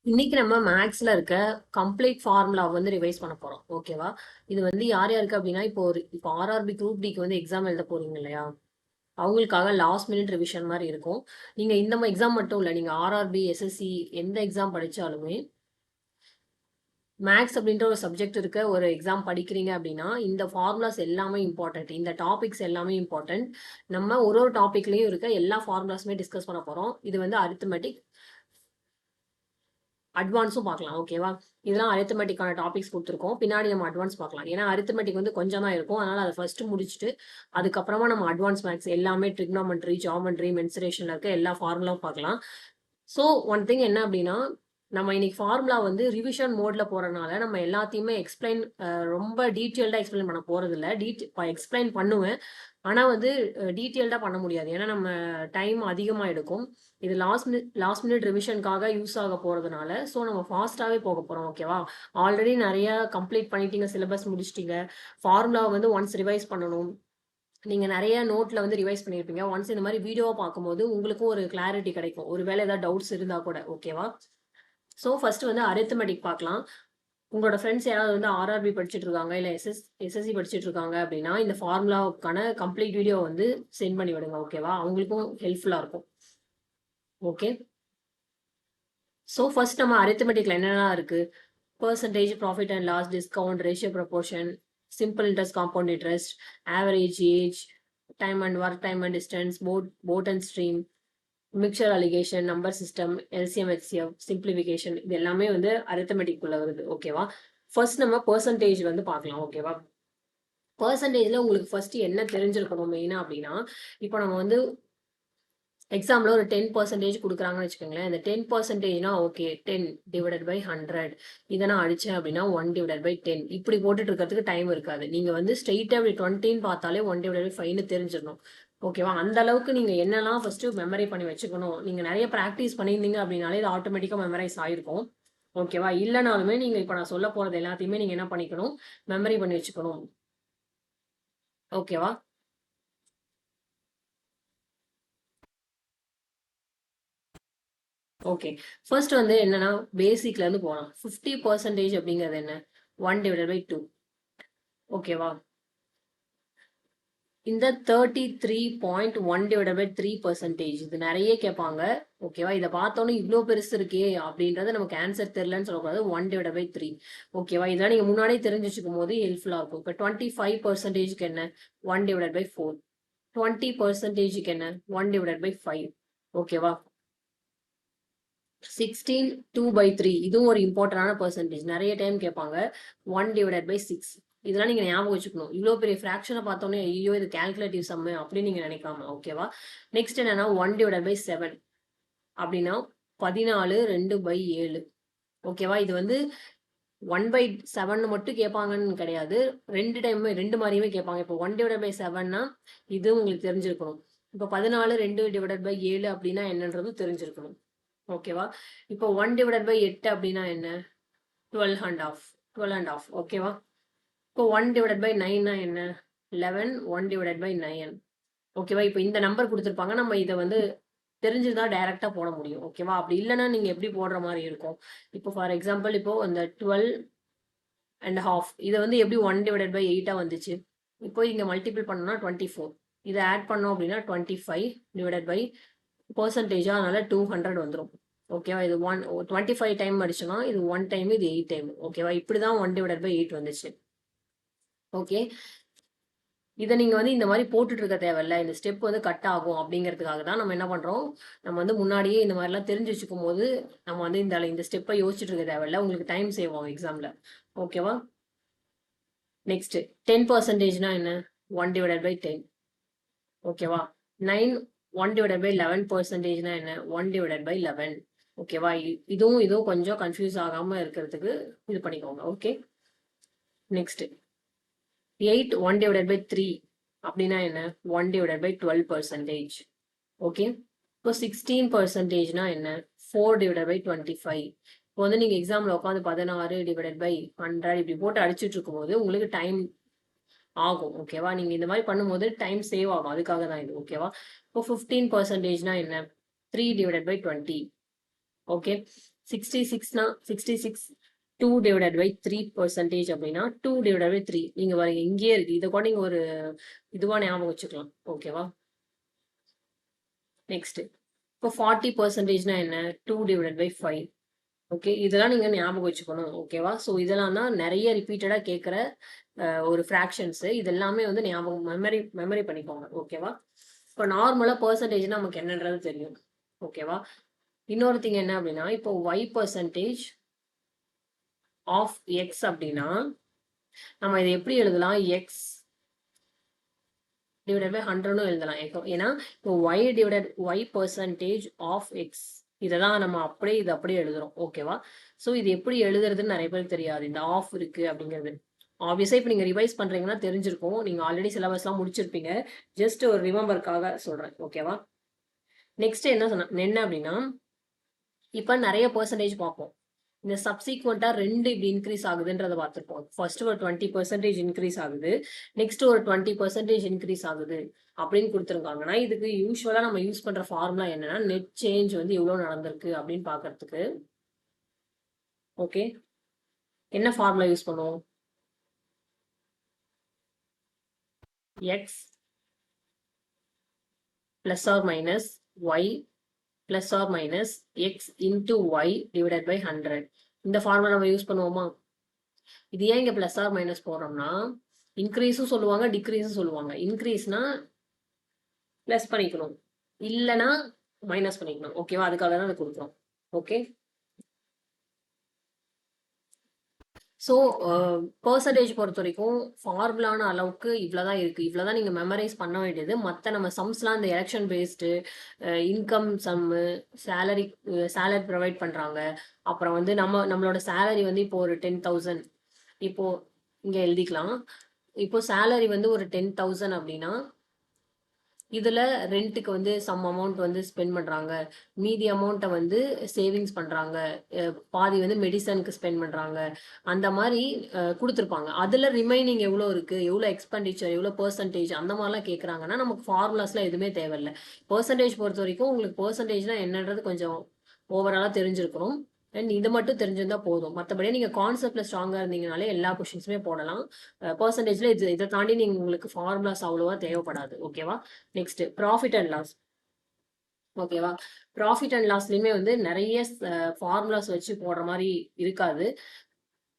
இன்னைக்கு நம்ம மேக்ஸ்ல இருக்க கம்ப்ளீட் ஃபார்முலா வந்து ரிவைஸ் பண்ண போறோம். ஓகேவா? இது வந்து யார் யாருக்கு அப்படின்னா இப்போ ஆர்ஆர்பி குரூப் டிக்கு வந்து எக்ஸாம் எழுத போறீங்க இல்லையா? அவங்களுக்காக லாஸ்ட் மினிட் ரிவிஷன் மாதிரி இருக்கும். நீங்க இந்த எக்ஸாம் மட்டும் இல்லை, நீங்க ஆர்ஆர்பி எஸ்எஸ்சி எந்த எக்ஸாம் படிச்சாலுமே மேக்ஸ் அப்படின்ற ஒரு சப்ஜெக்ட் இருக்க ஒரு எக்ஸாம் படிக்கிறீங்க அப்படின்னா இந்த ஃபார்முலாஸ் எல்லாமே இம்பார்ட்டன்ட், இந்த டாபிக்ஸ் எல்லாமே இம்பார்ட்டன்ட். நம்ம ஒரு ஒரு டாபிக்லயும் இருக்க எல்லா ஃபார்முலாஸுமே டிஸ்கஸ் பண்ண போறோம். இது வந்து அரித்மெட்டிக் அட்வான்ஸும் பார்க்கலாம். ஓகேவா? இதெல்லாம் அரித்மெட்டிக்கான டாபிக்ஸ் கொடுத்துருக்கோம். பின்னாடி நம்ம அட்வான்ஸ் பார்க்கலாம். ஏன்னா அரித்மெட்டிக் வந்து கொஞ்சம் தான் இருக்கும். அதனால அதை ஃபர்ஸ்ட் முடிச்சுட்டு அதுக்கப்புறமா நம்ம அட்வான்ஸ் மேக்ஸ் எல்லாமே ட்ரிக்னாமெட்ரி, ஜாமெட்ரி, மென்சுரேஷன்ல இருக்க எல்லா ஃபார்முலாவும் பார்க்கலாம். ஸோ ஒன் திங் என்ன அப்படின்னா, நம்ம இன்னைக்கு ஃபார்முலா வந்து ரிவிஷன் மோட்ல போறதுனால நம்ம எல்லாத்தையுமே ரொம்ப டீட்டெயில்டா எக்ஸ்பிளைன் பண்ண போறது இல்லை. எக்ஸ்பிளைன் பண்ணுவேன், ஆனா வந்து டீட்டெயில்டா பண்ண முடியாது. ஏன்னா நம்ம டைம் அதிகமா எடுக்கும். இது லாஸ்ட் மினிட் ரிவிஷனுக்காக யூஸ் ஆக போறதுனால ஸோ நம்ம ஃபாஸ்ட்டாவே போக போறோம். ஓகேவா? ஆல்ரெடி நிறைய கம்ப்ளீட் பண்ணிட்டீங்க, சிலபஸ் முடிச்சிட்டீங்க. ஃபார்முலா வந்து ஒன்ஸ் ரிவைஸ் பண்ணணும். நீங்க நிறைய நோட்ல வந்து ரிவைஸ் பண்ணியிருப்பீங்க. ஒன்ஸ் இந்த மாதிரி வீடியோவை பார்க்கும்போது உங்களுக்கும் ஒரு கிளாரிட்டி கிடைக்கும், ஒருவேளை ஏதாவது டவுட்ஸ் இருந்தா கூட. ஓகேவா? ஸோ ஃபர்ஸ்ட் வந்து அரித்மெட்டிக் பார்க்கலாம். உங்களோட ஃப்ரெண்ட்ஸ் யாராவது வந்து ஆர்ஆர்பி படிச்சுட்டு இருக்காங்க, இல்லை எஸ்எஸ்சி படிச்சுட்டு இருக்காங்க அப்படின்னா இந்த ஃபார்முலாவுக்கான கம்ப்ளீட் வீடியோ வந்து சென்ட் பண்ணி விடுங்க. ஓகேவா? அவங்களுக்கும் ஹெல்ப்ஃபுல்லாக இருக்கும். ஓகே, ஸோ ஃபர்ஸ்ட் நம்ம அரித்மெட்டிக்ல என்னெல்லாம் இருக்கு? Percentage, profit and loss, discount, ratio proportion, simple interest, compound interest, average age, time and work, time and distance, boat and stream, mixture alligation, number system, LCM HCF, simplification, இது எல்லாமே வந்து arithmetic குள்ள வருது. ஓகேவா? ஃபர்ஸ்ட் நம்ம percentage வந்து பார்க்கலாம். ஓகேவா? பர்சன்டேஜ்ல உங்களுக்கு ஃபர்ஸ்ட் என்ன தெரிஞ்சிருக்கணும் மெயினா அப்படின்னா, இப்போ நம்ம வந்து எக்ஸாம்ல ஒரு 10% கொடுக்குறாங்கன்னு வச்சுக்கோங்களேன். இந்த 10%னா ஓகே, 10 டிவைடட் பை 100 இதை நான் அடிச்சேன் அப்படின்னா 1 டிவைடட் பை 10 இப்படி போட்டுட்டு இருக்கிறதுக்கு டைம் இருக்காது. நீங்க வந்து ஸ்ட்ரெயிட்டா இப்படி 20ன்னு பார்த்தாலே 1 டிவைடட் பை 5ன்னு தெரிஞ்சிடணும். ஓகேவா? அந்த அளவுக்கு நீங்க என்னெல்லாம் ஃபர்ஸ்ட் மெமரி பண்ணி வச்சுக்கணும். நீங்க நிறைய ப்ராக்டிஸ் பண்ணியிருந்தீங்க அப்படின்னாலே இது ஆட்டோமேட்டிக்கா மெமரைஸ் ஆயிருக்கும். ஓகேவா? இல்லைனாலுமே நீங்க இப்போ நான் சொல்ல போறது எல்லாத்தையுமே நீங்க என்ன பண்ணிக்கணும், மெமரி பண்ணி வச்சுக்கணும். ஓகேவா? ஓகே, ஃபர்ஸ்ட் வந்து என்னன்னா பேசிக்ல இருந்து போகலாம். 50% அப்படிங்கிறது என்ன? 1 டிவைடட் பை 2. ஓகேவா? இந்த 33.1 டிவைடட் பை 3% இது நிறைய கேட்பாங்க. ஓகேவா? இதை பார்த்தோன்னே இவ்வளோ பெருசு இருக்கே அப்படின்றது நமக்கு ஆன்சர் தெரியலன்னு சொல்லக்கூடாது. 1 டிவைடட் பை 3. ஓகேவா? இதெல்லாம் நீங்க முன்னாடியே தெரிஞ்சு வச்சுக்கும் போது ஹெல்ப்ஃபுல்லா இருக்கும். இப்போ 25%க்கு என்ன? 1 டிவைடட் பை 4. 20%க்கு என்ன? 1 டிவைடட் பை 5. ஓகேவா? 16 2/3 இதுவும் ஒரு இம்பார்ட்டன்டான பர்சன்டேஜ், நிறைய டைம் கேட்பாங்க. 1 டிவைடட் பை 6. இதெல்லாம் நீங்க ஞாபகம் வச்சுக்கணும். இவ்வளோ பெரிய ஃப்ராக்ஷனை பார்த்தோன்னே ஐயோ இது கால்குலேட்டிவ் சம்மு அப்படின்னு நீங்க நினைக்காம. ஓகேவா? நெக்ஸ்ட் என்னன்னா 1 டிவைடட் பை 7 அப்படின்னா 14 2/7. ஓகேவா? இது வந்து 1/7 மட்டும் கேட்பாங்கன்னு கிடையாது, ரெண்டு டைமுமே ரெண்டு மாதிரியுமே கேட்பாங்க. இப்போ 1 டிவைடட் பை 7னா இது உங்களுக்கு தெரிஞ்சிருக்கணும். இப்போ 14 2 டிவைடட் பை 7 அப்படின்னா என்னன்றது தெரிஞ்சிருக்கணும். ஓகேவா? இப்போ 1 டிவைடட் பை 8 அப்படின்னா என்ன? 12 அண்ட் ஆஃப். 12 and half. ஓகேவா? இப்போ 1 டிவைடட் பை 9னா என்ன? 11. 1 டிவைடட் பை 9. ஓகேவா? இப்போ இந்த நம்பர் கொடுத்துருப்பாங்க, நம்ம இதை வந்து தெரிஞ்சுதான் டைரக்டா போட முடியும். ஓகேவா? அப்படி இல்லைன்னா நீங்க எப்படி போடுற மாதிரி இருக்கும்? இப்போ ஃபார் எக்ஸாம்பிள் இப்போ இந்த 12 அண்ட் ஹாஃப் இதை வந்து எப்படி 1 டிவைடட் பை 8 வந்துச்சு? இப்போ இங்க மல்டிபிள் பண்ணோம்னா 24. இதை ஆட் பண்ணோம் அப்படின்னா 25 டிவைடட் பை பர்சன்டேஜா, அதனால 200 வந்துடும். ஓகேவா? இது 25 டைம் அடிச்சோம்னா இது 1 டைம், இது 8 டைம். ஓகேவா? இப்படிதான் 1 டிவைடட் பை 8 வந்துச்சு. ஓகே, இதை நீங்க வந்து இந்த மாதிரி போட்டுட்டு இருக்க தேவையில்ல. இந்த ஸ்டெப் வந்து கட் ஆகும் அப்படிங்கிறதுக்காக தான் நம்ம என்ன பண்றோம், நம்ம வந்து முன்னாடியே இந்த மாதிரிலாம் தெரிஞ்சு வச்சுக்கும் போது நம்ம வந்து இந்த ஸ்டெப்பை யோசிச்சுட்டு இருக்க தேவையில்ல. உங்களுக்கு டைம் சேவ் ஆகும் எக்ஸாம்ல. ஓகேவா? நெக்ஸ்ட் 10%னா என்ன? 1 டிவைடட் பை 10. ஓகேவா? 9 1 டிவைடட் பை 11%னா என்ன? 1 டிவைடட் பை 11. ஓகேவா? இதுவும் கொஞ்சம் கன்ஃபியூஸ் ஆகாம இருக்கிறதுக்கு இது பண்ணிக்கோங்க. ஓகே, நெக்ஸ்ட் 8 1 டிவைடட் பை 3 அப்படின்னா என்ன? 1 டிவைடட் பை 12%. ஓகே, இப்போ 16%னா என்ன? 4 டிவைடட் பை 25. இப்போ வந்து நீங்க எக்ஸாம்ல உட்காந்து 16 டிவைடட் பை 100 இப்படி போட்டு அடிச்சுட்டு இருக்கும் போது உங்களுக்கு டைம் ஆகும். ஓகேவா? நீங்க இந்த மாதிரி பண்ணும்போது டைம் சேவ் ஆகும், அதுக்காக தான் இது. ஓகேவா? இப்போ 15%னா என்ன? 3 டிவைடட் பை 20. ஓகே, 66னா 66 2 divided by 3% அப்படின்னா 2 divided by 3 நீங்க பாருங்க இங்கேயே இருக்கு. இதை கூட நீங்க ஒரு இதுவா ஞாபகம் வச்சுக்கலாம். ஓகேவா? நெக்ஸ்ட் இப்போ 40%னா என்ன? 2 divided by 5. ஓகே, இதெல்லாம் நீங்க ஞாபகம் வச்சுக்கணும். ஓகேவா? ஸோ இதெல்லாம் தான் நிறைய ரிப்பீட்டடா கேட்குற ஒரு ஃப்ராக்ஷன்ஸ். இது எல்லாமே வந்து ஞாபகம் மெமரி பண்ணிக்கோங்க. ஓகேவா? இப்போ நார்மலா பெர்சன்டேஜ் நமக்கு என்னன்றது தெரியும். ஓகேவா? இன்னொரு திங் என்ன அப்படின்னா, இப்போ y பர்சன்டேஜ் ஆஃப் எக்ஸ் அப்படின்னா நம்ம இதை எப்படி எழுதலாம்? எக்ஸ் டிவைடட் பை 100ன்னு எழுதலாம். ஏன்னா இப்போ y divided y percentage of x இதெல்லாம் நம்ம அப்படியே இது அப்படியே எழுதுறோம். ஓகேவா? ஸோ இது எப்படி எழுதுறதுன்னு நிறைய பேருக்கு தெரியாது. இந்த ஆஃப் இருக்கு அப்படிங்கிறது ஆப்வியஸா இப்போ நீங்க ரிவைஸ் பண்றீங்கன்னா தெரிஞ்சிருக்கும். நீங்க ஆல்ரெடி சிலபஸ்லாம் முடிச்சிருப்பீங்க. ஜஸ்ட் ஒரு ரிமெம்பருக்காக சொல்றேன். ஓகேவா? நெக்ஸ்ட் என்ன அப்படின்னா, இப்போ நிறைய பெர்சன்டேஜ் பார்ப்போம். இந்த சப்சீக்வெண்டா 2 இப்படி இன்க்ரீஸ் ஆகுதுன்றத பார்த்துருப்போம். ஃபர்ஸ்ட் ஒரு 20% இன்க்ரீஸ் ஆகுது, நெக்ஸ்ட் ஒரு 20% இன்க்ரீஸ் ஆகுது அப்படின்னு கொடுத்துருக்காங்கன்னா, இதுக்கு யூஸ்வலா நம்ம யூஸ் பண்ற ஃபார்முலா என்னன்னா, நெட் சேஞ்ச் வந்து எவ்வளவு நடந்திருக்கு அப்படின்னு பாக்குறதுக்கு. ஓகே, என்ன ஃபார்முலா யூஸ் பண்ணுவோம்? X plus r minus y plus r minus x into y divided by 100. இந்த ஃபார்முலா நம்ம யூஸ் பண்ணுவோமா? இது ஏன் இங்க பிளஸ் ஆர் மைனஸ் போடுறோம்னா, இன்க்ரீஸும் சொல்லுவாங்க டிக்ரீஸும் சொல்லுவாங்க. இன்க்ரீஸ்னா பிளஸ் பண்ணிக்கணும், இல்லைன்னா மைனஸ் பண்ணிக்கணும். ஓகேவா? அதுக்காக தான் அதை கொடுக்குறோம். ஓகே, ஸோ பர்சன்டேஜ் பொறுத்த வரைக்கும் ஃபார்முலான அளவுக்கு இவ்வளோதான் இருக்கு. இவ்வளோதான் நீங்க மெமரைஸ் பண்ண வேண்டியது. மற்ற நம்ம சம்ஸ்லாம் இந்த எலெக்ஷன் பேஸ்டு, இன்கம் சம்மு, சேலரி ப்ரொவைட் பண்றாங்க. அப்புறம் வந்து நம்மளோட சேலரி வந்து இப்போ ஒரு 10,000 இப்போ இங்க எழுதிக்கலாம். இப்போ சேலரி வந்து ஒரு 10,000 அப்படின்னா இதுல ரெண்ட்டுக்கு வந்து சம் அமௌண்ட் வந்து ஸ்பெண்ட் பண்றாங்க, மீதி அமௌண்ட்டை வந்து சேவிங்ஸ் பண்றாங்க, பாதி வந்து மெடிசனுக்கு ஸ்பெண்ட் பண்றாங்க. அந்த மாதிரி கொடுத்துருப்பாங்க. அதுல ரிமைனிங் எவ்வளோ இருக்கு, எவ்வளோ எக்ஸ்பெண்டிச்சர், எவ்வளோ பெர்சன்டேஜ் அந்த மாதிரிலாம் கேட்குறாங்கன்னா நமக்கு ஃபார்முலாஸ்லாம் எதுவுமே தேவையில்லை. பெர்சன்டேஜ் பொறுத்த வரைக்கும் உங்களுக்கு பெர்சன்டேஜ்னா என்னன்றது கொஞ்சம் ஓவராலாக தெரிஞ்சிருக்கணும். அண்ட் இது மட்டும் தெரிஞ்சிருந்தா போதும். மற்றபடி நீங்க கான்செப்ட்ல ஸ்ட்ராங்கா இருந்தீங்கனாலே எல்லா கொஸ்டின்ஸுமே போடலாம். பெர்சன்டேஜ்ல இதை தாண்டி நீங்க உங்களுக்கு ஃபார்முலாஸ் அவ்வளோவா தேவைப்படாது. ஓகேவா? Next profit and loss. ஓகேவா? ப்ராஃபிட் அண்ட் லாஸ்லயுமே வந்து நிறைய ஃபார்முலாஸ் வச்சு போடுற மாதிரி இருக்காது.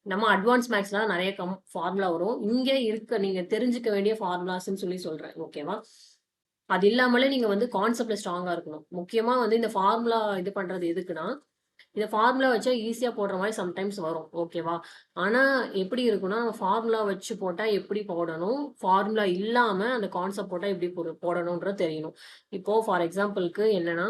நம்ம அட்வான்ஸ் மேக்ஸ்ல நிறைய ஃபார்முலா வரும். இங்க இருக்க நீங்க தெரிஞ்சுக்க வேண்டிய ஃபார்முலாஸ்ன்னு சொல்லி சொல்றேன். ஓகேவா? அது இல்லாமலே நீங்க வந்து கான்செப்ட்ல ஸ்ட்ராங்கா இருக்கணும். முக்கியமா வந்து இந்த ஃபார்முலா இது பண்றது எதுக்குன்னா, இந்த ஃபார்முலா வச்சா ஈஸியா போடுற மாதிரி சம்டைம்ஸ் வரும். ஓகேவா? ஆனா எப்படி இருக்குன்னா, ஃபார்முலா வச்சு போட்டா எப்படி போடணும், ஃபார்முலா இல்லாம அந்த கான்செப்ட் போட்டா எப்படி போடணும்ன்றது தெரியணும். இப்போ ஃபார் எக்ஸாம்பிளுக்கு என்னன்னா,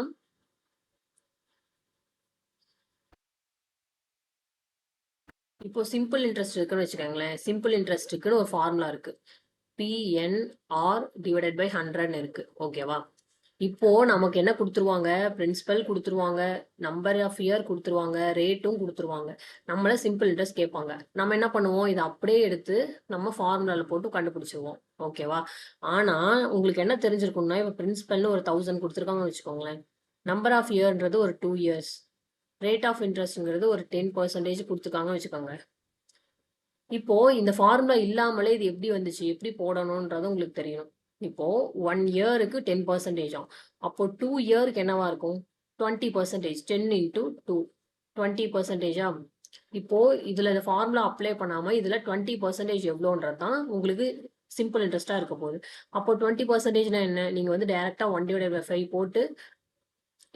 இப்போ சிம்பிள் இன்ட்ரெஸ்ட் இருக்குன்னு வச்சுக்கோங்களேன். சிம்பிள் இன்ட்ரெஸ்ட்டுக்குன்னு ஒரு ஃபார்முலா இருக்கு. பிஎன்ஆர் டிவைடட் பை 100 இருக்கு. ஓகேவா? இப்போ நமக்கு என்ன கொடுத்துருவாங்க? பிரின்சிபல் கொடுத்துருவாங்க, நம்பர் ஆஃப் இயர் கொடுத்துருவாங்க, ரேட்டும் கொடுத்துருவாங்க. நம்மள சிம்பிள் இன்ட்ரெஸ்ட் கேட்பாங்க. நம்ம என்ன பண்ணுவோம்? இதை அப்படியே எடுத்து நம்ம ஃபார்முலால போட்டு கண்டுபிடிச்சிருவோம். ஓகேவா? ஆனா உங்களுக்கு என்ன தெரிஞ்சிருக்கும்னா, இப்போ பிரின்சிபல்னு ஒரு 1000 கொடுத்துருக்காங்கன்னு வச்சுக்கோங்களேன். நம்பர் ஆஃப் இயர்ன்றது ஒரு 2 இயர்ஸ், ரேட் ஆஃப் இன்ட்ரெஸ்ட்ங்கிறது ஒரு 10% கொடுத்துருக்காங்கன்னு வச்சுக்கோங்க. இப்போ இந்த ஃபார்முலா இல்லாமலே இது எப்படி வந்துச்சு, எப்படி போடணும்ன்றது உங்களுக்கு தெரியணும். இப்போ 1 இயருக்கு 10% அப்போ 2 இயருக்கு என்னவா இருக்கும்? 20%. 10 இன்டூ 2 20%. இப்போ இதுல இந்த ஃபார்முலா அப்ளை பண்ணாம இதுல 20% எவ்வளோன்றது தான் உங்களுக்கு சிம்பிள் இன்ட்ரெஸ்டா இருக்க போகுது. அப்போ 20%னா என்ன? நீங்க வந்து டைரக்டா 1/5 போட்டு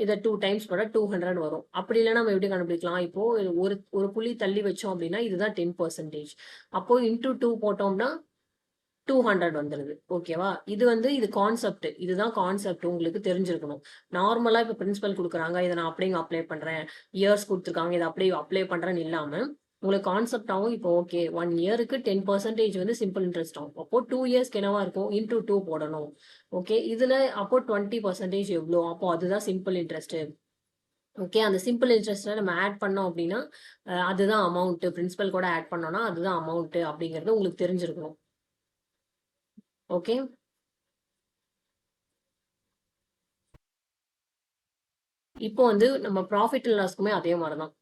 இதை 2 டைம்ஸ் போட 200 வரும். அப்படி இல்லைன்னா நம்ம எப்படி கண்டுபிடிக்கலாம்? இப்போ ஒரு ஒரு புள்ளி தள்ளி வச்சோம் அப்படின்னா இதுதான் 10%. அப்போ இன்டூ 2 போட்டோம்னா 200 வந்துருது. ஓகேவா? இது வந்து இது கான்செப்ட், இதுதான் கான்செப்ட் உங்களுக்கு தெரிஞ்சிருக்கணும். நார்மலா இப்ப பிரின்சிபல் கொடுக்குறாங்க, இதை நான் அப்படியே அப்ளை பண்றேன், இயர்ஸ் கொடுத்துருக்காங்க, இதை அப்படியே அப்ளை பண்றேன்னு இல்லாம உங்களுக்கு கான்செப்டாகவும் இப்போ ஓகே 1 இயருக்கு 10% வந்து சிம்பிள் இன்ட்ரெஸ்ட் ஆகும். அப்போ 2 இயர்ஸ்க்கு என்னவா இருக்கும்? இன்டூ 2 போடணும். ஓகே, இதுல அப்போ 20% எவ்வளோ? அப்போ அதுதான் சிம்பிள் இன்ட்ரெஸ்ட். ஓகே, அந்த சிம்பிள் இன்ட்ரெஸ்ட்ல நம்ம ஆட் பண்ணோம் அப்படின்னா அதுதான் அமௌண்ட். பிரின்சிபல் கூட ஆட் பண்ணோம்னா அதுதான் அமௌண்ட் அப்படிங்கிறது உங்களுக்கு தெரிஞ்சிருக்கணும். ஓகே, இப்போ வந்து நம்ம ப்ராஃபிட் அண்ட் லாஸ்க்குமே அதே மாதிரிதான்.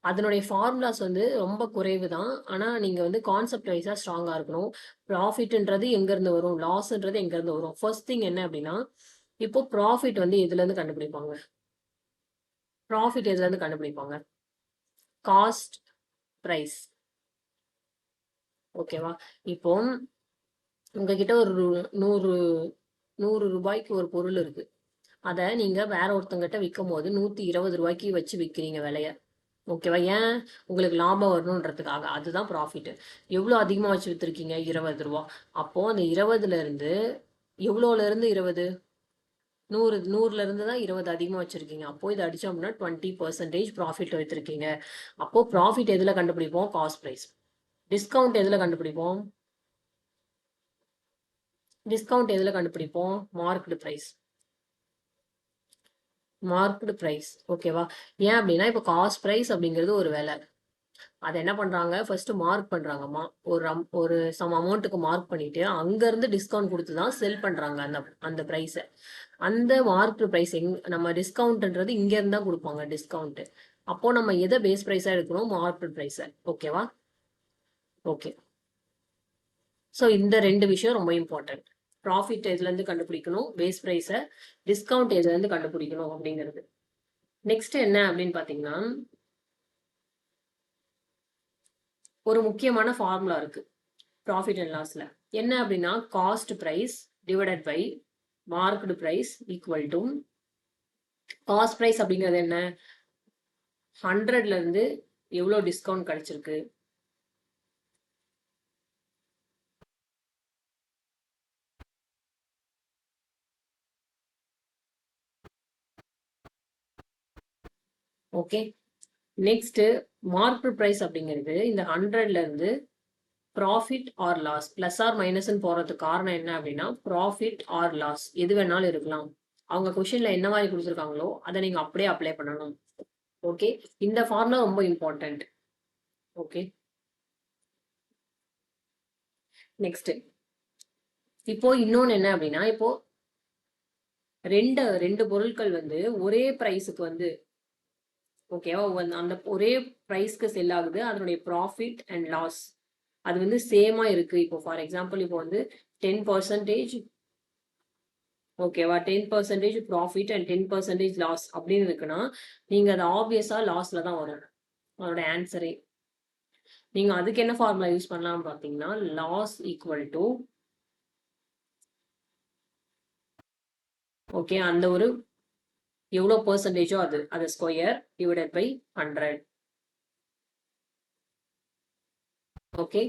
அதனுடைய ஃபார்முலாஸ் வந்து ரொம்ப குறைவு தான். ஆனா நீங்க வந்து கான்செப்ட் வைஸா ஸ்ட்ராங்கா இருக்கணும். ப்ராஃபிட்ன்றது எங்கேருந்து வரும்? லாஸ்ன்றது எங்கேருந்து வரும்? ஃபர்ஸ்ட் திங் என்ன அப்படின்னா, இப்போ ப்ராஃபிட் வந்து எதுலேருந்து கண்டுபிடிப்பாங்க? ப்ராஃபிட் எதுலேருந்து கண்டுபிடிப்பாங்க? Cost, price. ஓகேவா? இப்போ உங்ககிட்ட ஒரு 100 100 ரூபாய்க்கு ஒரு பொருள் இருக்கு. அத நீங்க வேற ஒருத்தவங்ககிட்ட விக்கும்போது 120 ரூபாய்க்கு வச்சு விக்கிறீங்க விலைய. ஓகேவா? ஏன்? உங்களுக்கு லாபம் வரணுன்றதுக்காக. அதுதான் ப்ராஃபிட். எவ்வளோ அதிகமா வச்சு வித்திருக்கீங்க? 20 ரூபா. அப்போ அந்த 20ல இருந்து எவ்வளோல இருந்து 20? 100ல இருந்து தான் 20 அதிகமா வச்சிருக்கீங்க. அப்போ இதை அடிச்சோம் அப்படின்னா 20% ப்ராஃபிட் வைத்திருக்கீங்க. அப்போ ப்ராஃபிட் எதுல கண்டுபிடிப்போம்? Cost price. டிஸ்கவுண்ட் எதுல கண்டுபிடிப்போம்? டிஸ்கவுண்ட் எதுல கண்டுபிடிப்போம்? Marked price. Marked price. ஓகேவா? ஏன் அப்படின்னா இப்போ காஸ்ட் பிரைஸ் அப்படிங்கிறது ஒரு விலை. அதை என்ன பண்றாங்க? ஃபர்ஸ்ட் மார்க் பண்றாங்கம்மா. ஒரு சம் அமௌண்ட்டுக்கு மார்க் பண்ணிட்டு அங்க இருந்து டிஸ்கவுண்ட் கொடுத்து தான் செல் பண்றாங்க அந்த அந்த பிரைஸை. அந்த மார்க்டு பிரைஸ் நம்ம டிஸ்கவுண்ட்ன்றது இங்க இருந்தா கொடுப்பாங்க டிஸ்கவுண்ட். அப்போ நம்ம எதை பேஸ் பிரைஸா எடுக்கணும்? மார்க்டு பிரைஸை. ஓகேவா? ஓகே. ஸோ இந்த ரெண்டு விஷயம் ரொம்ப இம்பார்ட்டன்ட். ப்ராஃபிட் எதுல இருந்து கண்டுபிடிக்கணும்? பேஸ் பிரைஸை. டிஸ்கவுண்ட் எதுல இருந்து கண்டுபிடிக்கணும் அப்படிங்கிறது. நெக்ஸ்ட் என்ன அப்படின்னு பாத்தீங்கன்னா, ஒரு முக்கியமான ஃபார்முலா இருக்கு ப்ராஃபிட் அண்ட் லாஸ்ல. என்ன அப்படின்னா, cost price divided by marked price equal to cost price அப்படிங்கிறது என்ன? 100ல இருந்து எவ்வளோ டிஸ்கவுண்ட் கிடைச்சிருக்கு, ஓகே. நெக்ஸ்ட் மார்க்டு பிரைஸ் அப்படிங்கிறது இந்த 100ல இருந்து profit or loss plus or மைனஸ்ன்னு போறதுக்கு காரணம் என்ன அப்படின்னா, ப்ராஃபிட் ஆர் லாஸ் எது வேணாலும் இருக்கலாம். அவங்க கொஸ்டின்ல என்ன மாதிரி கொடுத்துருக்காங்களோ அதை நீங்க அப்படியே அப்ளை பண்ணணும். ஓகே. இந்த ஃபார்முலா ரொம்ப இம்பார்ட்டன்ட். ஓகே. நெக்ஸ்ட் இப்போ இன்னொன்னு என்ன அப்படின்னா, இப்போ ரெண்டு பொருட்கள் வந்து ஒரே பிரைஸுக்கு வந்து ஓகேவா, அந்த ஒரே பிரைஸ்க்கு செல் ஆகுது. அதனுடைய ப்ராஃபிட் அண்ட் லாஸ் அது வந்து சேமா இருக்கு. இப்போ ஃபார் எக்ஸாம்பிள் இப்போ வந்து 10% ஓகேவா, 10% ப்ராஃபிட் அண்ட் 10% லாஸ் அப்படின்னு இருக்குன்னா, நீங்க அது ஆப்வியஸா லாஸ்ல தான் வரும் அதோட ஆன்சரே. நீங்க அதுக்கு என்ன ஃபார்முலா யூஸ் பண்ணலாம் பாத்தீங்கன்னா, லாஸ் ஈக்குவல் டு ஓகே அந்த ஒரு எவ்வளோ பெர்சன்டேஜோ அது ஸ்கொயர் டிவைடட் பை 100. ஓகே.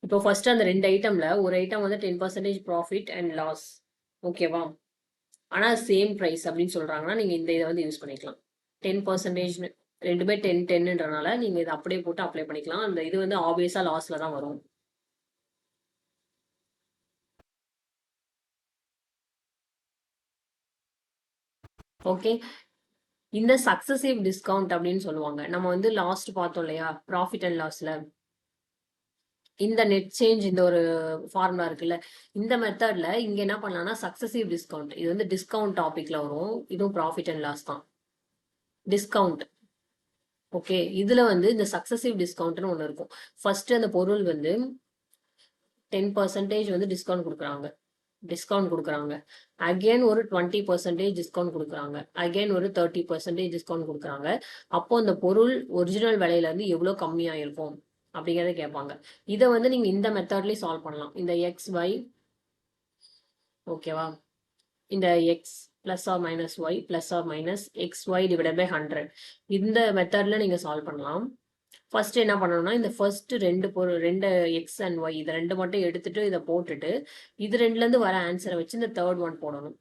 இப்போ ஃபர்ஸ்ட் அந்த ரெண்டு ஐட்டம்ல ஒரு ஐட்டம் வந்து 10% ப்ராஃபிட் அண்ட் லாஸ். ஓகேவா? ஆனா சேம் ப்ரைஸ் அப்படின்னு சொல்றாங்கன்னா நீங்க இந்த இதை வந்து யூஸ் பண்ணிக்கலாம். 10% ரெண்டுமே 10-10ன்றனால நீங்க இதை அப்படியே போட்டு அப்ளை பண்ணிக்கலாம். அந்த இது வந்து ஆப்வியஸா லாஸ்ல தான் வரும். ஓகே. இந்த சக்சசிவ் டிஸ்கவுண்ட் அப்படின்னு சொல்லுவாங்க. நம்ம வந்து லாஸ்ட் பார்த்தோம் இல்லையா, ப்ராஃபிட் அண்ட் லாஸ்ல இந்த நெட் சேஞ்ச் இந்த ஒரு ஃபார்முலா இருக்குல்ல, இந்த மெத்தட்ல இங்க என்ன பண்ணலாம்னா சக்சசிவ் டிஸ்கவுண்ட். இது வந்து டிஸ்கவுண்ட் டாபிக்ல வரும். இதுவும் ப்ராஃபிட் அண்ட் லாஸ் தான். டிஸ்கவுண்ட். ஓகே. இதுல வந்து இந்த சக்சசிவ் டிஸ்கவுண்ட்னு ஒன்று இருக்கும். ஃபர்ஸ்ட் அந்த பொருள் வந்து 10% வந்து டிஸ்கவுண்ட் கொடுக்குறாங்க. அகைன் ஒரு 20% டிஸ்கவுண்ட் கொடுக்குறாங்க. அகைன் ஒரு 30% டிஸ்கவுண்ட் கொடுக்குறாங்க. அப்போ அந்த பொருள் ஒரிஜினல் விலையில இருந்து எவ்வளோ கம்மியா இருக்கும் அப்படிங்கிறத கேட்பாங்க. இதை வந்து நீங்க இந்த மெத்தட்லயே சால்வ் பண்ணலாம். இந்த எக்ஸ் ஒய் ஓகேவா, இந்த x plus r minus y plus r minus x y divide by 100 இந்த மெத்தட்ல நீங்க சால்வ் பண்ணலாம். ஃபர்ஸ்ட் என்ன பண்ணணும்னா, இந்த ஃபர்ஸ்ட் ரெண்டு எக்ஸ் அண்ட் ஒய் இதை ரெண்டு மட்டும் எடுத்துட்டு இதை போட்டுட்டு இது ரெண்டுல இருந்து வர ஆன்சரை வச்சு இந்த தேர்ட் ஒன் போடணும்.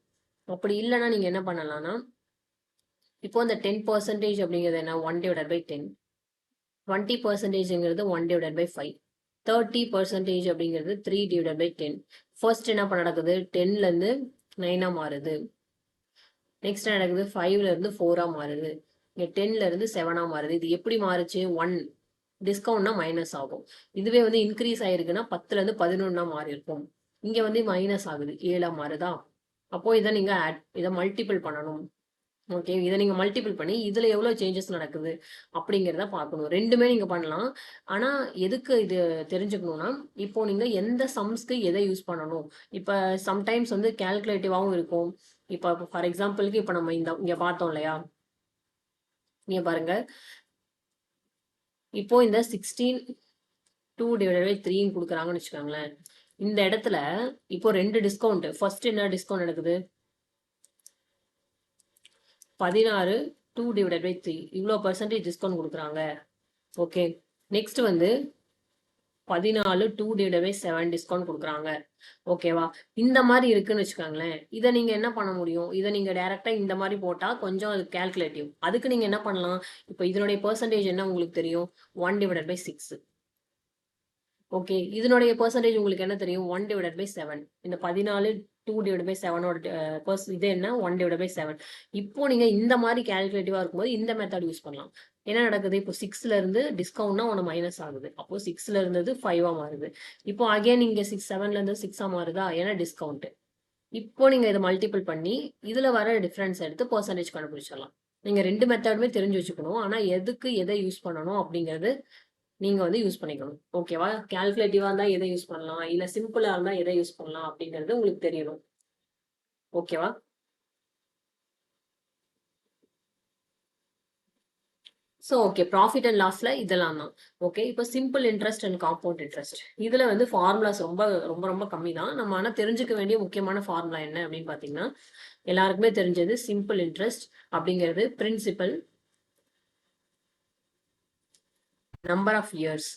அப்படி இல்லைன்னா நீங்க என்ன பண்ணலாம்னா, இப்போ இந்த 10% அப்படிங்கிறது என்ன? 1 டிவைட் பை 10. 20%ங்கிறது 1 டிவைட் பை 5. 30% அப்படிங்கிறது 3 டிவைட் பை 10. ஃபர்ஸ்ட் என்ன பண்ண நடக்குது? 10ல இருந்து 9 மாறுது. நெக்ஸ்ட் நடக்குது 5ல இருந்து 4 மாறுது. இங்க 10ல இருந்து 7 மாறுது. இது எப்படி மாறுச்சு? 1 டிஸ்கவுண்ட்னா மைனஸ் ஆகும். இதுவே வந்து இன்க்ரீஸ் ஆயிருக்குன்னா 10ல இருந்து 11 மாறி இருக்கும். இங்க வந்து மைனஸ் ஆகுது, 7 மாறுதா? அப்போ இதை நீங்க இதை மல்டிபிள் பண்ணணும். ஓகே, இதை நீங்க மல்டிபிள் பண்ணி இதுல எவ்வளவு சேஞ்சஸ் நடக்குது அப்படிங்கிறத பார்க்கணும். ரெண்டுமே நீங்க பண்ணலாம். ஆனா எதுக்கு இது தெரிஞ்சுக்கணும்னா, இப்போ நீங்க எந்த சம்ஸ்க்கு எதை யூஸ் பண்ணணும். இப்ப சம்டைம்ஸ் வந்து கால்குலேட்டிவாவும் இருக்கும். இப்ப ஃபார் எக்ஸாம்பிளுக்கு இப்ப நம்ம இங்க பார்த்தோம் இல்லையா, இங்க பாருங்க. இப்போ இந்த 16 2/3 கொடுக்குறாங்கன்னு வச்சுக்கோங்களேன். இந்த இடத்துல இப்போ 2 டிஸ்கவுண்ட். ஃபர்ஸ்ட் என்ன டிஸ்கவுண்ட் நடக்குது, 16 2/3 இவ்வளோ பர்சன்டேஜ் டிஸ்கவுண்ட் கொடுக்குறாங்க. ஓகே, நெக்ஸ்ட் வந்து 14 2/7 டிஸ்கவுண்ட் கொடுக்குறாங்க. ஓகேவா, இந்த மாதிரி இருக்குன்னு வச்சுக்கோங்களேன். இதை நீங்க என்ன பண்ண முடியும், இதை நீங்க டைரக்டா இந்த மாதிரி போட்டா கொஞ்சம் அது கால்குலேட்டிவ். அதுக்கு நீங்க என்ன பண்ணலாம், இப்போ இதனுடைய பெர்சன்டேஜ் என்ன உங்களுக்கு தெரியும், 1/6. ஓகே, இதனுடைய பெர்சன்டேஜ் உங்களுக்கு என்ன தெரியும், 1/7. இந்த 14 2/7 இது என்ன, 1/7. இப்போ நீங்க இந்த மாதிரி கால்குலேட்டிவா இருக்கும்போது இந்த மெத்தட் யூஸ் பண்ணலாம். என்ன நடக்குது, இப்போ 6ல இருந்து டிஸ்கவுண்ட்னா 1 மைனஸ் ஆகுது. அப்போ 6ல இருந்தது 5ஆ மாறுது. இப்போ அகைன் இங்க 7ல இருந்து 6ஆ மாறுதா, ஏன்னா டிஸ்கவுண்ட். இப்போ நீங்க இதை மல்டிபிள் பண்ணி இதுல வர டிஃபரன்ஸ் எடுத்து பெர்சன்டேஜ் கண்டுபிடிச்சிடலாம். நீங்க 2 மெத்தடுமே தெரிஞ்சு வச்சுக்கணும். ஆனா எதுக்கு எதை யூஸ் பண்ணணும் அப்படிங்கிறது நீங்க வந்து யூஸ் பண்ணிக்கணும். ஓகேவா, கால்குலேட்டிவா இருந்தா எதை யூஸ் பண்ணலாம், இல்ல சிம்பிளா இருந்தா எதை யூஸ் பண்ணலாம் அப்படிங்கிறது உங்களுக்கு தெரியணும். ஓகேவா, ஸோ ஓகே, ப்ராஃபிட் அண்ட் லாஸ்ல இதெல்லாம் தான். ஓகே, இப்போ simple interest and compound interest, இதுல வந்து ஃபார்முலாஸ் ரொம்ப ரொம்ப ரொம்ப கம்மி தான். நம்ம ஆனா தெரிஞ்சுக்க வேண்டிய முக்கியமான ஃபார்முலா என்ன அப்படின்னு பாத்தீங்கன்னா, எல்லாருக்குமே தெரிஞ்சது சிம்பிள் இன்ட்ரெஸ்ட் அப்படிங்கிறது principal number of years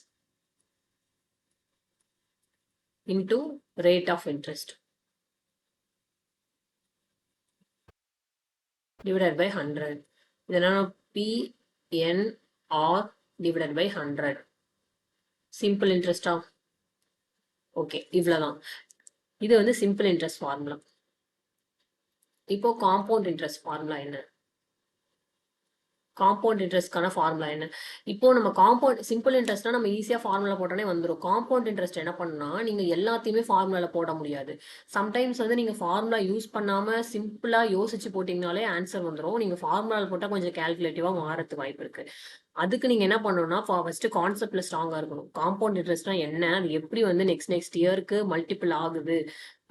into rate of interest divided by 100. இதனால PNR divided by 100. சிம்பிள் இன்ட்ரெஸ்டா. ஓகே, இவ்வளவுதான். இது வந்து சிம்பிள் இன்ட்ரெஸ்ட் ஃபார்முலா. இப்போ காம்பவுண்ட் இன்ட்ரெஸ்ட் ஃபார்முலா என்ன, காம்பவுண்ட் இன்ட்ரெஸ்ட்கான ஃபார்முலா என்ன. இப்போ நம்ம காம்பவுண்ட் சிம்பிள் இன்ட்ரெஸ்ட்னா நம்ம ஈஸியா ஃபார்முலா போட்டோன்னே வந்துடும். காம்பவுண்ட் இன்ட்ரெஸ்ட் என்ன பண்ணா, நீங்க எல்லாத்தையுமே ஃபார்முலால போட முடியாது. சம்டைம்ஸ் வந்து நீங்க ஃபார்முலா யூஸ் பண்ணாம சிம்பிளா யோசிச்சு போட்டீங்கனாலே ஆன்சர் வந்துடும். நீங்க ஃபார்முலால போட்டா கொஞ்சம் கால்குலேட்டிவா மாறதுக்கு வாய்ப்பு இருக்கு. அதுக்கு நீங்க என்ன பண்ணணும்னா, ஃபர்ஸ்ட் கான்செப்ட்ல ஸ்ட்ராங்கா இருக்கணும். காம்பவுண்ட் இன்ட்ரெஸ்ட்னா என்ன, அது எப்படி வந்து நெக்ஸ்ட் இயருக்கு மல்டிபிள் ஆகுது,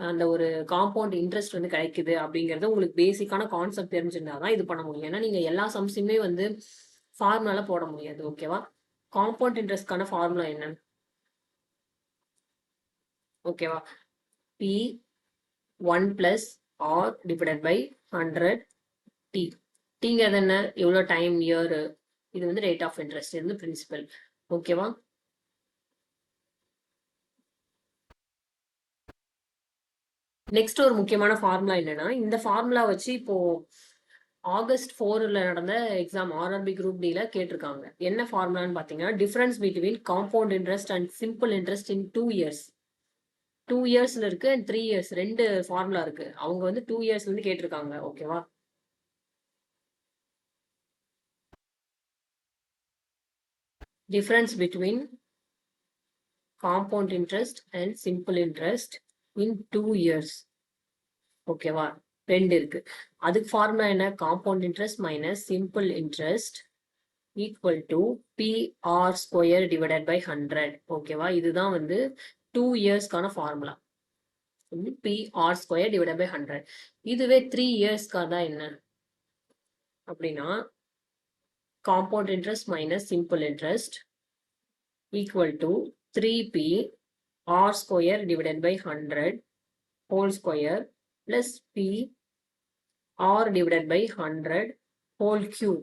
அந்த ஒரு காம்பவுண்ட் இன்ட்ரெஸ்ட் வந்து கிடைக்குது அப்படிங்கறது உங்களுக்கு பேசிக்கான கான்செப்ட் தெரிஞ்சிருந்தாதான் இது பண்ண முடியும். ஏன்னா நீங்க எல்லா சம்ஸுமே வந்து ஃபார்முலால போட முடியாது. ஓகேவா, காம்பவுண்ட் இன்ட்ரெஸ்ட்கான ஃபார்முலா என்ன, ஓகேவா, P 1 plus R divided by 100 T. டீங்கிறது என்ன, எவ்வளோ டைம், இயர். இது வந்து ரேட் ஆஃப் இன்ட்ரெஸ்ட், இது வந்து பிரின்சிபல். ஓகேவா, நெக்ஸ்ட் ஒரு முக்கியமான ஃபார்முலா என்னன்னா, இந்த ஃபார்முலா வச்சு இப்போ ஆகஸ்ட் 4ல நடந்த எக்ஸாம் ஆர்ஆர்பி குரூப் டில கேட்டிருக்காங்க. என்ன ஃபார்முலான்னு பாத்தீங்கன்னா, difference between compound interest and simple interest in 2 years. 2 இயர்ஸ்ல இருக்கு அண்ட் 3 இயர்ஸ், ரெண்டு ஃபார்முலா இருக்கு. அவங்க வந்து 2 இயர்ஸ் வந்து கேட்டிருக்காங்க. ஓகேவா, difference between compound interest and simple interest in 2 years. ஓகேவா, ரெண்டு இருக்கு. அதுக்கு ஃபார்முலா என்ன, compound interest minus simple interest equal to PR square divided by 100. ஓகேவா, இதுதான் வந்து 2 இயர்ஸ்க்கான formula. PR square divided by 100. இதுவே 3 இயர்ஸ்க்காக தான் என்ன அப்படின்னா, compound interest minus simple interest equal to 3PR square divided by 100 whole square plus PR divided by 100 whole cube.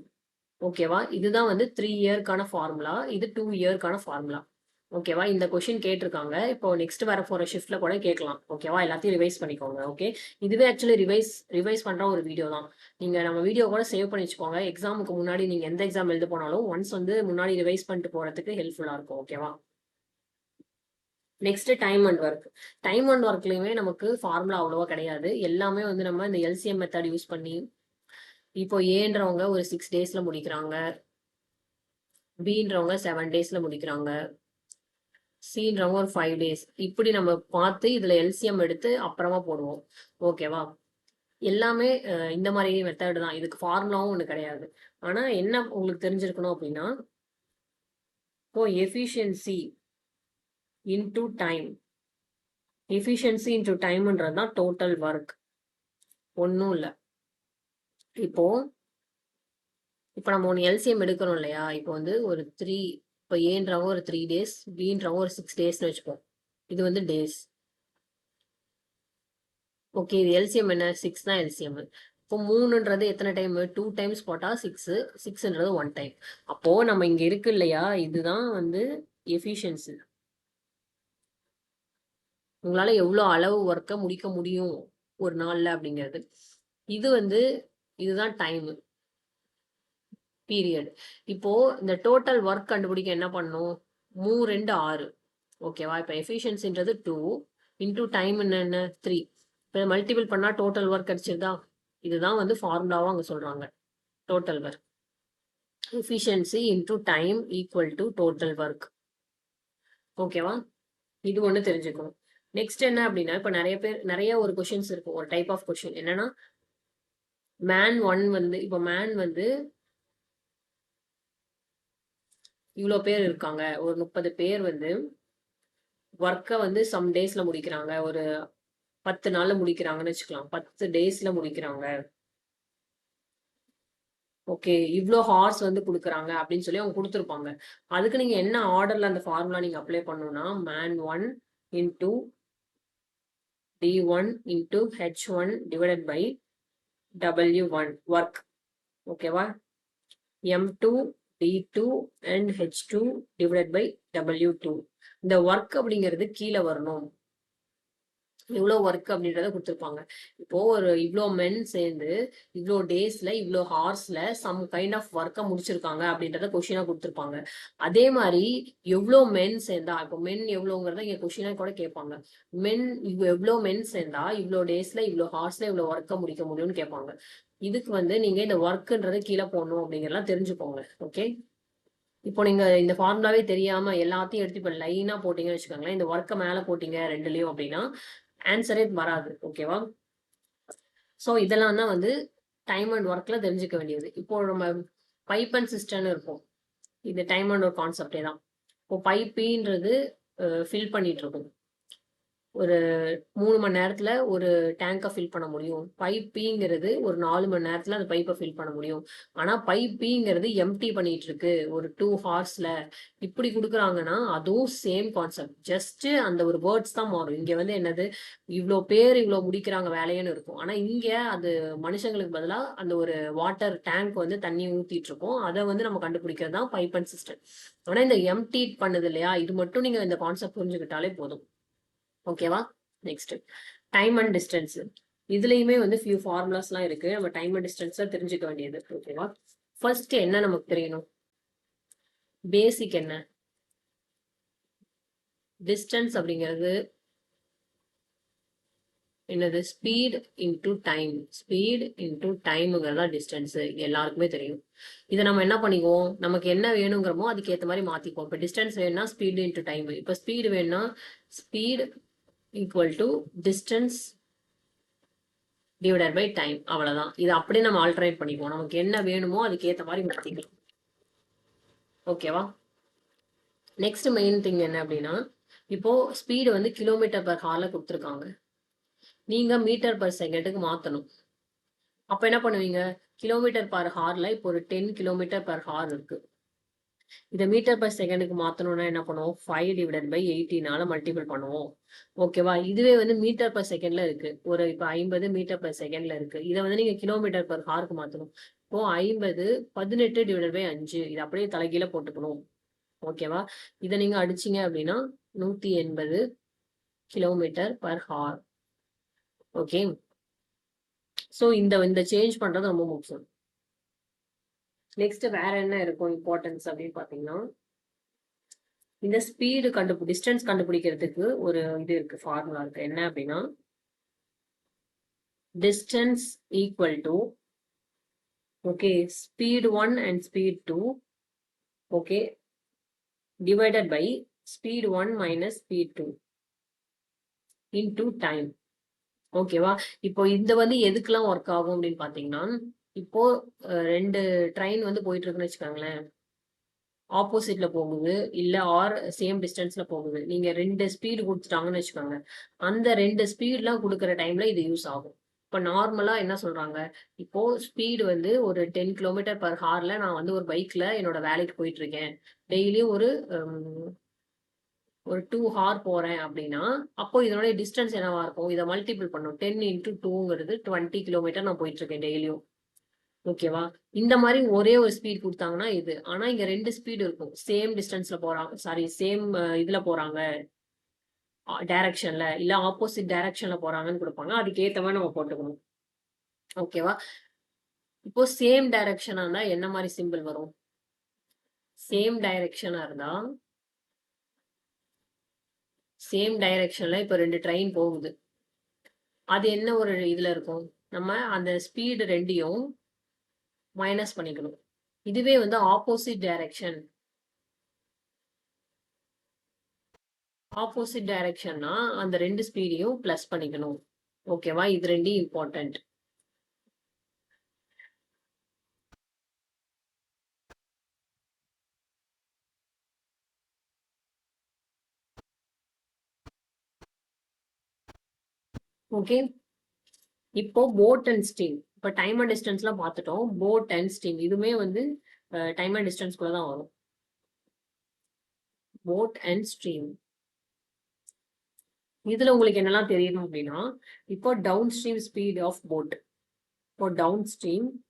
ஓகேவா, இதுதான் வந்து 3 இயர்க்கான ஃபார்முலா, இது 2 இயர்க்கான ஃபார்முலா. ஓகேவா, இந்த கொஸ்டின் கேட்டிருக்காங்க. இப்போ நெக்ஸ்ட் வர போற ஷிஃப்ட்ல கூட கேட்கலாம். ஓகேவா, எல்லாத்தையும் ரிவைஸ் பண்ணிக்கோங்க. ஓகே, இதுவே ஆக்சுவலி ரிவைஸ் பண்ற ஒரு வீடியோ தான். நீங்க நம்ம வீடியோ கூட சேவ் பண்ணி வச்சுக்கோங்க. எக்ஸாமுக்கு முன்னாடி நீங்க எந்த எக்ஸாம் எழுத போனாலும் ஒன்ஸ் வந்து முன்னாடி ரிவைஸ் பண்ணிட்டு போறதுக்கு ஹெல்ப்ஃபுல்லா இருக்கும். ஓகேவா, next time and work. Time and ஒர்க்லயுமே நமக்கு ஃபார்முலா அவ்வளவா கிடையாது. எல்லாமே வந்து நம்ம இந்த எல்சிஎம் மெத்தட் யூஸ் பண்ணி, இப்போ ஏன்றவங்க ஒரு 6 டேஸ்ல முடிக்கிறாங்க, பின்றவங்க 7 டேஸ்ல முடிக்கிறாங்க, சின்றவங்க ஒரு 5 டேஸ். இப்படி நம்ம பார்த்து இதுல எல்சிஎம் எடுத்து அப்புறமா போடுவோம். ஓகேவா, எல்லாமே இந்த மாதிரி மெத்தட் தான். இதுக்கு ஃபார்முலாவும் ஒண்ணு கிடையாது. ஆனா என்ன உங்களுக்கு தெரிஞ்சிருக்கணும் அப்படின்னா, இப்போ efficiency into time. Efficiency into டைம்ன்றது தான் டோட்டல் ஒர்க். ஒண்ணும் இல்ல. இப்போ நம்ம ஒன்று எல்சிஎம் எடுக்கிறோம் இல்லையா? இப்போ வந்து ஒரு 3 இப்போ ஏன்றவங்க ஒரு 3 டேஸ், பீன்றவங்க ஒரு 6 டேஸ்னு வச்சுப்போம். இது வந்து டேஸ். ஓகே, இது எல்சிஎம் என்ன? 6 தான் எல்சிஎம். இப்போ 3ன்றது எத்தனை டைம்? 2 டைம்ஸ் போட்டா 6, 6ன்றது 1 டைம். அப்போ நம்ம இங்க இருக்கு இல்லையா? இதுதான் வந்து எஃபிஷியன்சி. உங்களால எவ்வளோ அளவு ஒர்க்கை முடிக்க முடியும் ஒரு நாள்ல அப்படிங்கிறது. இது வந்து இதுதான் டைம் பீரியட். இப்போ இந்த டோட்டல் ஒர்க் கண்டுபிடிக்க என்ன பண்ணும்? 3 2 6. ஓகேவா? இப்போ எஃபிஷியன்சின்றது 2 இன்டூ டைம் என்ன 3. இப்போ மல்டிபிள் பண்ணா டோட்டல் ஒர்க் கிடைச்சிருதா? இதுதான் வந்து ஃபார்முலாவா அங்க சொல்றாங்க. Total work. Efficiency into time equal to total work. ஓகேவா? இது ஒண்ணு தெரிஞ்சுக்கணும். நெக்ஸ்ட் என்ன அப்படின்னா, இப்போ நிறைய ஒரு கொஷின்ஸ் இருக்கும். ஒரு டைப் ஆஃப் கொஷின் என்னன்னா, மேன் 1 வந்து இப்போ மேன் வந்து இவ்வளோ பேர் இருக்காங்க. ஒரு 30 பேர் வந்து ஒர்க்கை வந்து சம் டேஸ்ல முடிக்கிறாங்க. ஒரு 10 நாள்ல முடிக்கிறாங்கன்னு வச்சுக்கலாம். 10 டேஸ்ல முடிக்கிறாங்க. ஓகே, இவ்வளோ ஹார்ஸ் வந்து கொடுக்குறாங்க அப்படின்னு சொல்லி அவங்க கொடுத்துருப்பாங்க. அதுக்கு நீங்க என்ன ஆர்டர்ல அந்த ஃபார்முலா நீங்க அப்ளை பண்ணணும்னா, man 1 into D1 into H1 divided by W1 work. ஓகேவா? M2 D2 and H2 divided by W2. இந்த ஒர்க் அப்படிங்கிறது கீழே வரணும். இவ்வளோ ஒர்க் அப்படின்றத கொடுத்துருப்பாங்க. இப்போ ஒரு இவ்வளோ மென் சேர்ந்து இவ்வளோ டேஸ்ல இவ்வளோ ஹார்ஸ்ல சம் கைண்ட் ஆஃப் ஒர்க்கை முடிச்சிருக்காங்க அப்படின்றத கொஷினா கொடுத்துருப்பாங்க. அதே மாதிரி எவ்வளோ மென் சேர்ந்தா, இப்போ மென் எவ்வளோங்கிறத இங்க கொஷினா கூட கேட்பாங்க. எவ்வளோ மென் சேர்ந்தா இவ்வளோ டேஸ்ல இவ்வளோ ஹார்ஸ்ல இவ்வளோ ஒர்க்கை முடிக்க முடியும்னு கேட்பாங்க. இதுக்கு வந்து நீங்க இந்த ஒர்க்ன்றதை கீழே போடணும் அப்படிங்கிறலாம் தெரிஞ்சுக்கோங்க. ஓகே, இப்போ நீங்க இந்த ஃபார்முலாவே தெரியாம எல்லாத்தையும் எடுத்து இப்போ லைனா போட்டீங்கன்னு வச்சுக்கோங்களேன், இந்த ஒர்க்கை மேல போட்டீங்க ரெண்டுலயும் அப்படின்னா ஆன்சரே வராது. ஓகேவா? ஸோ இதெல்லாம் தான் வந்து டைம் அண்ட் ஒர்க்ல தெரிஞ்சுக்க வேண்டியது. இப்போ நம்ம பைப் அண்ட் சிஸ்டம்னு இருக்கும். இது டைம் அண்ட் ஒர்க் கான்செப்டே தான். இப்போ பைப்பின்றது ஃபில் பண்ணிட்டு இருக்கும். ஒரு 3 மணி நேரத்துல ஒரு டேங்கை ஃபில் பண்ண முடியும். பைப் பிங்கிறது ஒரு 4 மணி நேரத்துல அந்த பைப்பை ஃபில் பண்ண முடியும். ஆனா பைப் பிங்கிறது எம்டி பண்ணிட்டு இருக்கு ஒரு 2 ஹார்ஸ்ல. இப்படி கொடுக்குறாங்கன்னா அதுவும் சேம் கான்செப்ட். ஜஸ்ட் அந்த ஒரு வேர்ட்ஸ் தான் மாறும். இங்க வந்து என்னது, இவ்வளோ பேர் இவ்வளோ முடிக்கிறாங்க வேலைன்னு இருக்கும். ஆனா இங்க அது மனுஷங்களுக்கு பதிலா அந்த ஒரு வாட்டர் டேங்க் வந்து தண்ணி ஊத்திட்டு இருக்கும். அதை வந்து நம்ம கண்டுபிடிக்கிறது தான் பைப் அண்ட் சிஸ்டம். ஆனா இந்த எம்டி பண்ணுது இல்லையா, இது மட்டும் நீங்க இந்த கான்செப்ட் புரிஞ்சுக்கிட்டாலே போதும். ஓகேவா? Next time and distance. இதுலயுமே வந்து ஃபியூ ஃபார்முலாஸ்லாம் இருக்கு. நம்ம டைம் அண்ட் டிஸ்டன்ஸ்ல தெரிஞ்சுக்க வேண்டியது. ஓகேவா? ஃபர்ஸ்ட் என்ன நமக்கு தெரியணும்? பேசிக் என்ன? டிஸ்டன்ஸ் அப்படிங்கிறது என்னது? Speed into time. Speed into டைமுங்கிறதா டிஸ்டன்ஸ். எல்லாருக்குமே தெரியும். இதை நம்ம என்ன பண்ணிக்குவோம், நமக்கு என்ன வேணுங்கிறமோ அதுக்கு ஏற்ற மாதிரி மாத்திக்குவோம். இப்போ டிஸ்டன்ஸ் வேணும்னா ஸ்பீடு இன்டூ டைம். இப்போ ஸ்பீடு வேணும்னா speed equal to distance divided by time. அவ்வளவுதான். இது அப்படியே நம்ம ஆல்டர்னேட் பண்ணிக்குவோம். நமக்கு என்ன வேணுமோ அதுக்கு ஏற்ற மாதிரி மாத்திக்கலாம். ஓகேவா? நெக்ஸ்ட் மெயின் திங் என்ன அப்படின்னா, இப்போ ஸ்பீடு வந்து கிலோமீட்டர் பர் ஹார்ல கொடுத்துருக்காங்க. நீங்க மீட்டர் பர் செகண்டுக்கு மாத்தணும். அப்ப என்ன பண்ணுவீங்க? கிலோமீட்டர் பர் ஹார்ல இப்போ ஒரு 10 கிலோமீட்டர் பர் ஹார் இருக்கு. இதை மீட்டர் பர் செகண்டுக்கு மாத்தணும்னா என்ன பண்ணுவோம்? 5 டிவைடட் பை 18 மல்டிபிள் பண்ணுவோம். ஓகேவா? இதுவே வந்து மீட்டர் பர் செகண்ட்ல இருக்கு. ஒரு இப்போ 50 மீட்டர் பர் செகண்ட்ல இருக்கு. இதை வந்து நீங்க கிலோமீட்டர் பர் ஹாருக்கு மாத்தணும். இப்போ 50 18 டிவைடட் பை 5. இது அப்படியே தலைகீழ போட்டுக்கணும். ஓகேவா? இதை நீங்க அடிச்சீங்க அப்படின்னா 180 kilometre per hour. Okay, so இந்த சேஞ்ச் பண்றது ரொம்ப முக்கியம். நெக்ஸ்ட் வேற என்ன இருக்கும் இம்பார்ட்டன்ஸ் அப்படின்னு பாத்தீங்கன்னா, இந்த ஸ்பீடு டிஸ்டன்ஸ் கண்டுபிடிக்கிறதுக்கு ஒரு இது இருக்கு, ஃபார்முலா இருக்கு. என்ன அப்படின்னா, distance equal to okay speed 1 and speed 2 okay divided by speed 1 minus speed 2 into time. ஓகேவா? இப்போ இந்த வந்து எதுக்கெல்லாம் ஒர்க் ஆகும் அப்படின்னு பார்த்தீங்கன்னா, இப்போ 2 ட்ரெயின் வந்து போயிட்டு இருக்குன்னு வச்சுக்கோங்களேன். ஆப்போசிட்ல போகுது, இல்ல சேம் டிஸ்டன்ஸ்ல போகுது. நீங்க 2 ஸ்பீடு குடுத்துட்டாங்கன்னு வச்சுக்கோங்க. அந்த 2 ஸ்பீட்லாம் குடுக்குற டைம்ல இது யூஸ் ஆகும். இப்ப நார்மலா என்ன சொல்றாங்க, இப்போ ஸ்பீடு வந்து ஒரு 10 கிலோமீட்டர் பெர் ஹார்ல நான் வந்து ஒரு பைக்ல என்னோட வேலைக்கு போயிட்டுருக்கேன். டெய்லியும் ம் ஒரு 2 ஹார் போறேன் அப்டின்னா, அப்போ இதனுடைய டிஸ்டன்ஸ் என்னவா இருக்கும்? இத மல்டிபிள் பண்ணணும். 10 இன்டூ 2ங்கிறது 20 கிலோமீட்டர் நான் போயிட்டுருக்கேன் டெய்லியும். ஓகேவா? இந்த மாரி ஒரே ஒரு ஸ்பீட் குடுத்தாங்கன்னா இது. ஆனா இங்க 2 ஸ்பீட் இருக்கும். சேம் டிஸ்டன்ஸ்ல போறாங்க. சாரி சேம் இதுல போறாங்க. டைரக்ஷன்ல இல்ல ஆப்போசிட் டைரக்ஷன்ல போறாங்கன்னு குடுப்பாங்க. அதுக்கு ஏத்த மாரி நம்ம போட்டுக்கணும். ஓகேவா? இப்போ சேம் டைரக்ஷனா இருந்தா என்ன மாரி சிம்பல் வரும்? சேம் டைரக்ஷனா இருந்தா, சேம் டைரக்ஷன்ல இப்ப 2 ட்ரெயின் போகுது. அது என்ன ஒரு இதுல இருக்கும்? நம்ம அந்த ஸ்பீடு 2யும் மைனஸ் பண்ணிக்கணும். இதுவே வந்து ஆப்போசிட் டைரக்ஷன். ஆப்போசிட் டைரக்ஷன்னா அந்த 2 ஸ்பீடையும் பிளஸ் பண்ணிக்கணும். ஓகேவா? இது 2 இம்பார்ட்டன்ட். ஓகே. இப்போ போட் அண்ட் ஸ்டீம். இப்ப டைம் அண்ட் டிஸ்டன்ஸ்லாம் பார்த்துட்டோம். போட் அண்ட் ஸ்டீம் இதுவுமே வந்து டைம் அண்ட் டிஸ்டன்ஸ்குள்ள தான் வரும். Boat and stream. இதுல உங்களுக்கு என்னலாம் தெரியணும் அப்படின்னா, இப்போ down stream speed of boat. இப்போ டவுன் ஸ்ட்ரீம்ங்கிறது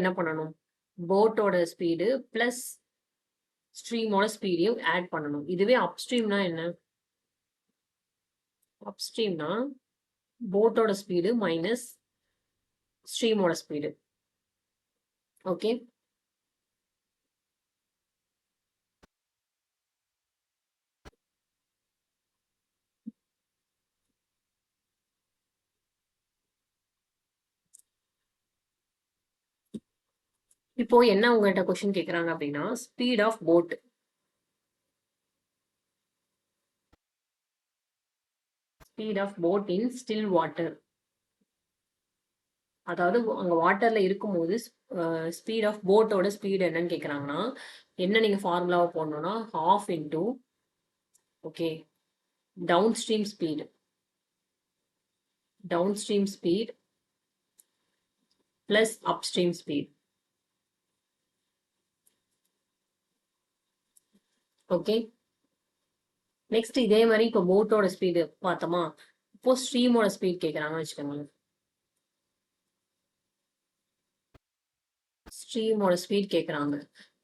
என்ன பண்ணணும்? போட்டோட ஸ்பீடு பிளஸ் ஸ்ட்ரீமோட ஸ்பீடையும் ஆட் பண்ணணும். இதுவே அப்ஸ்ட்ரீம்னா என்ன? அப்ஸ்ட்ரீம்னா போட்டோட ஸ்பீடு மைனஸ் ஸ்ட்ரீமோட ஸ்பீடு. ஓகே. இப்போ என்ன உங்கள்ட்ட கொஸ்டின் கேட்குறாங்க அப்படின்னா, speed of boat. Speed of boat in still water. அதாவது அங்க வாட்டர்ல இருக்கும்போது ஸ்பீட் ஆஃப் போட்டோட ஸ்பீடு என்னன்னு கேட்குறாங்கன்னா, என்ன நீங்க ஃபார்முலாவை போடணும்னா, half into okay down stream speed. Down stream speed plus up stream speed. Okay. Next இதே மாதிரி இப்போ போட்டோட ஸ்பீடு பார்த்தோமா, இப்போ ஸ்ட்ரீமோட ஸ்பீட் கேட்குறாங்கன்னு வச்சுக்கோங்களேன். ஸ்ட்ரீமோட ஸ்பீட் கேட்குறாங்க.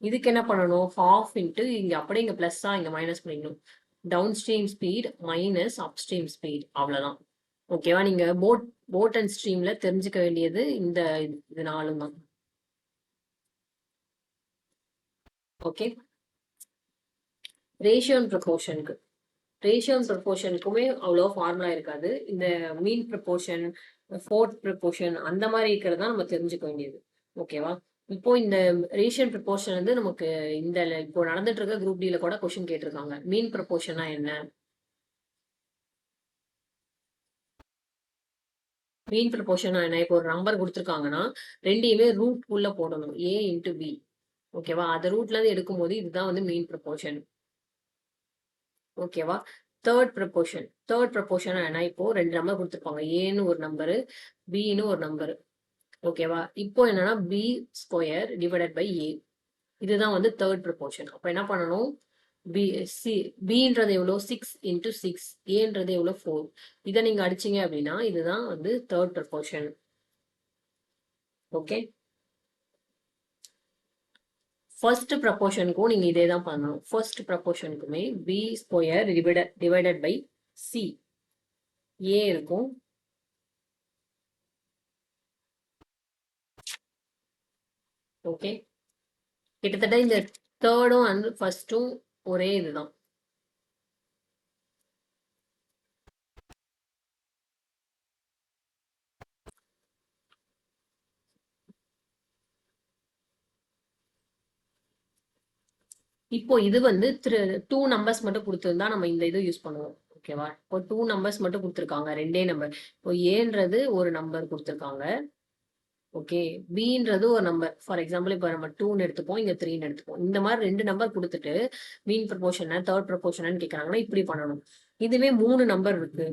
இதுக்கு என்ன பண்ணணும்? ஹாஃப் இன்ட்டு இங்க அப்படியே இங்க பிளஸ்ஸா இங்க மைனஸ் பண்ணிக்கணும். Down stream speed minus up stream speed அவ்வளவுதான். ஓகேவா? நீங்க போட் அண்ட் ஸ்ட்ரீம்ல தெரிஞ்சுக்க வேண்டியது இது நாலும் தான். ஓகே. ரேஷியோ அண்ட் ப்ரொபோர்ஷனுக்கு. ரேஷியோ அண்ட் ப்ரொபோர்ஷனுக்குமே அவ்வளோ ஃபார்முலா இருக்காது. இந்த மீன் ப்ரொபோர்ஷன், ஃபோர்த் ப்ரொபோர்ஷன் அந்த மாதிரி இருக்கிறது தான் நம்ம தெரிஞ்சுக்க வேண்டியது. ஓகேவா? இப்போ இந்த ரேஷியோ அண்ட் ப்ரொபோர்ஷன் வந்து நமக்கு இப்போ நடந்துட்டு இருக்க குரூப் டில கூட கொஸ்டின் கேட்டிருக்காங்க. மீன் ப்ரொபோர்ஷனா என்ன? மீன் ப்ரொபோர்ஷனா என்ன? இப்போ ஒரு நம்பர் குடுத்துருக்காங்கன்னா, 2யுமே ரூட் உள்ள போடணும். ஏ இன்டு பி. ஓகேவா? அத ரூட்ல இருந்து எடுக்கும்போது இதுதான் வந்து மீன் ப்ரொபோர்ஷன். ஓகேவா? தேர்ட் ப்ரொபோர்ஷனா என்ன? இப்போ 2 நம்பர் குடுத்துருப்பாங்க. ஏன்னு ஒரு நம்பரு, பின்னு ஒரு நம்பரு. ஓகேவா? இப்போ என்னன்னா பி ஸ்கொயர் டிவைடட் பை ஏ. இதுதான் வந்து தேர்ட் ப்ரொபோர்ஷன். அப்ப என்ன பண்ணணும்? பி சி பின்றது எவ்வளோ? 6 இன்டு 6. ஏன்றது எவ்வளோ? 4. இத நீங்க அடிச்சீங்க அப்படின்னா, இதுதான் வந்து தேர்ட் ப்ரொபோர்ஷன். ஓகே. ஃபர்ஸ்ட் ப்ரொபோர்ஷனுக்கும் நீங்க இதே தான் பண்ணணும். ஃபர்ஸ்ட் ப்ரொபோர்ஷனுக்குமே B square divided by C. A இருக்கும். ஓகே. கிட்டத்தட்ட இந்த தேர்டும் அண்ட் ஃபர்ஸ்டும் ஒரே இதுதான். இப்போ இது வந்து 2 நம்பர்ஸ் மட்டும் கொடுத்துருந்தா நம்ம இந்த இது யூஸ் பண்ணுவோம். ஓகேவா? இப்போ 2 நம்பர்ஸ் மட்டும் கொடுத்துருக்காங்க. 2 நம்பர். இப்போ ஏன்றது ஒரு நம்பர் கொடுத்துருக்காங்க. ஓகே. பின்றது ஒரு நம்பர். ஃபார் எக்ஸாம்பிள் இப்போ நம்ம 2ன்னு எடுத்துப்போம். இங்க 3ன்னு எடுத்துப்போம். இந்த மாதிரி 2 நம்பர் கொடுத்துட்டு மீன் ப்ரொபோர்ஷன், தேர்ட் ப்ரொபோர்ஷன் கேட்கறாங்கன்னா இப்படி பண்ணணும். இதுவே 3 நம்பர் இருக்கு.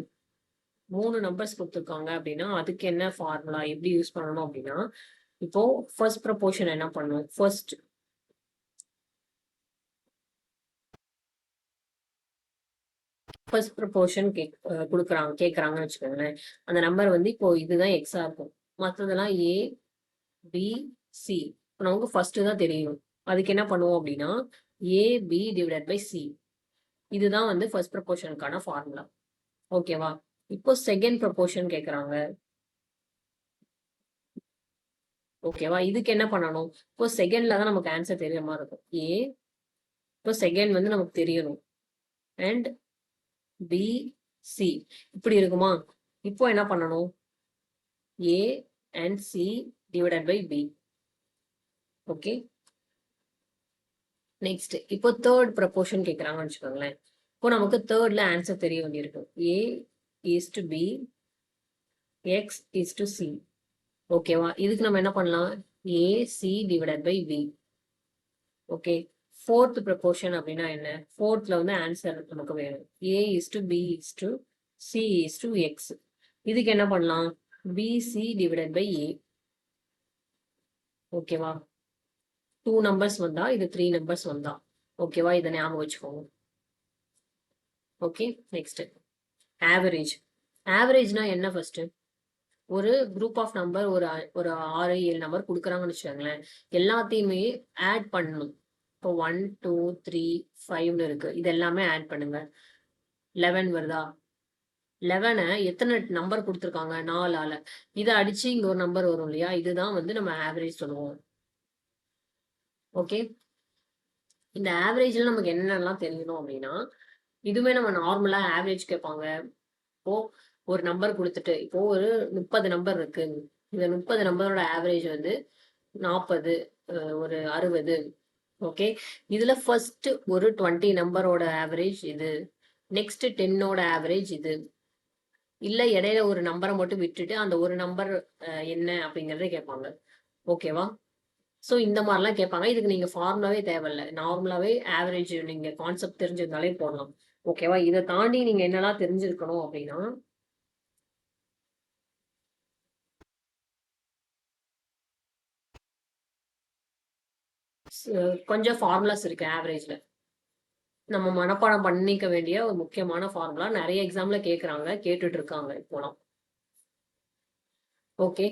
3 நம்பர்ஸ் கொடுத்துருக்காங்க அப்படின்னா அதுக்கு என்ன ஃபார்முலா எப்படி யூஸ் பண்ணணும் அப்படின்னா இப்போ ஃபர்ஸ்ட் ப்ரொபோர்ஷன் என்ன பண்ணும்? ஃபர்ஸ்ட் ப்ரொபோர்ஷன் கேட்கறாங்கன்னு வச்சுக்கோங்களேன். அந்த நம்பர் வந்து இப்போ இதுதான் எக்ஸா இருக்கும். மற்றதெல்லாம் ஏ பி சி. நமக்கு ஃபர்ஸ்ட் தான் தெரியும். அதுக்கு என்ன பண்ணுவோம் அப்படின்னா ஏ பி டிவைடட் பை சி. இதுதான் வந்து ஃபர்ஸ்ட் ப்ரொபோர்ஷனுக்கான ஃபார்முலா. ஓகேவா? இப்போ செகண்ட் ப்ரொபோர்ஷன் கேட்கறாங்க. ஓகேவா? இதுக்கு என்ன பண்ணணும்? இப்போ செகண்ட்ல தான் நமக்கு ஆன்சர் தெரியற மாதிரி இருக்கும். ஏ இப்போ செகண்ட் வந்து நமக்கு தெரியணும். அண்ட் பி சி இப்படி இருக்குமா? இப்போ என்ன பண்ணணும்? A and C divided by B. Okay. Next இப்போ தேர்ட் ப்ரொபோர்ஷன் கேட்கறாங்கன்னு வச்சுக்கோங்களேன். இப்போ நமக்கு தேர்ட்ல ஆன்சர் தெரிய வேண்டியிருக்கு. A is to B, X is to C. ஓகேவா? இதுக்கு நம்ம என்ன பண்ணலாம்? A C divided by B. Okay. Fourth proportion அப்படின்னா என்ன? ஃபோர்த்ல வந்து ஆன்சர் நமக்கு வேணும். A is to B is to C is to X. இதுக்கு என்ன பண்ணலாம்? BC divided by A. ஓகேவா? 2 நம்பர்ஸ் வந்தா இது 3 நம்பர்ஸ் வந்தா. ஓகேவா? இதை ஞாபகம் வச்சுக்கோங்க. ஓகே. Next average. ஆவரேஜ்னா என்ன? ஃபர்ஸ்ட் ஒரு குரூப் ஆஃப் நம்பர் ஒரு ஒரு 6 7 நம்பர் கொடுக்குறாங்கன்னு வச்சுக்கோங்களேன். எல்லாத்தையுமே ஆட் பண்ணணும். இப்போ 1 2 3 5ன்னு இருக்கு. இது எல்லாமே ஆட் பண்ணுங்க. 11 வருதா? 11 எத்தனை நம்பர் கொடுத்துருக்காங்க? 4 ஆல. இதை அடிச்சு இங்க ஒரு நம்பர் வரும் இல்லையா? இதுதான் வந்து நம்ம ஆவரேஜ் சொல்லுவோம். ஓகே. இந்த ஆவரேஜ்ல நமக்கு என்னென்னலாம் தெரியணும் அப்படின்னா இதுவுமே நம்ம நார்மலா ஆவரேஜ் கேட்பாங்க. இப்போ ஒரு நம்பர் கொடுத்துட்டு இப்போ ஒரு 30 நம்பர் இருக்கு. இந்த 30 நம்பரோட ஆவரேஜ் வந்து 40, ஒரு 60. ஓகே. இதுல ஃபர்ஸ்ட் ஒரு 20 நம்பரோட ஆவரேஜ் இது. நெக்ஸ்ட் 10ஓட ஆவரேஜ் இது. இல்ல இடையில ஒரு நம்பரை மட்டும் விட்டுட்டு அந்த ஒரு நம்பர் என்ன அப்படிங்கறத கேட்பாங்க. ஓகேவா? ஸோ இந்த மாதிரிலாம் கேட்பாங்க. இதுக்கு நீங்க ஃபார்முலாவே தேவையில்லை. நார்மலாவே ஆவரேஜ் நீங்க கான்செப்ட் தெரிஞ்சிருந்தாலே போடலாம். ஓகேவா? இதை தாண்டி நீங்க என்னெல்லாம் தெரிஞ்சிருக்கணும் அப்படின்னா கொஞ்சம் ஃபார்முலாஸ் இருக்கு ஆவரேஜ்ல. நம்ம மனப்பாடம் பண்ணிக்க வேண்டிய ஒரு முக்கியமான ஃபார்முலா. நிறைய எக்ஸாம்ல கேட்கறாங்க, கேட்டுட்டு இருக்காங்க இப்போலாம். ஓகே.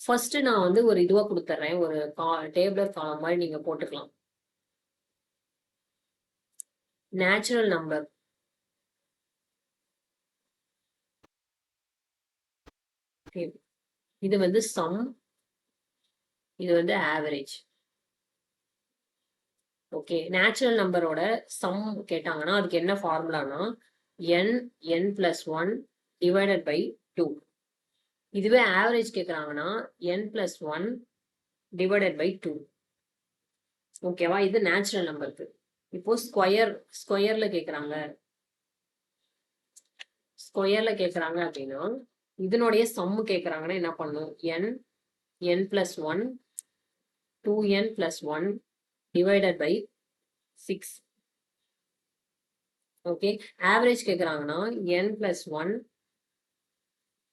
ஃபர்ஸ்ட் நான் வந்து ஒரு இதுவா கொடுத்துட்றேன். ஒரு டேபிளர் காலம் மாதிரி நீங்க போட்டுக்கலாம். Natural number. இது வந்து சம். இது வந்து ஆவரேஜ். ஓகே. நேச்சுரல் நம்பரோட சம் கேட்டாங்கன்னா அதுக்கு என்ன ஃபார்முலானா n plus 1 divided by 2. இதுவே ஆவரேஜ் கேட்கறாங்கன்னா n plus 1 divided by 2. ஓகேவா? இது நேச்சுரல் நம்பருக்கு. இப்போ ஸ்கொயர்ல கேட்கறாங்க. ஸ்கொயர்ல கேட்கறாங்க அப்படின்னா இதனுடைய சம் கேட்கறாங்கன்னா என்ன பண்ணும்? n plus 1 2n plus 1 divided by 6. Okay. Average கேட்கறாங்கன்னா n plus 1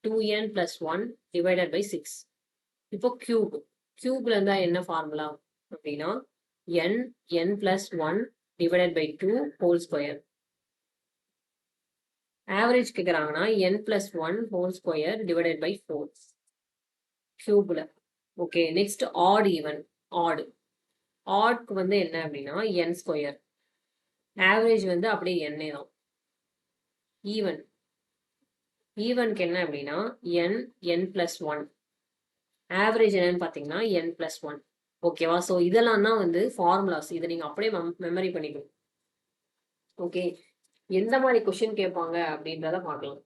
2n plus 1 divided by 6. இப்போ கியூப்ல இருந்தா என்ன ஃபார்முலா அப்படின்னா n plus 1 divided by 2 whole square. Average கேட்கறாங்கன்னா n plus 1 whole square divided by 4 கியூப்ல. ஓகே. Next odd even. ஆட்க்கு வந்து என்ன அப்படின்னா n ஸ்கொயர். ஆவரேஜ் வந்து அப்படியே n தான். ஈவனுக்கு என்ன அப்படின்னா n plus 1. ஆவரேஜ் என்னன்னு பாத்தீங்கன்னா n plus 1. ஓகேவா? ஸோ இதெல்லாம் தான் வந்து ஃபார்முலாஸ். இதை நீங்க அப்படியே மெமரி பண்ணிக்கணும். ஓகே. எந்த மாதிரி கொஸ்டின் கேட்பாங்க அப்படின்றத பார்க்கலாம்.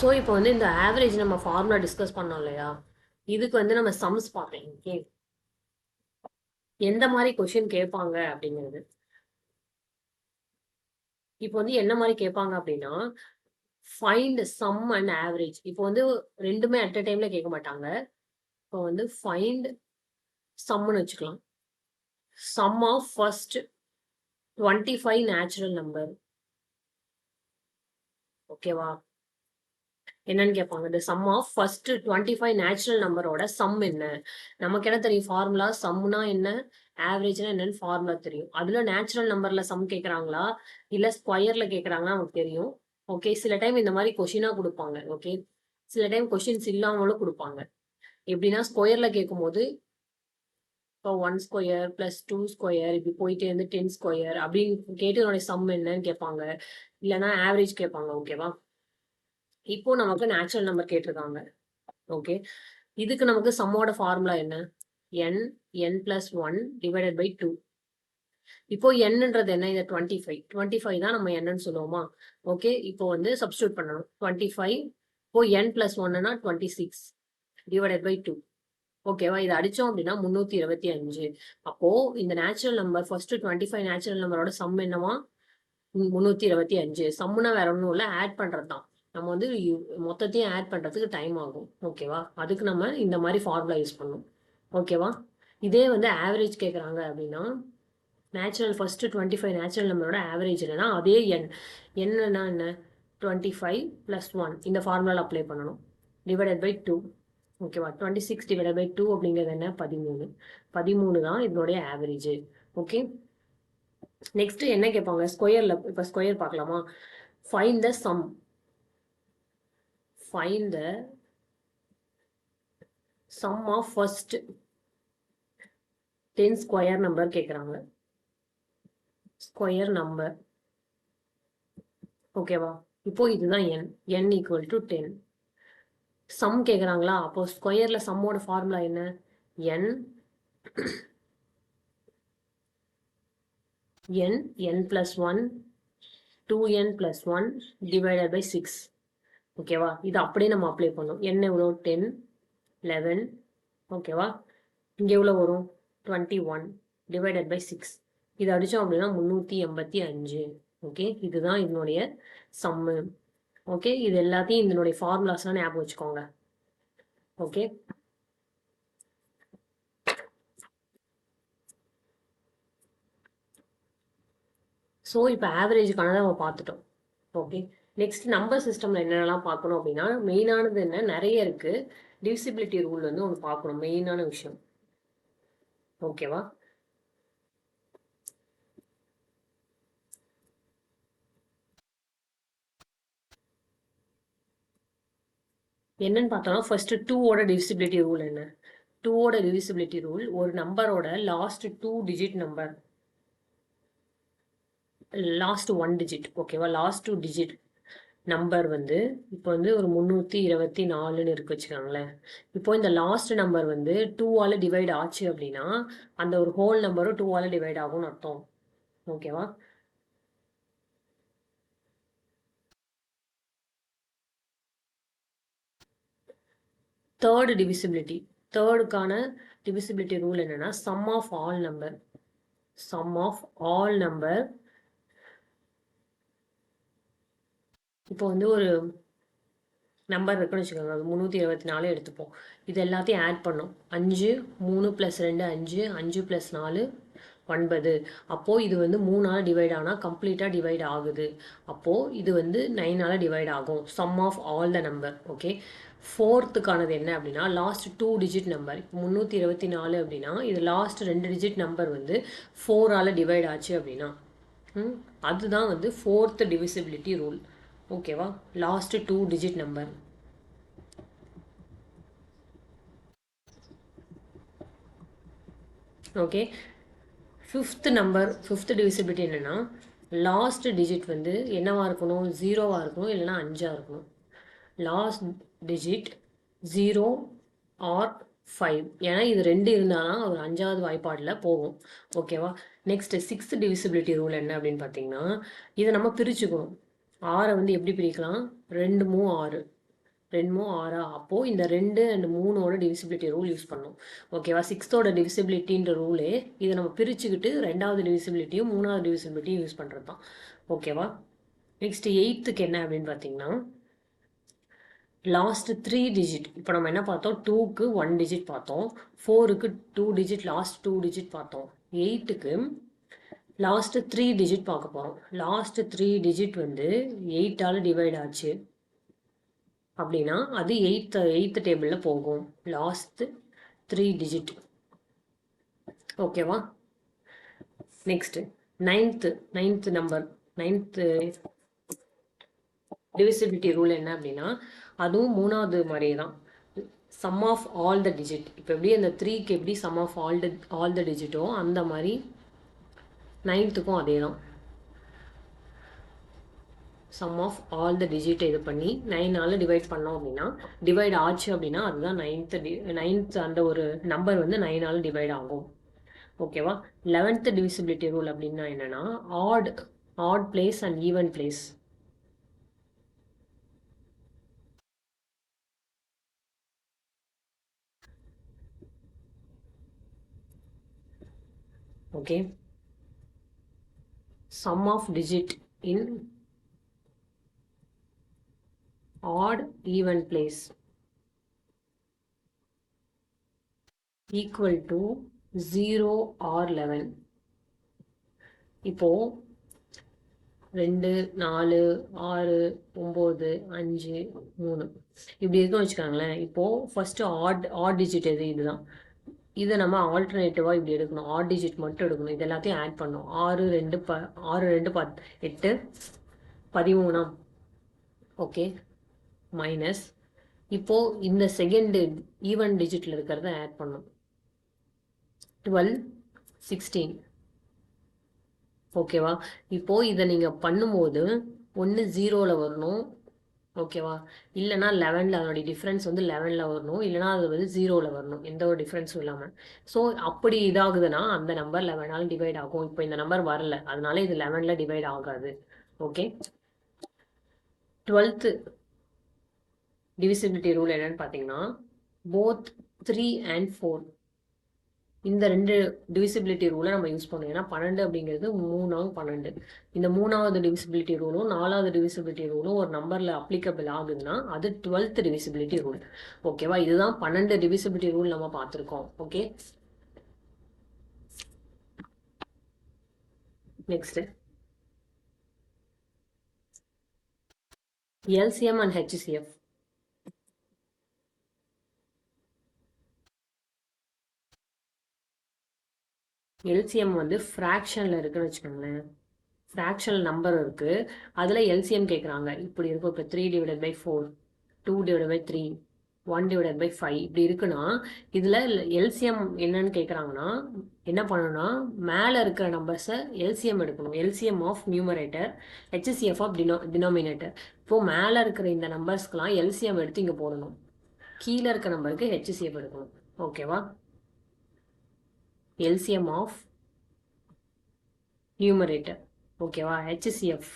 ஸோ இப்போ வந்து இந்த ஆவரேஜ் நம்ம ஃபார்முலா டிஸ்கஸ் பண்ணோம் இல்லையா, இதுக்கு வந்து நம்ம சம்ஸ் பார்த்தேன். ஓகே, எந்த மாதிரி கொஷின் கேட்பாங்க அப்படிங்கிறது. இப்போ வந்து என்ன மாதிரி கேட்பாங்க அப்படின்னா, ஃபைண்ட் சம் அண்ட் ஆவரேஜ். இப்போ வந்து ரெண்டுமே அட் அ டைம்ல கேட்க மாட்டாங்க. இப்போ வந்து ஃபைண்ட் சம்னு வச்சுக்கலாம். Sum of first 25 natural number. ஓகேவா, என்னன்னு கேட்பாங்க. இந்த சம் ஆஃப் ஃபர்ஸ்ட் 25 நேச்சுரல் நம்பரோட சம் என்ன? நமக்கு என்ன தெரியும் ஃபார்முலா? சம்னா என்ன, ஆவரேஜ்னா என்னன்னு ஃபார்முலா தெரியும். அதுல நேச்சுரல் நம்பர்ல சம் கேட்கறாங்களா இல்ல ஸ்கொயர்ல கேட்கறாங்களா நமக்கு தெரியும். ஓகே, சில டைம் இந்த மாதிரி கொஷினா கொடுப்பாங்க. ஓகே, சில டைம் கொஷின்ஸ் இல்லாமலும் கொடுப்பாங்க. எப்படின்னா ஸ்கொயர்ல கேட்கும்போது இப்போ 1 ஸ்கொயர் பிளஸ் 2 ஸ்கொயர் இப்படி போயிட்டே இருந்து 10 ஸ்கொயர் அப்படின்னு கேட்டு இதோட சம் என்னன்னு கேட்பாங்க. இல்லைன்னா ஆவரேஜ் கேட்பாங்க. ஓகேவா, இப்போ நமக்கு நேச்சுரல் நம்பர் கேட்டிருக்காங்க. ஓகே, இதுக்கு நமக்கு சம்மோட ஃபார்முலா என்ன? n plus 1 divided by 2. இப்போ என்னன்றது என்ன? இந்த 25 தான் நம்ம என்னன்னு சொல்லுவோமா? ஓகே, இப்போ வந்து சப்ஸ்டியூட் பண்ணணும். 25 இப்போ n plus 1னா 26 divided by 2. ஓகேவா, இதை அடிச்சோம் அப்படின்னா 325. அப்போ இந்த நேச்சுரல் நம்பர் ஃபர்ஸ்ட் 25 நேச்சுரல் நம்பரோட சம் என்னவா? 325. சம்முனா வேற ஒன்றும் இல்லை, ஆட் பண்றது தான். நம்ம வந்து மொத்தத்தையும் ஆட் பண்றதுக்கு டைம் ஆகும். ஓகேவா, அதுக்கு நம்ம இந்த மாதிரி ஃபார்முலா யூஸ் பண்ணணும். ஓகேவா, இதே வந்து ஆவரேஜ் கேட்குறாங்க அப்படின்னா நேச்சுரல் ஃபர்ஸ்ட் 25 நேச்சுரல் நம்பரோட ஆவரேஜ் என்னன்னா அதே என்னன்னா என்ன? 25 + 1 இந்த ஃபார்முலா அப்ளை பண்ணணும். Divided by 2. ஓகேவா, 26 டிவைடட் பை 2 அப்படிங்கிறது என்ன? 13 தான் இதனுடைய ஆவரேஜ். ஓகே, நெக்ஸ்ட் என்ன கேட்பாங்க? ஸ்கொயர்ல. இப்போ ஸ்கொயர் பார்க்கலாமா? Find the sum. Find the sum of first 10 square number கேட்குறாங்க. Square number. ஓகேவா, இப்போ இதுதான் n ஈக்குவல் டு 10. சம் கேட்குறாங்களா? அப்போ ஸ்கொயர்ல சம்மோட ஃபார்முலா என்ன? n plus 1 2n plus 1 divided by 6. ஓகேவா, இது அப்படியே நம்ம அப்ளை பண்ணோம். n எவ்வளோ? 10 11. ஓகேவா, இங்கே எவ்வளோ வரும்? 21 divided by 6. இது அடித்தோம் அப்படின்னா 385. ஓகே, இதுதான் இதனுடைய சம்மு. ஓகே, இது எல்லாத்தையும் இதனுடைய ஃபார்முலாஸ்லாம் ஞாபகம் வச்சுக்கோங்க. ஓகே, ஸோ இப்போ ஆவரேஜுக்கானதை நம்ம பார்த்துட்டோம். ஓகே, நெக்ஸ்ட் நம்பர் சிஸ்டமில் என்னென்னலாம் பார்க்கணும் அப்படின்னா, மெயினானது என்ன? நிறைய இருக்குது. டிவிசிபிலிட்டி ரூல் வந்து ஒன்று பார்க்கணும், மெயினான விஷயம். ஓகேவா, என்னன்னு பார்த்தோம்னா ஃபர்ஸ்ட் 2ஓட டிவிசிபிலிட்டி ரூல் என்ன? 2ஓட டிவிசிபிலிட்டி ரூல், ஒரு நம்பரோட last 2 digit number, last 1 digit. ஓகேவா, லாஸ்ட் 2 டிஜிட் நம்பர் வந்து இப்போ வந்து ஒரு 324ன்னு இருக்கு வச்சுக்கோங்களேன். இப்போ இந்த லாஸ்ட் நம்பர் வந்து 2ஆல டிவைட் ஆச்சு அப்படின்னா அந்த ஒரு ஹோல் நம்பரும் 2ஆல டிவைட் ஆகும்னு அர்த்தம். ஓகேவா, தேர்டு டிவிசிபிலிட்டி. தேர்டுக்கான டிவிசிபிலிட்டி ரூல் என்னன்னா sum of all number. Sum of all number. இப்போ வந்து ஒரு நம்பர் இருக்குன்னு வச்சுக்கோங்க, அது 324 எடுத்துப்போம். இது எல்லாத்தையும் ஆட் பண்ணோம். 5 3 + 2 5 5 + 4 9. அப்போது இது வந்து 3ஆல் டிவைட் ஆனால் கம்ப்ளீட்டாக டிவைட் ஆகுது. அப்போது இது வந்து 9ஆல் டிவைட் ஆகும். Sum of all the number. Okay, ஃபோர்த்துக்கானது என்ன அப்படின்னா லாஸ்ட் 2 டிஜிட் நம்பர். இப்போ 324 அப்படின்னா இது லாஸ்ட் 2 டிஜிட் நம்பர் வந்து 4ஆல் டிவைட் ஆச்சு அப்படின்னா அதுதான் வந்து ஃபோர்த் டிவிசிபிலிட்டி ரூல். ஓகேவா, last 2 digit number. Okay, fifth number, fifth divisibility என்னென்னா லாஸ்ட் டிஜிட் வந்து என்னவா இருக்கணும்? 0வாக இருக்கணும், இல்லைனா 5ஆக இருக்கணும். Last digit 0 or 5. ஏன்னா இது 2 இருந்தால் தான் ஒரு 5ஆவது வாய்ப்பாடில் போகும். ஓகேவா, நெக்ஸ்ட் சிக்ஸ்த் டிவிசிபிலிட்டி ரூல் என்ன அப்படின்னு பார்த்தீங்கன்னா இதை நம்ம பிரிச்சுக்கணும். 6 வந்து எப்படி பிரிக்கலாம்? 2 3 6. 2 6 அப்போது இந்த 2 அண்ட் 3ஓட டிவிசிபிலிட்டி ரூல் யூஸ் பண்ணணும். ஓகேவா? 6ஓட டிவிசிபிலிட்டின்ற ரூலே இதை நம்ம பிரிச்சுக்கிட்டு 2வது டிவிசிபிலிட்டியும் 3வது டிவிசிபிலிட்டியும் யூஸ் பண்ணுறது தான். ஓகேவா? நெக்ஸ்ட் 8க்கு என்ன அப்படின்னு பார்த்தீங்கன்னா லாஸ்ட் 3 டிஜிட். இப்போ நம்ம என்ன பார்த்தோம்? 2க்கு 1 டிஜிட் பார்த்தோம், 4க்கு 2 டிஜிட், லாஸ்ட் 2 டிஜிட் பார்த்தோம். 8க்கு லாஸ்ட் 3 டிஜிட் பார்க்க போகிறோம். லாஸ்ட் 3 டிஜிட் வந்து 8ஆல் டிவைட் ஆச்சு அப்படின்னா அது எயித்து டேபிளில் போகும். Last 3 digit. ஓகேவா? Next ninth number, ninth divisibility rule என்ன அப்படின்னா அதுவும் 3வது மாதிரியே தான். Sum of all the digit. இப்போ எப்படி அந்த 3க்கு எப்படி சம் ஆஃப் ஆல் த டிஜிட்டோ அந்த மாதிரி 9த்துக்கும் அதே தான். சம் ஆஃப் ஆல் த டிஜிட்டை இது பண்ணி 9ஆல் டிவைட் பண்ணோம் அப்படின்னா, டிவைட் ஆச்சு அப்படின்னா அதுதான் நைன்த் அந்த ஒரு நம்பர் வந்து 9ஆல் டிவைட் ஆகும். ஓகேவா? 11th டிவிசிபிலிட்டி ரூல் அப்படின்னா என்னன்னா add place and even place. Okay, sum of digit in odd even place equal to 0 or 11. இப்போ 2 4 6 9 5 3 இப்படி இருக்குன்னு வச்சுக்காங்களேன். இப்போ ஃபர்ஸ்ட் ஆட் டிஜிட் எது? இதுதான். இதை நம்ம ஆல்டர்னேட்டிவாக இப்படி எடுக்கணும். ஆட் டிஜிட் மட்டும் எடுக்கணும். இது எல்லாத்தையும் ஆட் பண்ணணும். 6 2 8 13. ஓகே, மைனஸ் இப்போது இந்த செகண்டு ஈவன் டிஜிட்டில் இருக்கிறத ஆட் பண்ணணும். 12 16. ஓகேவா? இப்போது இதை நீங்கள் பண்ணும்போது ஒன்று 0ல் வரணும். ஓகேவா? இல்லைனா 11ல் அதனுடைய டிஃப்ரென்ஸ் வந்து 11ல் வரணும், இல்லைனா அது வந்து 0ல் வரணும், எந்த ஒரு டிஃப்ரென்ஸும் இல்லாமல். ஸோ அப்படி இதாகுதுன்னா அந்த நம்பர் 11ஆல் டிவைட் ஆகும். இப்போ இந்த நம்பர் வரல, அதனால இது 11ல் டிவைட் ஆகாது. ஓகே, 12th டிவிசிபிலிட்டி ரூல் என்னன்னு பார்த்தீங்கன்னா போத் 3 and 4 இந்த 2 டிவிசிபிலிட்டி ரூலை நம்ம யூஸ் பண்ணுவோம். ஏன்னா 12 அப்படிங்கிறது 3 12. இந்த 3வது டிவிசிபிலிட்டி ரூலும் 4வது டிவிசிபிலிட்டி ரூலும் ஒரு நம்பரில் அப்ளிகபிள் ஆகுதுன்னா அது 12th டிவிசிபிலிட்டி ரூல். ஓகேவா? இதுதான் 12 டிவிசிபிலிட்டி ரூல் நம்ம பார்த்துருக்கோம். Okay, next LCM and HCF. LCM வந்து ஃப்ராக்ஷனில் இருக்குன்னு வச்சுக்கோங்களேன். ஃப்ராக்ஷனல் நம்பர் இருக்குது, அதில் எல்சிஎம் கேட்குறாங்க. இப்படி இருக்கும். இப்போ 3/4, 2/3, 1/5 இப்படி இருக்குன்னா இதில் எல்சிஎம் என்னன்னு கேட்குறாங்கன்னா என்ன பண்ணணும்னா மேலே இருக்கிற நம்பர்ஸை எல்சிஎம் எடுக்கணும். LCM of numerator, HCF of denominator. இப்போது மேலே இருக்கிற இந்த நம்பர்ஸ்க்கெலாம் எல்சிஎம் எடுத்து இங்கே போடணும், கீழே இருக்க நம்பருக்கு ஹெச்சிஎஃப் எடுக்கணும். ஓகேவா? LCM of numerator. ஓகேவா? HCF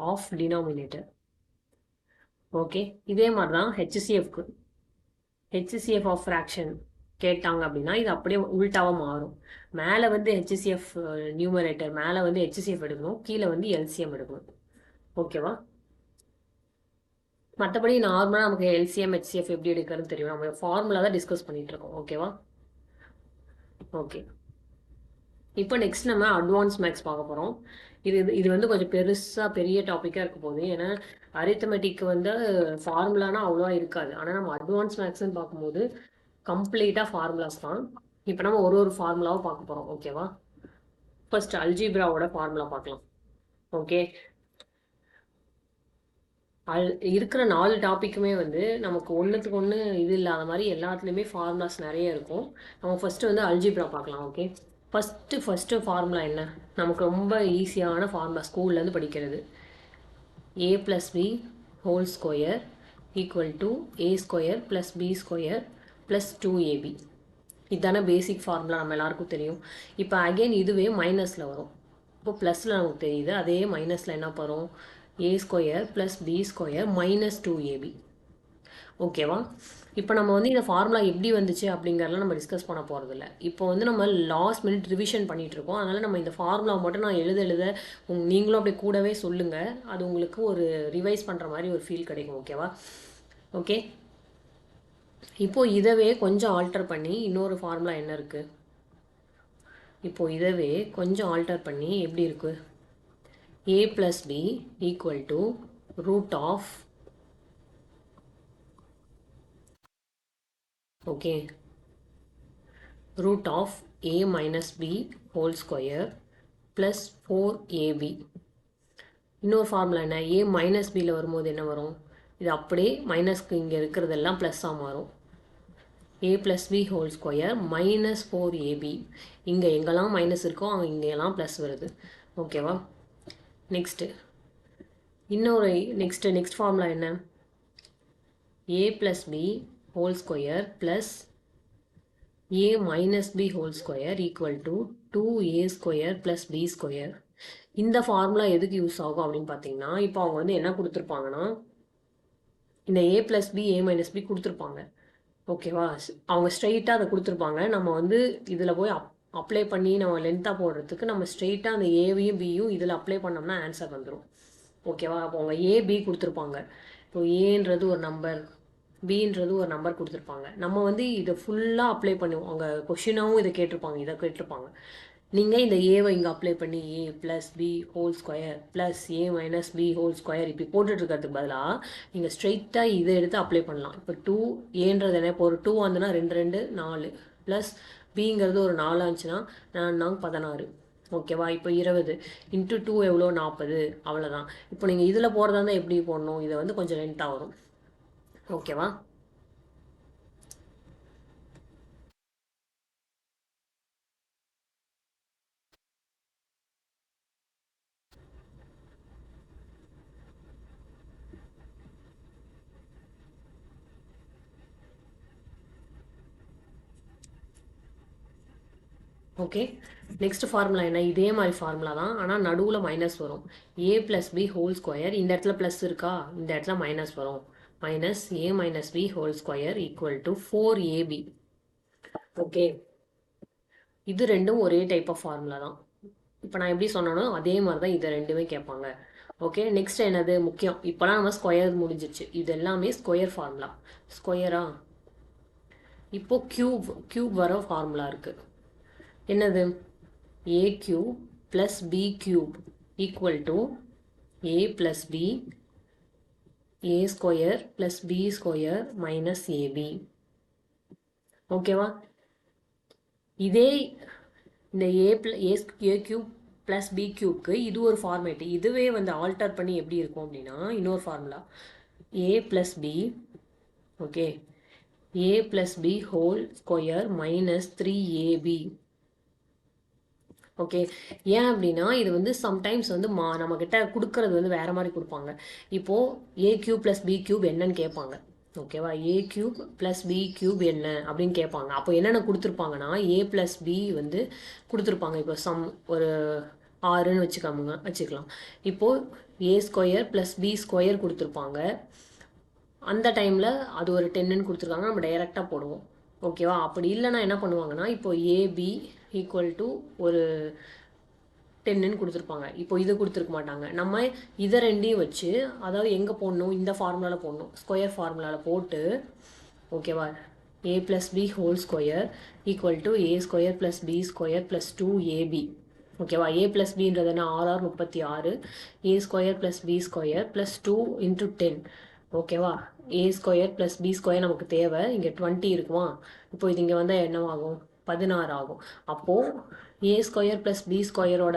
of denominator. ஓகே, இதே மாதிரி தான் HCFக்கு. HCF of fraction கேட்டாங்க அப்படின்னா இது அப்படியே உல்டாவாக மாறும். மேலே வந்து HCF நியூமரேட்டர், மேலே வந்து HCF எடுக்கணும், கீழே வந்து LCM எடுக்கணும். ஓகேவா? மற்றபடி நார்மலாக நமக்கு LCM HCF எப்படி எடுக்கிறதுன்னு தெரியும். நம்ம ஃபார்முலா தான் டிஸ்கஸ் பண்ணிட்டு இருக்கோம். ஓகேவா? ஓகே, இப்போ நெக்ஸ்ட் நம்ம அட்வான்ஸ் மேக்ஸ் பார்க்க போகிறோம். இது வந்து கொஞ்சம் பெரிய டாப்பிக்காக இருக்க போகுது. ஏன்னா அரித்தமெட்டிக் வந்து ஃபார்முலானா அவ்வளோவா இருக்காது. ஆனால் நம்ம அட்வான்ஸ் மேக்ஸ்ன்னு பார்க்கும்போது கம்ப்ளீட்டாக ஃபார்முலாஸ் தான். இப்போ நம்ம ஒரு ஃபார்முலாவும் பார்க்க போகிறோம். ஓகேவா? ஃபர்ஸ்ட் அல்ஜிப்ராவோட ஃபார்முலா பார்க்கலாம். ஓகே, இருக்கிற 4 டாப்பிக்குமே வந்து நமக்கு ஒன்றுத்துக்கு ஒன்று இது இல்லாத மாதிரி எல்லாத்துலேயுமே ஃபார்முலாஸ் நிறைய இருக்கும். நம்ம ஃபஸ்ட்டு வந்து அல்ஜிப்ரா பார்க்கலாம். ஓகே, ஃபஸ்ட்டு ஃபார்முலா என்ன? நமக்கு ரொம்ப ஈஸியான ஃபார்முலா, ஸ்கூல்லேருந்து படிக்கிறது. a + b whole square equal to a² + b² + 2ab. இதுதானே பேசிக் ஃபார்முலா, நம்ம எல்லாருக்கும் தெரியும். இப்போ அகெயின் இதுவே மைனஸில் வரும். இப்போ ப்ளஸில் நமக்கு தெரியுது, அதே மைனஸில் என்ன வரும்? a² + b² - 2ab. ஓகேவா? இப்போ நம்ம வந்து இந்த ஃபார்முலா எப்படி வந்துச்சு அப்படிங்கிறதெல்லாம் நம்ம டிஸ்கஸ் பண்ண போகிறதில்ல. இப்போ வந்து நம்ம லாஸ்ட் மினிட் ரிவிஷன் பண்ணிகிட்ருக்கோம். அதனால் நம்ம இந்த ஃபார்முலா மட்டும் நான் எழுத நீங்களும் அப்படியே கூடவே சொல்லுங்கள். அது உங்களுக்கு ஒரு ரிவைஸ் பண்ணுற மாதிரி ஒரு ஃபீல் கிடைக்கும். ஓகேவா? ஓகே, இப்போது இதவே கொஞ்சம் ஆல்டர் பண்ணி இன்னொரு ஃபார்முலா என்ன இருக்குது? இப்போது இதவே கொஞ்சம் ஆல்டர் பண்ணி எப்படி இருக்குது? a plus b equal to root of, okay, root of a minus b whole square plus 4ab. இன்னொரு ஃபார்முலா என்ன? a மைனஸ் பியில் வரும்போது என்ன வரும்? இது அப்படியே மைனஸ்க்கு இங்கே இருக்கிறதெல்லாம் ப்ளஸ்ஸாக மாறும். a plus b whole square minus 4ab. இங்கே எங்கெல்லாம் மைனஸ் இருக்கோ அங்கே இங்கெல்லாம் ப்ளஸ் வருது. ஓகேவா? நெக்ஸ்ட் ஃபார்முலா என்ன? a plus b whole square plus a minus b whole square equal to 2a square plus b square. இந்த ஃபார்முலா எதுக்கு யூஸ் ஆகும் அப்படின்னு பார்த்தீங்கன்னா, இப்போ அவங்க வந்து என்ன கொடுத்துருப்பாங்கன்னா, இந்த a plus b a minus b கொடுத்துருப்பாங்க. ஓகேவா? அவங்க ஸ்ட்ரெயிட்டாக அதை கொடுத்துருப்பாங்க. நம்ம வந்து இதில் போய் அப்ளை பண்ணி நம்ம லென்த்தாக போடுறதுக்கு நம்ம ஸ்ட்ரெயிட்டாக அந்த ஏவையும் பியும் இதில் அப்ளை பண்ணோம்னா ஆன்சர் வந்துடும். ஓகேவா? அப்போ அவங்க ஏபி கொடுத்துருப்பாங்க. இப்போ ஏன்றது ஒரு நம்பர், பின்றது ஒரு நம்பர் கொடுத்துருப்பாங்க. நம்ம வந்து இதை ஃபுல்லாக அப்ளை பண்ணுவோம். அவங்க கொஷினாகவும் இதை கேட்டிருப்பாங்க. நீங்கள் இந்த ஏவை இங்கே அப்ளை பண்ணி a plus B whole square plus a minus B whole square இப்படி போட்டுட்ருக்கிறதுக்கு பதிலாக நீங்கள் ஸ்ட்ரெயிட்டாக இதை எடுத்து அப்ளை பண்ணலாம். இப்போ 2 ஏன்றது என்ன? இப்போ ஒரு 2 வந்துன்னா 2 4 ப்ளஸ் பிங்கிறது ஒரு 4 ஆச்சுன்னா 4 16. ஓகேவா? இப்போ 20 இன்ட்டு 2 எவ்வளோ? 40. அவ்வளோதான். இப்போ நீங்கள் இதில் போகிறதா இருந்தால் எப்படி போடணும்? இதை வந்து கொஞ்சம் லென்த்தாக வரும். ஓகேவா? ஓகே, நெக்ஸ்ட் ஃபார்முலா என்ன? இதே மாதிரி ஃபார்முலா தான், ஆனால் நடுவில் மைனஸ் வரும். a plus B whole square, இந்த இடத்துல ப்ளஸ் இருக்கா, இந்த இடத்துல மைனஸ் வரும். Minus a minus B whole square equal to 4ab. Okay, இது ரெண்டும் ஒரே டைப் ஆஃப் ஃபார்முலா தான். இப்போ நான் எப்படி சொன்னனோ அதே மாதிரி தான் இதை ரெண்டுமே கேட்பாங்க. ஓகே, நெக்ஸ்ட் என்னது முக்கியம்? இப்போலாம் நம்ம ஸ்கொயர் முடிஞ்சிச்சு. இது எல்லாமே ஸ்கொயர் ஃபார்முலா. ஸ்கொயரா? இப்போ கியூப் வர ஃபார்முலா இருக்குது. என்னது? a cube plus b cube equal to a plus b a square plus b square minus ab. ஓகேவா? இதே இந்த a cube plus b cubeக்கு இது ஒரு ஃபார்மேட். இதுவே வந்து ஆல்டர் பண்ணி எப்படி இருக்கும் அப்படின்னா, இன்னொரு formula a plus b, okay, a plus b whole square minus 3ab. Okay, ஏன் அப்படின்னா இது வந்து சம்டைம்ஸ் வந்து நம்மக்கிட்ட கொடுக்கறது வந்து வேறு மாதிரி கொடுப்பாங்க. இப்போது A cube plus B cube என்னன்னு கேட்பாங்க. ஓகேவா? ஏ கியூப் ப்ளஸ் பி கியூப் என்ன அப்படின்னு கேட்பாங்க. அப்போ என்னென்ன கொடுத்துருப்பாங்கன்னா, ஏ ப்ளஸ் பி வந்து கொடுத்துருப்பாங்க. இப்போ ஒரு 6ன்னு வச்சுக்கலாம். இப்போது ஏ ஸ்கொயர் ப்ளஸ் பி ஸ்கொயர் கொடுத்துருப்பாங்க. அந்த டைமில் அது ஒரு 10ன்னு கொடுத்துருக்காங்க. நம்ம டைரெக்டாக போடுவோம். ஓகேவா? அப்படி இல்லைன்னா என்ன பண்ணுவாங்கன்னா, இப்போ ஏபி ஈக்குவல் டு ஒரு 10ன்னு கொடுத்துருப்பாங்க. இப்போ இது கொடுத்துருக்க மாட்டாங்க. நம்ம இதை ரெண்டையும் வச்சு, அதாவது எங்கே போடணும்? இந்த ஃபார்முலாவில் போடணும். ஸ்கொயர் ஃபார்முலாவில் போட்டு, ஓகேவா, a plus B whole square equal to a square plus B square plus 2ab. ஓகேவா? a ப்ளஸ் பின்றது என்ன? 6 36. a square plus B square plus 2 into 10. ஓகேவா? a square plus B square நமக்கு தேவை. இங்கே 20 இருக்குமா? இப்போ இது இங்கே வந்தால் என்னவாகும்? 16 ஆகும். அப்போது ஏ ஸ்கொயர் ப்ளஸ் பி ஸ்கொயரோட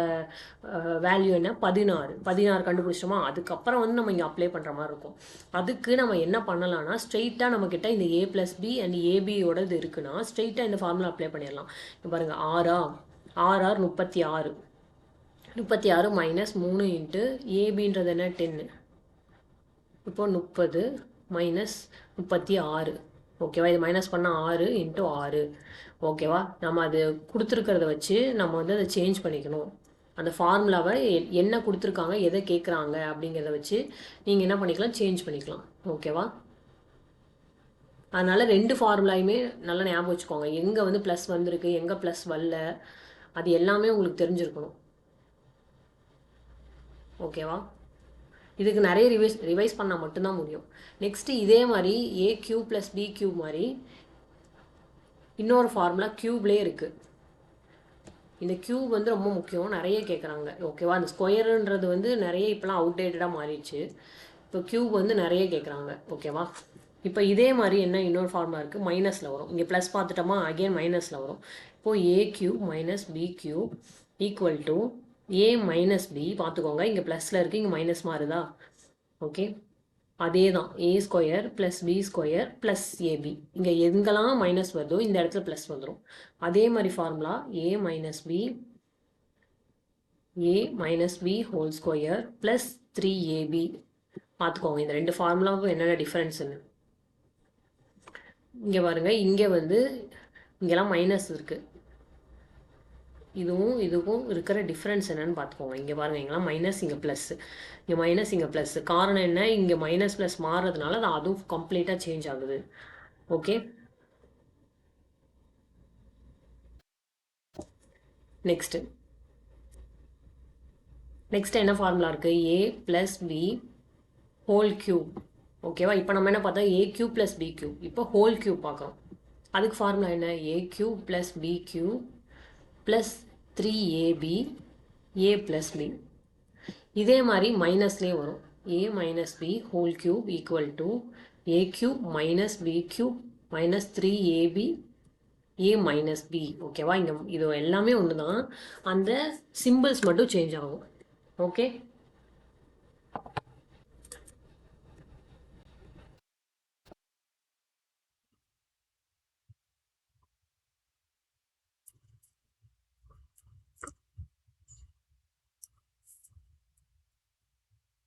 வேல்யூ என்ன? 16 கண்டுபிடிச்சோமா? அதுக்கப்புறம் வந்து நம்ம இங்கே அப்ளை பண்ணுற மாதிரி இருக்கும். அதுக்கு நம்ம என்ன பண்ணலாம்னா, ஸ்ட்ரெயிட்டாக நம்மக்கிட்ட இந்த ஏ ப்ளஸ் பி அண்ட் ஏபியோட இது இருக்குன்னா ஸ்ட்ரெயிட்டாக இந்த ஃபார்முலா அப்ளை பண்ணிடலாம். இப்போ பாருங்கள், 6 36 மைனஸ் 3 இன்ட்டு ஏபின்றது என்ன? 10. இப்போ 30 மைனஸ் 36. ஓகேவா? இது மைனஸ் பண்ணால் 6 இன்ட்டு 6. ஓகேவா? நம்ம அது கொடுத்துருக்கிறத வச்சு நம்ம வந்து அதை சேஞ்ச் பண்ணிக்கணும். அந்த ஃபார்முலாவை என்ன கொடுத்துருக்காங்க, எதை கேட்குறாங்க அப்படிங்கிறத வச்சு நீங்கள் என்ன பண்ணிக்கலாம்? சேஞ்ச் பண்ணிக்கலாம். ஓகேவா? அதனால 2 ஃபார்முலாயுமே நல்லா ஞாபகம் வச்சுக்கோங்க. எங்கே வந்து ப்ளஸ் வந்திருக்கு, எங்கே ப்ளஸ் வரல, அது எல்லாமே உங்களுக்கு தெரிஞ்சிருக்கணும். ஓகேவா? இதுக்கு நிறைய ரிவைஸ் பண்ணால் மட்டும்தான் முடியும். நெக்ஸ்ட்டு இதே மாதிரி ஏ கியூப் ப்ளஸ் பி கியூப் மாதிரி இன்னொரு ஃபார்முலா கியூப்லேயே இருக்குது. இந்த கியூப் வந்து ரொம்ப முக்கியம், நிறைய கேட்குறாங்க. ஓகேவா? அந்த ஸ்கொயருன்றது வந்து நிறைய இப்போலாம் அவுடேட்டடாக மாறிடுச்சு. இப்போ கியூப் வந்து நிறைய கேட்குறாங்க. ஓகேவா? இப்போ இதே மாதிரி என்ன இன்னொரு ஃபார்முலா இருக்குது, மைனஸில் வரும். இங்கே ப்ளஸ் பார்த்துட்டோமா, அகெயின் மைனஸில் வரும். இப்போது A cube minus B cube equal to A minus B. பார்த்துக்கோங்க, இங்கே ப்ளஸில் இருக்குது, இங்கே மைனஸ் மாறுதா? ஓகே, அதே தான். A square plus B square plus AB. இங்கே எங்கெல்லாம் மைனஸ் வருதோ இந்த இடத்துல ப்ளஸ் வந்துடும். அதே மாதிரி formula A minus B whole square plus 3ab. பார்த்துக்கோங்க இந்த ரெண்டு ஃபார்முலாவுக்கும் என்னென்ன டிஃப்ரென்ஸ்னு. இங்கே பாருங்கள், இங்கே வந்து இங்கெல்லாம் மைனஸ் இருக்குது. இதுவும் இருக்கிற டிஃப்ரென்ஸ் என்னன்னு பார்த்துக்கோங்க. இங்கே பாருங்கள், இங்கெல்லாம் மைனஸ், இங்கே ப்ளஸ், இங்கே மைனஸ், இங்கே ப்ளஸ். காரணம் என்ன? இங்கே மைனஸ் ப்ளஸ் மாறுறதுனால அது அதுவும் கம்ப்ளீட்டாக சேஞ்ச் ஆகுது. ஓகே, நெக்ஸ்ட் என்ன ஃபார்முலா இருக்குது? A plus B whole cube. ஓகேவா? இப்போ நம்ம என்ன பார்த்தா A cube plus B cube. இப்போ ஹோல் கியூப் பார்க்குறோம். அதுக்கு ஃபார்முலா என்ன? A cube plus B cube plus 3ab A plus B. இதே மாதிரி மைனஸ்லேயே வரும். A minus B whole cube equal to A cube minus B cube minus 3ab A minus B. ஓகேவா? இங்கே இது எல்லாமே ஒன்று தான், அந்த சிம்பிள்ஸ் மட்டும் சேஞ்ச் ஆகும். ஓகே,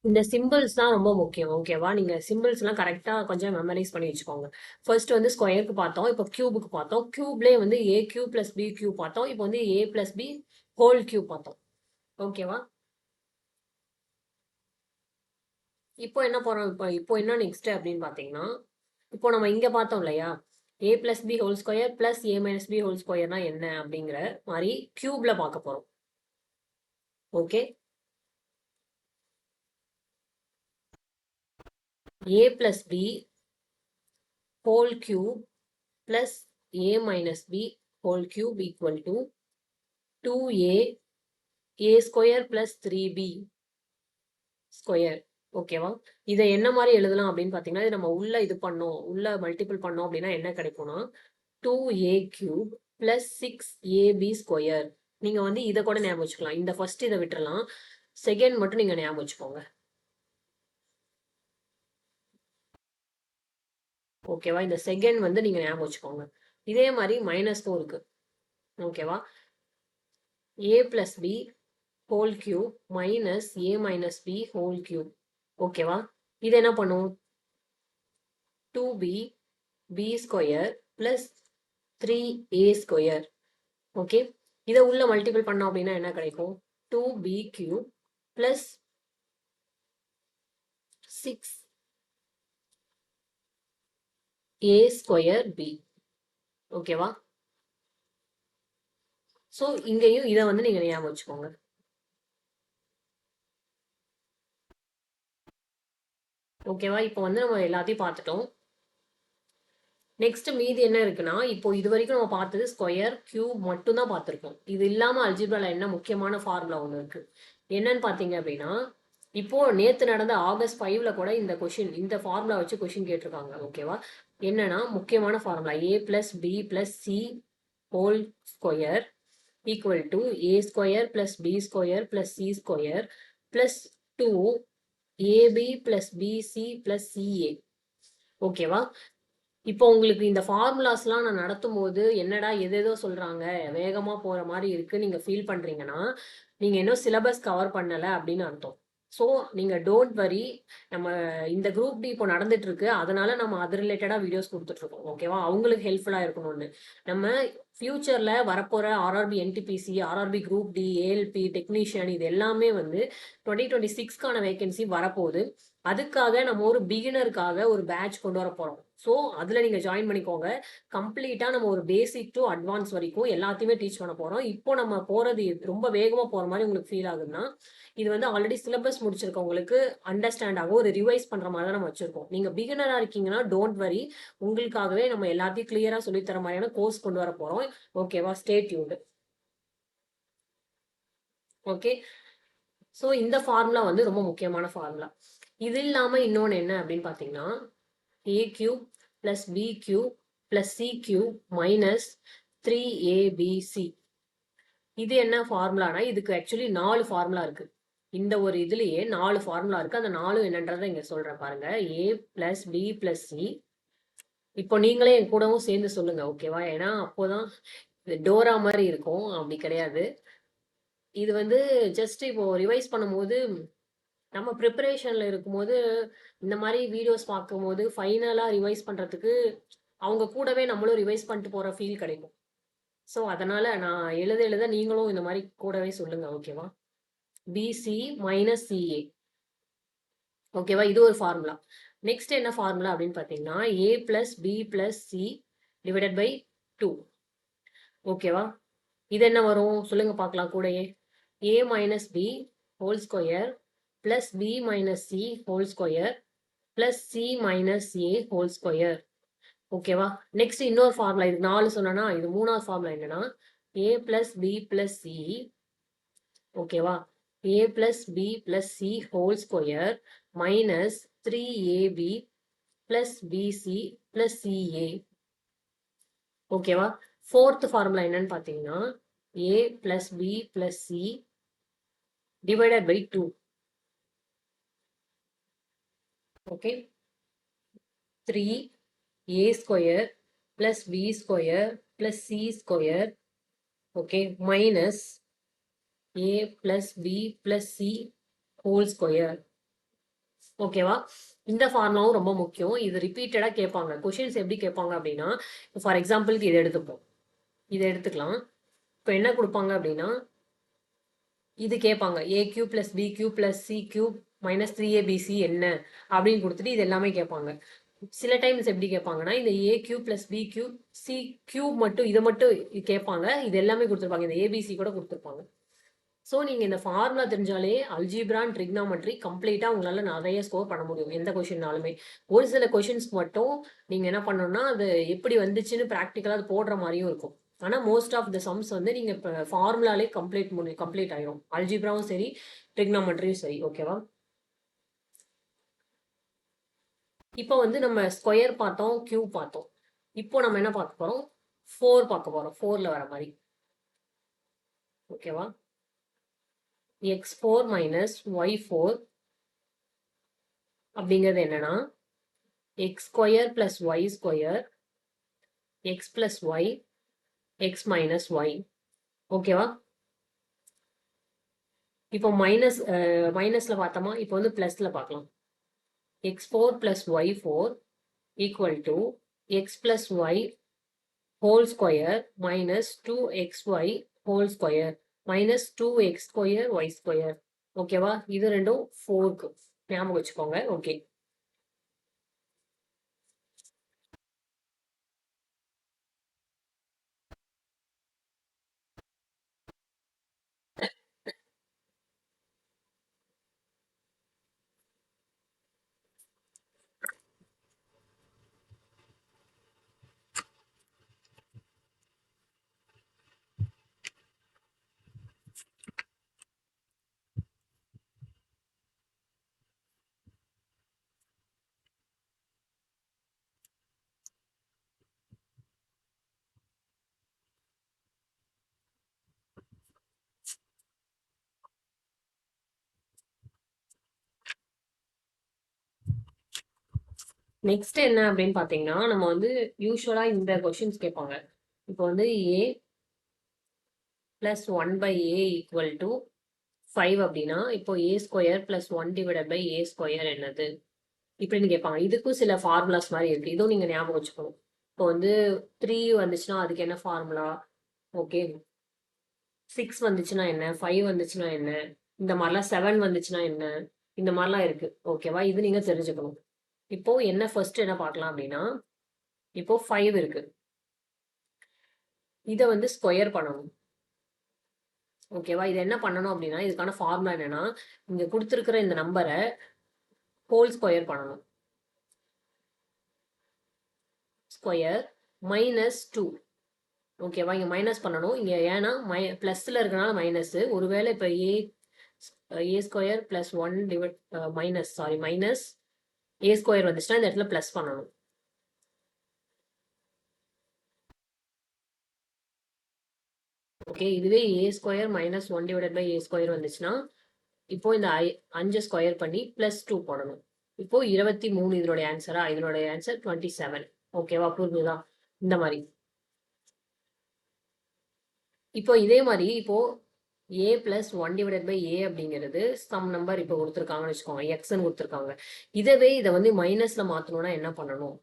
இந்த சிம்பிள்ஸ் தான் ரொம்ப முக்கியம். ஓகேவா? நீங்கள் சிம்பிள்ஸ்லாம் கரெக்டாக கொஞ்சம் மெமரைஸ் பண்ணி வச்சுக்கோங்க. ஃபர்ஸ்ட் வந்து ஸ்கொயருக்கு பார்த்தோம், இப்போ கியூபுக்கு பார்த்தோம். கியூப்லேயே வந்து ஏ கியூப் ப்ளஸ் பி கியூப் பார்த்தோம். இப்போ வந்து ஏ ப்ளஸ் பி ஹோல் கியூப் பார்த்தோம். ஓகேவா? இப்போ என்ன போகிறோம், இப்போ என்ன நெக்ஸ்ட் அப்படின்னு பார்த்தீங்கன்னா, இப்போ நம்ம இங்கே பார்த்தோம் இல்லையா, A plus B whole square plus A minus B whole ஸ்கொயர்னா என்ன அப்படிங்கிற மாதிரி கியூப்ல பார்க்க போகிறோம். Okay, a plus b whole cube plus a minus b whole cube equal to 2a square plus 3b square. ஓகேவா? இதை என்ன மாதிரி எழுதலாம் அப்படின்னு பார்த்தீங்கன்னா, இது நம்ம உள்ள மல்டிபிள் பண்ணோம் அப்படின்னா என்ன கிடைக்கும்னா 2a cube plus 6ab square. நீங்க வந்து இதை கூட ஞாபகம் வச்சுக்கலாம். இந்த ஃபர்ஸ்ட் இதை விட்டுறலாம், செகண்ட் மட்டும் நீங்க ஞாபகம் வச்சுக்கோங்க. ஓகேவா? இந்த செகண்ட் வந்து நீங்க ஞாபகம் வச்சுக்கோங்க. இதே மாதிரி மைனஸ்க்கும் இருக்கு. ஓகேவா? a plus b whole cube minus a minus b whole cube. ஓகேவா? இது என்ன பண்ணும்? 2b b square plus 3a square. Okay, இதை உள்ள மல்டிபிள் பண்ணோம் அப்படின்னா என்ன கிடைக்கும்? 2b cube plus 6a square b. ஓகேவா? ஸோ இங்கேயும் இதை வந்து நீங்க ஞாபகம் வச்சுக்கோங்க. ஓகேவா? இப்போ வந்து நம்ம எல்லாத்தையும் பார்த்துட்டோம். நெக்ஸ்ட் மீதி என்ன இருக்குன்னா, இப்போ இது வரைக்கும் நம்ம பார்த்தது ஸ்கொயர் கியூப் மட்டும் தான் பார்த்துருக்கோம். இது இல்லாம அல்ஜிப்ரால என்ன முக்கியமான ஃபார்முலா ஒன்று இருக்கு. என்னன்னு பார்த்தீங்க அப்படின்னா, இப்போ நேத்து நடந்த ஆகஸ்ட் 5ல கூட இந்த ஃபார்முலா வச்சு கொஸ்டின் கேட்டிருக்காங்க. ஓகேவா? என்னன்னா முக்கியமான formula a plus B plus c whole square equal to a square plus b square plus c square plus 2ab plus bc plus ca. ஓகேவா? இப்போ உங்களுக்கு இந்த ஃபார்முலாஸ்லாம் நான் நடத்தும் போது என்னடா எதேதோ சொல்றாங்க, வேகமா போற மாதிரி இருக்கு நீங்க ஃபீல் பண்றீங்கன்னா, நீங்க இன்னும் சிலபஸ் கவர் பண்ணல அப்படின்னு அர்த்தம். ஸோ நீங்க டோன்ட் வரி. நம்ம இந்த குரூப் டி இப்போ நடந்துட்டு இருக்கு, அதனால நம்ம அது ரிலேட்டடா வீடியோஸ் கொடுத்துட்டு இருக்கோம். ஓகேவா? அவங்களுக்கு ஹெல்ப்ஃபுல்லா இருக்கணும்னு. நம்ம ஃபியூச்சர்ல வரப்போற RRB NTPC, RRB group D, ALP technician இது எல்லாமே வந்து 2026க்கான வேகன்சி வரப்போகுது. அதுக்காக நம்ம ஒரு பிகினருக்காக ஒரு பேட்ச் கொண்டு வர போறோம். ஸோ அதுல நீங்க ஜாயின் பண்ணிக்கோங்க. கம்ப்ளீட்டா நம்ம ஒரு பேசிக் டு அட்வான்ஸ் வரைக்கும் எல்லாத்தையுமே டீச் பண்ண போறோம். இப்போ நம்ம போறது ரொம்ப வேகமா போற மாதிரி உங்களுக்கு ஃபீல் ஆகுதுன்னா, இது வந்து ஆல்ரெடி சிலபஸ் முடிச்சிருக்கவங்களுக்கு அண்டர்ஸ்டாண்ட் ஆகும். ஒரு ரிவைஸ் பண்ற மாதிரி தான் நம்ம வச்சிருக்கோம். நீங்க பிகினரா இருக்கீங்கன்னா டோன்ட் வரி, உங்களுக்காகவே நம்ம எல்லாத்தையும் கிளியரா சொல்லித்தர மாதிரியான கோர்ஸ் கொண்டு வர போறோம். ஓகேவா? Stay tuned. ஓகே, ஸோ இந்த ஃபார்முலா வந்து ரொம்ப முக்கியமான ஃபார்முலா. இது இல்லாம இன்னொன்னு என்ன அப்படின்னு பாத்தீங்கன்னா, A cube plus B cube plus C cube minus 3abc. இது என்ன ஃபார்முலானா, இதுக்கு ஆக்சுவலி 4 ஃபார்முலா இருக்கு. இந்த ஒரு இதுலயே 4 ஃபார்முலா இருக்கு. அந்த 4 என்னன்றதை இங்க சொல்றேன் பாருங்க. a plus B plus c. இப்போ நீங்களே என் கூடவும் சேர்ந்து சொல்லுங்க. ஓகேவா? ஏன்னா அப்போதான் டோரா மாதிரி இருக்கும். அப்படி கிடையாது. இது வந்து ஜஸ்ட் இப்போ ரிவைஸ் பண்ணும்போது, நம்ம ப்ரிப்பரேஷன்ல இருக்கும்போது இந்த மாதிரி வீடியோஸ் பார்க்கும்போது ஃபைனலா ரிவைஸ் பண்றதுக்கு அவங்க கூடவே நம்மளும் ரிவைஸ் பண்ணிட்டு போற ஃபீல் கிடைக்கும். ஸோ அதனால நான் எழுத நீங்களும் இந்த மாதிரி கூடவே சொல்லுங்க. ஓகேவா? BC minus CA. ஓகேவா? இது ஒரு ஃபார்முலா. நெக்ஸ்ட் என்ன ஃபார்முலா அப்படின்னு பார்த்தீங்கன்னா, A plus B plus C divided by 2. ஓகேவா? இது என்ன வரும் சொல்லுங்க பார்க்கலாம் கூடயே. A minus B whole square plus B minus C whole square plus C minus A whole square. ஓகேவா? நெக்ஸ்ட் இன்னொரு ஃபார்முலா. இது 4 சொன்னா இது 3வது ஃபார்முலா என்னன்னா, A plus B plus C. ஓகேவா? a plus b plus c whole square minus 3ab plus bc plus ca. ஓகேவா? Fourth formula என்னன்னு பார்த்தீங்கன்னா, a plus b plus c divided by 2. Okay, 3a square plus b square plus c square. Okay, minus a plus b plus c whole square. ஓகேவா? இந்த ஃபார்முலாவும் ரொம்ப முக்கியம். இது ரிப்பீட்டடா கேட்பாங்க. கொஷின்ஸ் எப்படி கேட்பாங்க அப்படின்னா, ஃபார் எக்ஸாம்பிளுக்கு இதை எடுத்துப்போம். இதை எடுத்துக்கலாம். இப்போ என்ன கொடுப்பாங்க அப்படின்னா, இது கேட்பாங்க. A cube plus B cube plus C cube minus 3abc என்ன அப்படின்னு கொடுத்துட்டு இது எல்லாமே கேட்பாங்க. சில டைம்ஸ் எப்படி கேட்பாங்கன்னா, இந்த A cube plus B cube C cube மட்டும் இதை மட்டும் கேட்பாங்க. இது எல்லாமே கொடுத்துருப்பாங்க. இந்த ஏபிசி கூட கொடுத்துருப்பாங்க. ஸோ நீங்கள் இந்த ஃபார்முலா தெரிஞ்சாலே அல்ஜிப்ரா அண்ட் ட்ரிக்னாமெட்ரி கம்ப்ளீட்டாக உங்களால் நிறைய ஸ்கோர் பண்ண முடியும் எந்த கொஷின்னாலுமே. ஒரு சில கொஷின்ஸ்க்கு மட்டும் நீங்கள் என்ன பண்ணணும்னா அது எப்படி வந்துச்சுன்னு ப்ராக்டிக்கலாக அது போடுற மாதிரியும் இருக்கும். ஆனால் மோஸ்ட் ஆஃப் த சம்ஸ் வந்து நீங்கள் இப்போ ஃபார்முலாலே கம்ப்ளீட் ஆயிரும். அல்ஜிப்ராவும் சரி ட்ரிக்னாமெட்ரியும் சரி. ஓகேவா? இப்போ வந்து நம்ம ஸ்கொயர் பார்த்தோம், கியூப் பார்த்தோம். இப்போ நம்ம என்ன பார்க்க போகிறோம்? 4 பார்க்க போகிறோம். 4ல் வர மாதிரி. ஓகேவா? x4 மைனஸ் y4 அப்படிங்கிறது என்னன்னா, x square plus y square x plus y x minus y. ஓகேவா? இப்போ மைனஸ்ல பார்த்தோமா, இப்போ வந்து பிளஸ்ல பார்க்கலாம். x4 plus y4 equal to x plus y whole square minus 2xy whole square minus 2x square y square. ஓகேவா? இது ரெண்டும் 4க்கு ஞாபகம் வச்சுக்கோங்க. ஓகே, நெக்ஸ்ட் என்ன அப்படின்னு பார்த்தீங்கன்னா, நம்ம வந்து யூஸ்வலா இந்த கொஷின்ஸ் கேட்பாங்க. இப்போ வந்து ஏ பிளஸ் 1/a ஈக்குவல் டு 5 அப்படின்னா, இப்போ A square plus 1 divided by A square என்னது இப்படின்னு கேட்பாங்க. இதுக்கும் சில ஃபார்முலாஸ் மாதிரி இருக்கு. இதுவும் நீங்க ஞாபகம் வச்சுக்கணும். இப்போ வந்து 3 வந்துச்சுன்னா அதுக்கு என்ன ஃபார்முலா? ஓகே. 6 வந்துச்சுன்னா என்ன? 5 வந்துச்சுன்னா என்ன? இந்த மாதிரிலாம் 7 வந்துச்சுன்னா என்ன? இந்த மாதிரிலாம் இருக்கு. ஓகேவா? இது நீங்க தெரிஞ்சுக்கணும். இப்போ என்ன ஃபர்ஸ்ட் என்ன பார்க்கலாம் அப்படின்னா, இப்போ 5 இருக்கு. இத வந்து ஸ்கொயர் பண்ணணும். ஓகேவா? இது என்ன பண்ணணும் அப்படின்னா, இதுக்கான ஃபார்முலா என்னன்னா, இங்க குடுத்திருக்கிற இந்த நம்பர ஹோல் ஸ்கொயர் பண்ணணும். ஸ்கொயர் -2. ஓகேவா? இங்க மைனஸ் பண்ணணும். இங்க ஏன்னா பிளஸ்ல இருக்கனால மைனஸ். ஒருவேளை இப்ப A square plus 1 divide minus A square வந்துச்சுன்னா இந்த இடத்துல பிளஸ் பண்ணணும். ஓகே, இதுவே A square minus 1 divide by A square வந்துச்சுன்னா இப்போ இந்த 5 ஸ்கொயர் பண்ணி +2 போடணும். இப்போ 23 இதனுடைய ஆன்சரா? இதனுடைய ஆன்சர் 27. ஓகேவா? புரிஞ்சுதா? இந்த மாதிரி. இப்போ இதே மாதிரி இப்போ a + 1 டிவைடட் பை a அப்படிங்கிறது சம் நம்பர் இப்போ கொடுத்துருக்காங்கன்னு வச்சுக்கோங்க, எக்ஸ்ன்னு கொடுத்துருக்காங்க. இதை வந்து மைனஸ்ல மாத்தணும்னா என்ன பண்ணணும்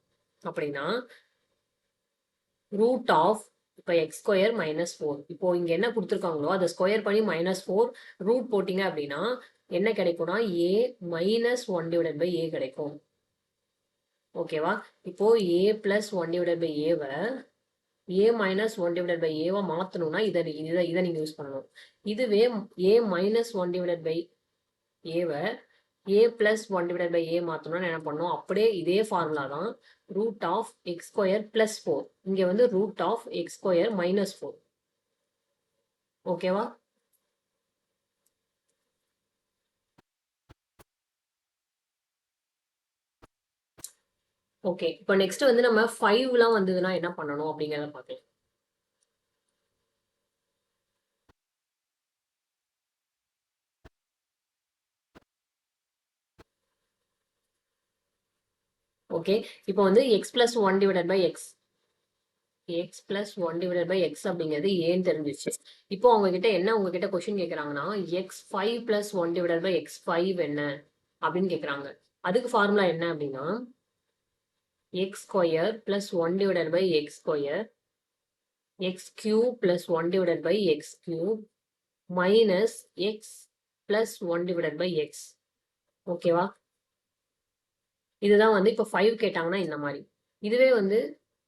அப்படின்னா, ரூட் ஆஃப் இப்போ x² -4. இப்போ இங்க என்ன கொடுத்துருக்காங்களோ அதை ஸ்கொயர் பண்ணி -4 ரூட் போட்டீங்க அப்படின்னா என்ன கிடைக்கும்னா a -1 டிவைடட் பை a கிடைக்கும். ஓகேவா? இப்போ a + 1 டிவைடட் பை a வை a -1 டிவைடட் பை a வா மாத்தணும்னா இதை நீங்க யூஸ் பண்ணணும். இதுவே a -1 டிவைடட் பை a வை a + 1 டிவைடட் பை a மாத்தணும்னா என்ன பண்ணணும்? அப்படியே இதே ஃபார்முலா தான். Root of x² + 4. இங்க வந்து ரூட் ஆஃப் x² -4. ஓகேவா? ஓகே, இப்போ நெக்ஸ்ட் வந்து நம்ம 5லாம் வந்ததுன்னா என்ன பண்ணணும் அப்படிங்கறத பார்க்கலாம். ஓகே, இப்போ வந்து x + 1 divided by x divided by x அப்படிங்கிறது ஏன்னு தெரிஞ்சிச்சு. இப்போ உங்ககிட்ட question கேக்குறாங்கன்னா x5 + 1 divided by x5 என்ன அப்படின்னு கேக்குறாங்க. அதுக்கு ஃபார்முலா என்ன அப்படின்னா, x² + 1 divided by x², x³ + 1 divided by x³ minus x + 1 divided by x. ஓகேவா? இதுதான் வந்து இப்போ 5 கேட்டாங்கன்னா இந்த மாதிரி. இதுவே வந்து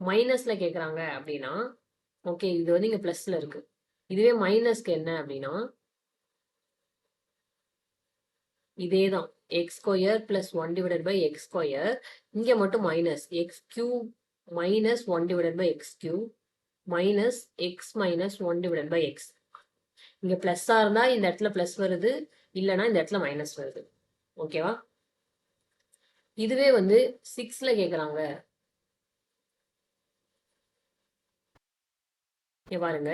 மைனஸ்ல கேக்குறாங்க அப்படின்னா, ஓகே, இது வந்து இங்க பிளஸ்ல இருக்கு. இதுவே மைனஸ்க்கு என்ன அப்படின்னா, இதேதான் x² + 1 டிவைடட் பை x². இங்க மட்டும் minus x³ -1 divided by x³ minus x -1 divided by x. இங்க பிளஸ்ஸா இருந்தா இந்த இடத்துல பிளஸ் வருது, இல்லைன்னா இந்த இடத்துல மைனஸ் வருது. ஓகேவா? இதுவே வந்து 6ல கேக்குறாங்க. பாருங்க,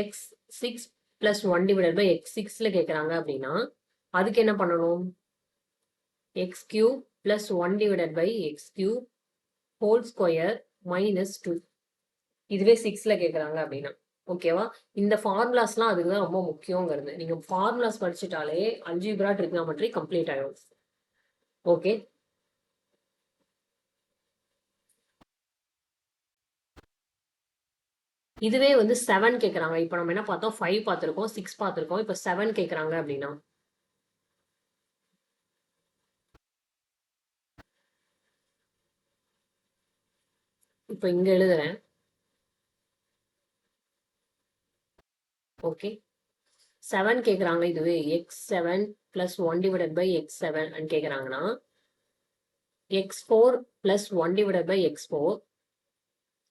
x6 + 1 டிவைடட் பை x6ல கேக்குறாங்க அப்படின்னா அதுக்கு என்ன பண்ணணும்? x³ + 1 divided by x³ whole square -2. இதுவே 6ல கேக்குறாங்க அப்படின்னா. ஓகேவா? இந்த ஃபார்முலாஸ்லாம் அதுக்கு தான் ரொம்ப முக்கியங்கிறது. நீங்க ஃபார்முலாஸ் படிச்சுட்டாலே அல்ஜீப்ரா, ட்ரிக்னாமெட்ரி கம்ப்ளீட் ஆயிடும். ஓகே, இதுவே வந்து 7 கேக்குறாங்க. இப்போ நம்ம என்ன பார்த்தோம்? 5 பார்த்திருக்கோம், 6 பார்த்திருக்கோம். இப்போ 7 கேக்குறாங்க அப்படின்னா இப்போ இங்க எழுதுறேன். ஓகே, 7 கேக்குறாங்க. இதுவே x7 + 1 டிவைடட் பை x7 கேக்குறாங்கன்னா x4 + 1 divided by x4,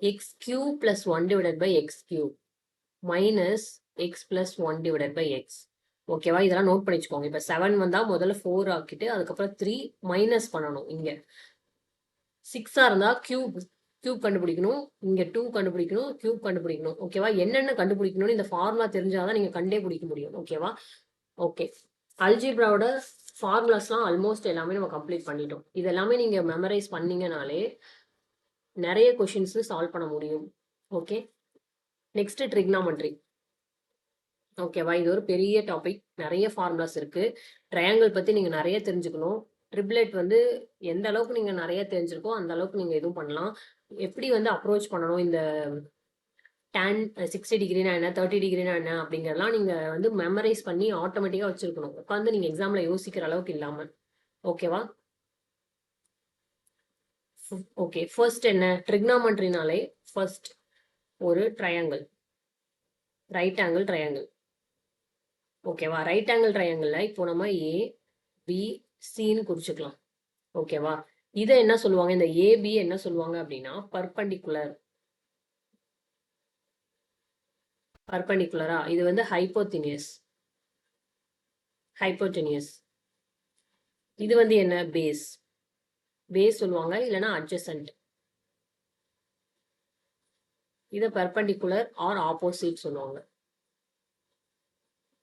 x³ + 1 divided by x³ minus x + 1 divided by x. ஓகேவா? இதெல்லாம் நோட் பண்ணி வச்சுக்கோங்க. இப்போ 7 வந்தா முதல்ல 4 ஆக்கிட்டு அதுக்கப்புறம் 3 மைனஸ் பண்ணணும். இங்க 6ஆ இருந்தா கியூப் கண்டுபிடிக்கணும். இங்க 2 கண்டுபிடிக்கணும், கியூப் கண்டுபிடிக்கணும். ஓகேவா? என்னென்ன கண்டுபிடிக்கணும்னு இந்த ஃபார்முலா தெரிஞ்சாதான் நீங்க கண்டே பிடிக்க முடியும். ஓகேவா? ஓகே, அல்ஜீப்ராவோட ஃபார்முலாஸ்லாம் ஆல்மோஸ்ட் எல்லாமே நம்ம கம்ப்ளீட் பண்ணிட்டோம். இது எல்லாமே நீங்க மெமரைஸ் பண்ணீங்கனாலே நிறைய கொஷின்ஸ் சால்வ் பண்ண முடியும். Okay, next trigonometry. ஓகேவா? இது ஒரு பெரிய டாபிக், நிறைய ஃபார்முலாஸ் இருக்கு. ட்ரையாங்கிள் பத்தி நீங்க நிறைய தெரிஞ்சுக்கணும். ட்ரிப்ளெட் வந்து எந்த அளவுக்கு நீங்க நிறைய தெரிஞ்சிருக்கோ அந்த அளவுக்கு நீங்க எதுவும் பண்ணலாம். எப்படி வந்து அப்ரோச் பண்ணணும், இந்த tan 60 டிகிரினா என்ன, 30 டிகிரினா என்ன அப்படிங்கிறதெல்லாம் நீங்க வந்து மெமரைஸ் பண்ணி ஆட்டோமேட்டிக்கா வச்சிருக்கணும். உட்காந்து நீங்க எக்ஸாம்ல யோசிக்கிற அளவுக்கு இல்லாம. ஓகேவா? ஓகே. ஃபர்ஸ்ட் என்ன, ட்ரிக்னாமெட்ரினாலே ஃபர்ஸ்ட் ஒரு ட்ரையாங்கிள், ரைட் ஆங்கிள் ட்ரையாங்கிள். ஓகேவா? ரைட் ஆங்கிள் ட்ரையாங்கிள்ல இப்போ நம்ம ஏ பி சின்னு குறிச்சுக்கலாம். ஓகேவா? இதை என்ன சொல்லுவாங்க, இந்த ஏபி என்ன சொல்லுவாங்க அப்படின்னா பர்பண்டிகுலர். பர்பண்டிகுலரா இது வந்து ஹைப்போதினியஸ். ஹைப்போடெனியஸ். இது வந்து என்ன, பேஸ். பேஸ் சொல்லுவாங்க, இல்லைன்னா அட்ஜசன்ட். இதை பெர்பெண்டிகுலர் ஆர் ஆப்போசிட் சொல்லுவாங்க.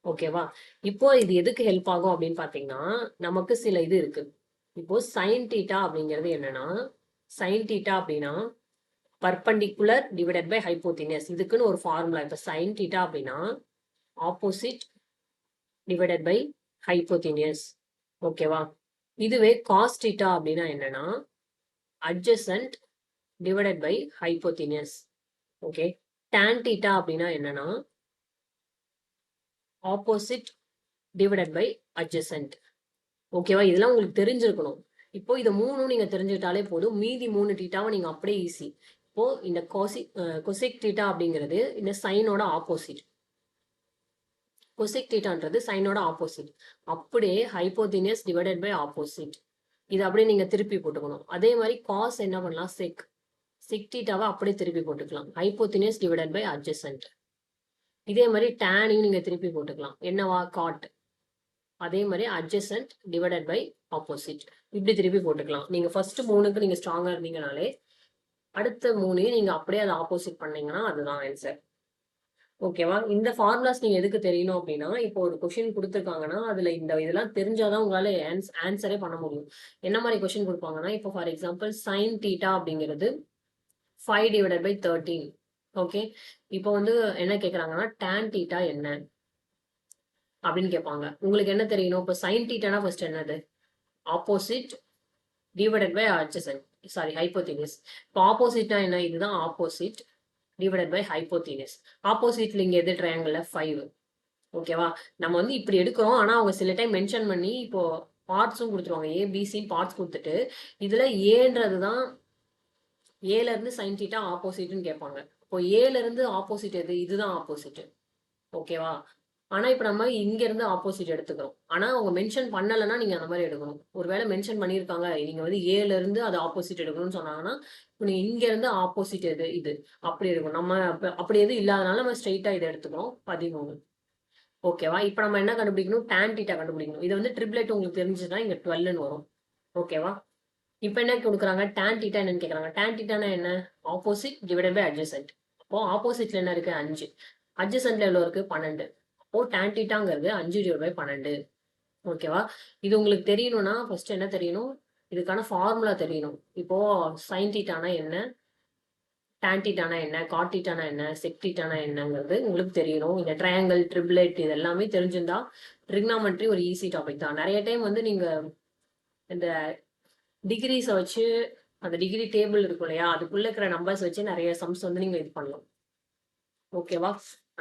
ஓகேவா? இப்போ இது எதுக்கு ஹெல்ப் ஆகும் அப்படின்னு பாத்தீங்கன்னா, நமக்கு சில இது இருக்கு. இப்போ சைன் தீட்டா அப்படிங்கிறது என்னன்னா, சைன் தீட்டா அப்படின்னா பர்பெண்டிகுலர் டிவைடட் பை ஹைப்போதினியஸ். இதுக்குன்னு ஒரு ஃபார்முலா. இப்போ சைன் தீட்டா அப்படின்னா ஆப்போசிட் டிவைடட் பை ஹைப்போதினியஸ். ஓகேவா? இதுவே காஸ் தீட்டா அப்படின்னா என்னன்னா adjacent divided by hypotenuse. Okay. tan theta அப்படின்னா என்னன்னா ஆப்போசிட் டிவைடட் பை அட்ஜசன்ட். ஓகேவா? இதெல்லாம் உங்களுக்கு தெரிஞ்சிருக்கணும். இப்போ இதை மூணும் நீங்க தெரிஞ்சுக்கிட்டாலே போதும். மீதி 3 தீட்டாவை நீங்க அப்படியே ஈஸி. இப்போ இந்த கொசிக் தீட்டா அப்படிங்கிறது இந்த சைனோட ஆப்போசிட். கொசிக் தீட்டான்றது சைனோட ஆப்போசிட். அப்படியே ஹைப்போதினியஸ் டிவைடட் பை ஆப்போசிட். இது அப்படியே நீங்க திருப்பி போட்டுக்கணும். அதே மாதிரி காஸ் என்ன பண்ணலாம், செக். செக் தீட்டாவை அப்படியே திருப்பி போட்டுக்கலாம். ஹைப்போதினியஸ் டிவைடட் பை அட்ஜசன்ட். இதே மாதிரி டேனையும் நீங்க திருப்பி போட்டுக்கலாம். என்னவா, காட். அதே மாதிரி அட்ஜசன்ட் டிவைடட் பை ஆப்போசிட். இப்படி திருப்பி போட்டுக்கலாம். நீங்க ஃபர்ஸ்ட் 3க்கு நீங்க ஸ்ட்ராங்கா இருந்தீங்கனாலே அடுத்த 3ஐயும் நீங்க அப்படியே அதை ஆப்போசிட் பண்ணீங்கன்னா அதுதான் ஆன்சர். ஓகேவா? இந்த ஃபார்முலாஸ் நீங்க எதுக்கு தெரியணும் அப்படின்னா, இப்போ ஒரு கொஸ்டின் கொடுத்துருக்காங்கன்னா அதுல இந்த இதெல்லாம் தெரிஞ்சாதான் உங்களால ஆன்சரே பண்ண முடியும். என்ன மாதிரி கொஸ்டின் கொடுப்பாங்கன்னா, இப்போ ஃபார் எக்ஸாம்பிள் சைன் தீட்டா அப்படிங்கிறது 5 டிவைடட் பை 13. ஓகே. இப்போ வந்து என்ன கேட்கறாங்கன்னா tan தீட்டா என்ன அப்படின்னு கேட்பாங்க. உங்களுக்கு என்ன தெரியணும், இப்போ சைன் தீட்டானா ஃபர்ஸ்ட் என்னது, opposite divided by adjacent, sorry hypotenuse. இப்போ ஆப்போசிட்னா என்ன, இதுதான் ஆப்போசிட் டிவைடட் பை ஹைப்போதினியஸ். ஆப்போசிட்ல இங்க எது, ட்ரையாங்கிள் 5. ஓகேவா? நம்ம வந்து இப்படி எடுக்கிறோம், ஆனா அவங்க சில டைம் மென்ஷன் பண்ணி இப்போ பார்ட்ஸும் கொடுத்துருவாங்க. ஏபிசி பார்ட்ஸ் கொடுத்துட்டு இதுல ஏன்றது தான், ஏல இருந்து சைன் தீட்டா ஆப்போசிட்னு கேட்பாங்க. இப்போ ஏல இருந்து ஆப்போசிட் எது, இதுதான் ஆப்போசிட். ஓகேவா? ஆனா இப்ப நம்ம இங்க இருந்து ஆப்போசிட் எடுத்துக்கிறோம். ஆனா அவங்க மென்ஷன் பண்ணலைன்னா நீங்க அந்த மாதிரி எடுக்கணும். ஒருவேளை மென்ஷன் பண்ணியிருக்காங்க, நீங்க வந்து ஏல இருந்து அது ஆப்போசிட் எடுக்கணும்னு சொன்னாங்கன்னா இப்போ நீங்க இங்க இருந்து ஆப்போசிட் எது, இது அப்படி இருக்கும். நம்ம அப்படி எதுவும் இல்லாதனால நம்ம ஸ்ட்ரெயிட்டா இதை எடுத்துக்கிறோம். 13. ஓகேவா? இப்ப நம்ம என்ன கண்டுபிடிக்கணும், tan தீட்டா கண்டுபிடிக்கணும். இது வந்து ட்ரிப்ளெட் உங்களுக்கு தெரிஞ்சுன்னா இங்க 12ன்னு வரும். ஓகேவா? இப்ப என்ன கொடுக்குறாங்க, tan தீட்டா என்னன்னு கேக்குறாங்க. tan தீட்டானா என்ன, ஆப்போசிட் டிவைடட் பை அட்ஜசன்ட். அப்போ ஆப்போசிட்ல என்ன இருக்கு, 5. அட்ஜசன்ட்ல எவ்வளவு இருக்கு, 12. அப்போ tan தீட்டாங்கிறது 5 டிவைட் பை 12. ஓகேவா? இது உங்களுக்கு தெரியணும்னா ஃபர்ஸ்ட் என்ன தெரியணும், இதுக்கான ஃபார்முலா தெரியணும். இப்போ சைன் தீட்டானா என்ன, tan தீட்டானா என்ன, காட் தீட்டானா என்ன, செக் தீட்டானா என்னங்கிறது உங்களுக்கு தெரியணும். இந்த ட்ரையாங்கிள், ட்ரிப்ளெட் இது எல்லாமே தெரிஞ்சிருந்தா ட்ரிக்னாமெட்ரி ஒரு ஈஸி டாபிக் தான். நிறைய டைம் வந்து நீங்க இந்த டிகிரிஸை வச்சு, அந்த டிகிரி டேபிள் இருக்கும் இல்லையா, அதுக்குள்ள இருக்கிற நம்பர்ஸ் வச்சு நிறைய சம்ஸ் வந்து நீங்க இது பண்ணலாம். ஓகேவா?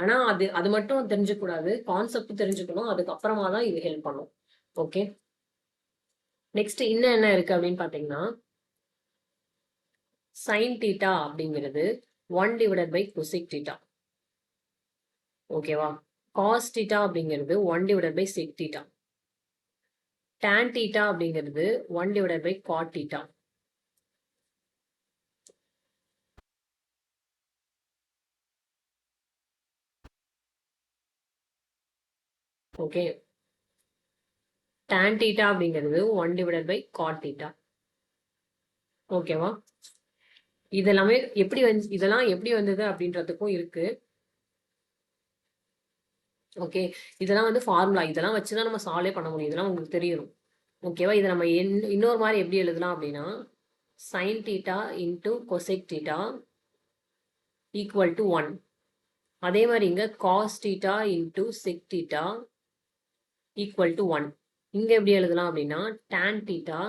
ஆனா அது அது மட்டும் தெரிஞ்சுக்க கூடாது, கான்செப்ட் தெரிஞ்சுக்கணும். அதுக்கப்புறமா தான் இது ஹெல்ப் பண்ணும். ஓகே. நெக்ஸ்ட் இன்னும் என்ன இருக்கு அப்படின்னு பாத்தீங்கன்னா, சைன் தீட்டா அப்படிங்கிறது 1 டிவைடட் பை கொசிக் தீட்டா. ஓகேவா? காஸ் தீட்டா அப்படிங்கிறது 1 divided by sec theta. tan theta அப்படிங்கிறது 1 divided by cot theta. Okay. tan theta அப்படிங்கிறது 1 டிவைடட் பை காட் தீட்டா. ஓகேவா? இதெல்லாமே எப்படி வந்து, இதெல்லாம் எப்படி வந்தது அப்படின்றதுக்கும் இருக்கு. ஓகே. இதெல்லாம் வந்து ஃபார்முலா, இதெல்லாம் வச்சுதான் நம்ம சால்வே பண்ண முடியும். இதெல்லாம் உங்களுக்கு தெரியணும். ஓகேவா? இதை நம்ம இன்னொரு மாதிரி எப்படி எழுதலாம் அப்படின்னா, sine theta into cosec theta equal to 1. அதே மாதிரி இங்க cos theta into sec theta equal to 1. இங்க எப்படி எழுதலாம் அப்படின்னா, tan theta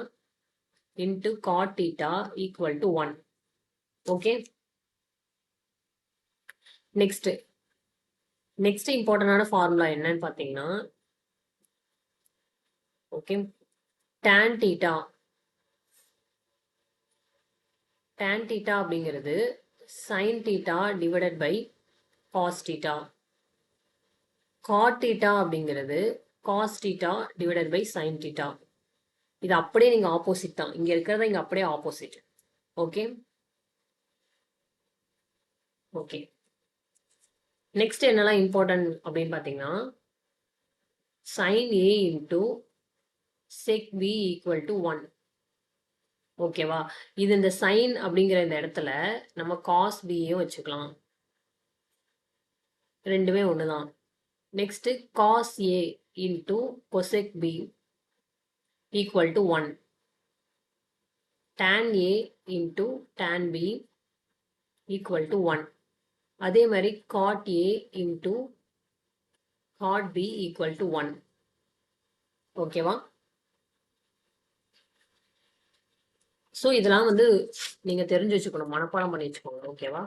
into cot theta equal to 1. Okay, next next இம்பார்ட்டன்டான ஃபார்முலா என்னன்னு பார்த்தீங்கன்னா, ஓகே, tan தீட்டா அப்படிங்கிறது sin theta divided by cos theta. cot theta அப்படிங்கிறது cos theta divided by sin theta. இது அப்படியே நீங்க ஆப்போசிட் தான். இங்க இருக்கிறத இங்க அப்படியே ஆப்போசிட். Okay, okay. நெக்ஸ்ட் என்னெல்லாம் இம்பார்ட்டன்ட் அப்படின்னு பார்த்தீங்கன்னா, sin a into sec b equal to 1. ஓகேவா? இது இந்த sin அப்படிங்கிற இந்த இடத்துல நம்ம cos b-யும் வச்சுக்கலாம். ரெண்டுமே ஒன்று தான். Next cos a into cosec b equal to 1. tan a into tan b equal to 1. அதே மாதிரி cot a into cot b equal to 1. ஓகேவா? ஸோ இதெல்லாம் வந்து நீங்க தெரிஞ்சு வச்சுக்கணும், மனப்பாடம் பண்ணி வச்சுக்கோங்க. ஓகேவா?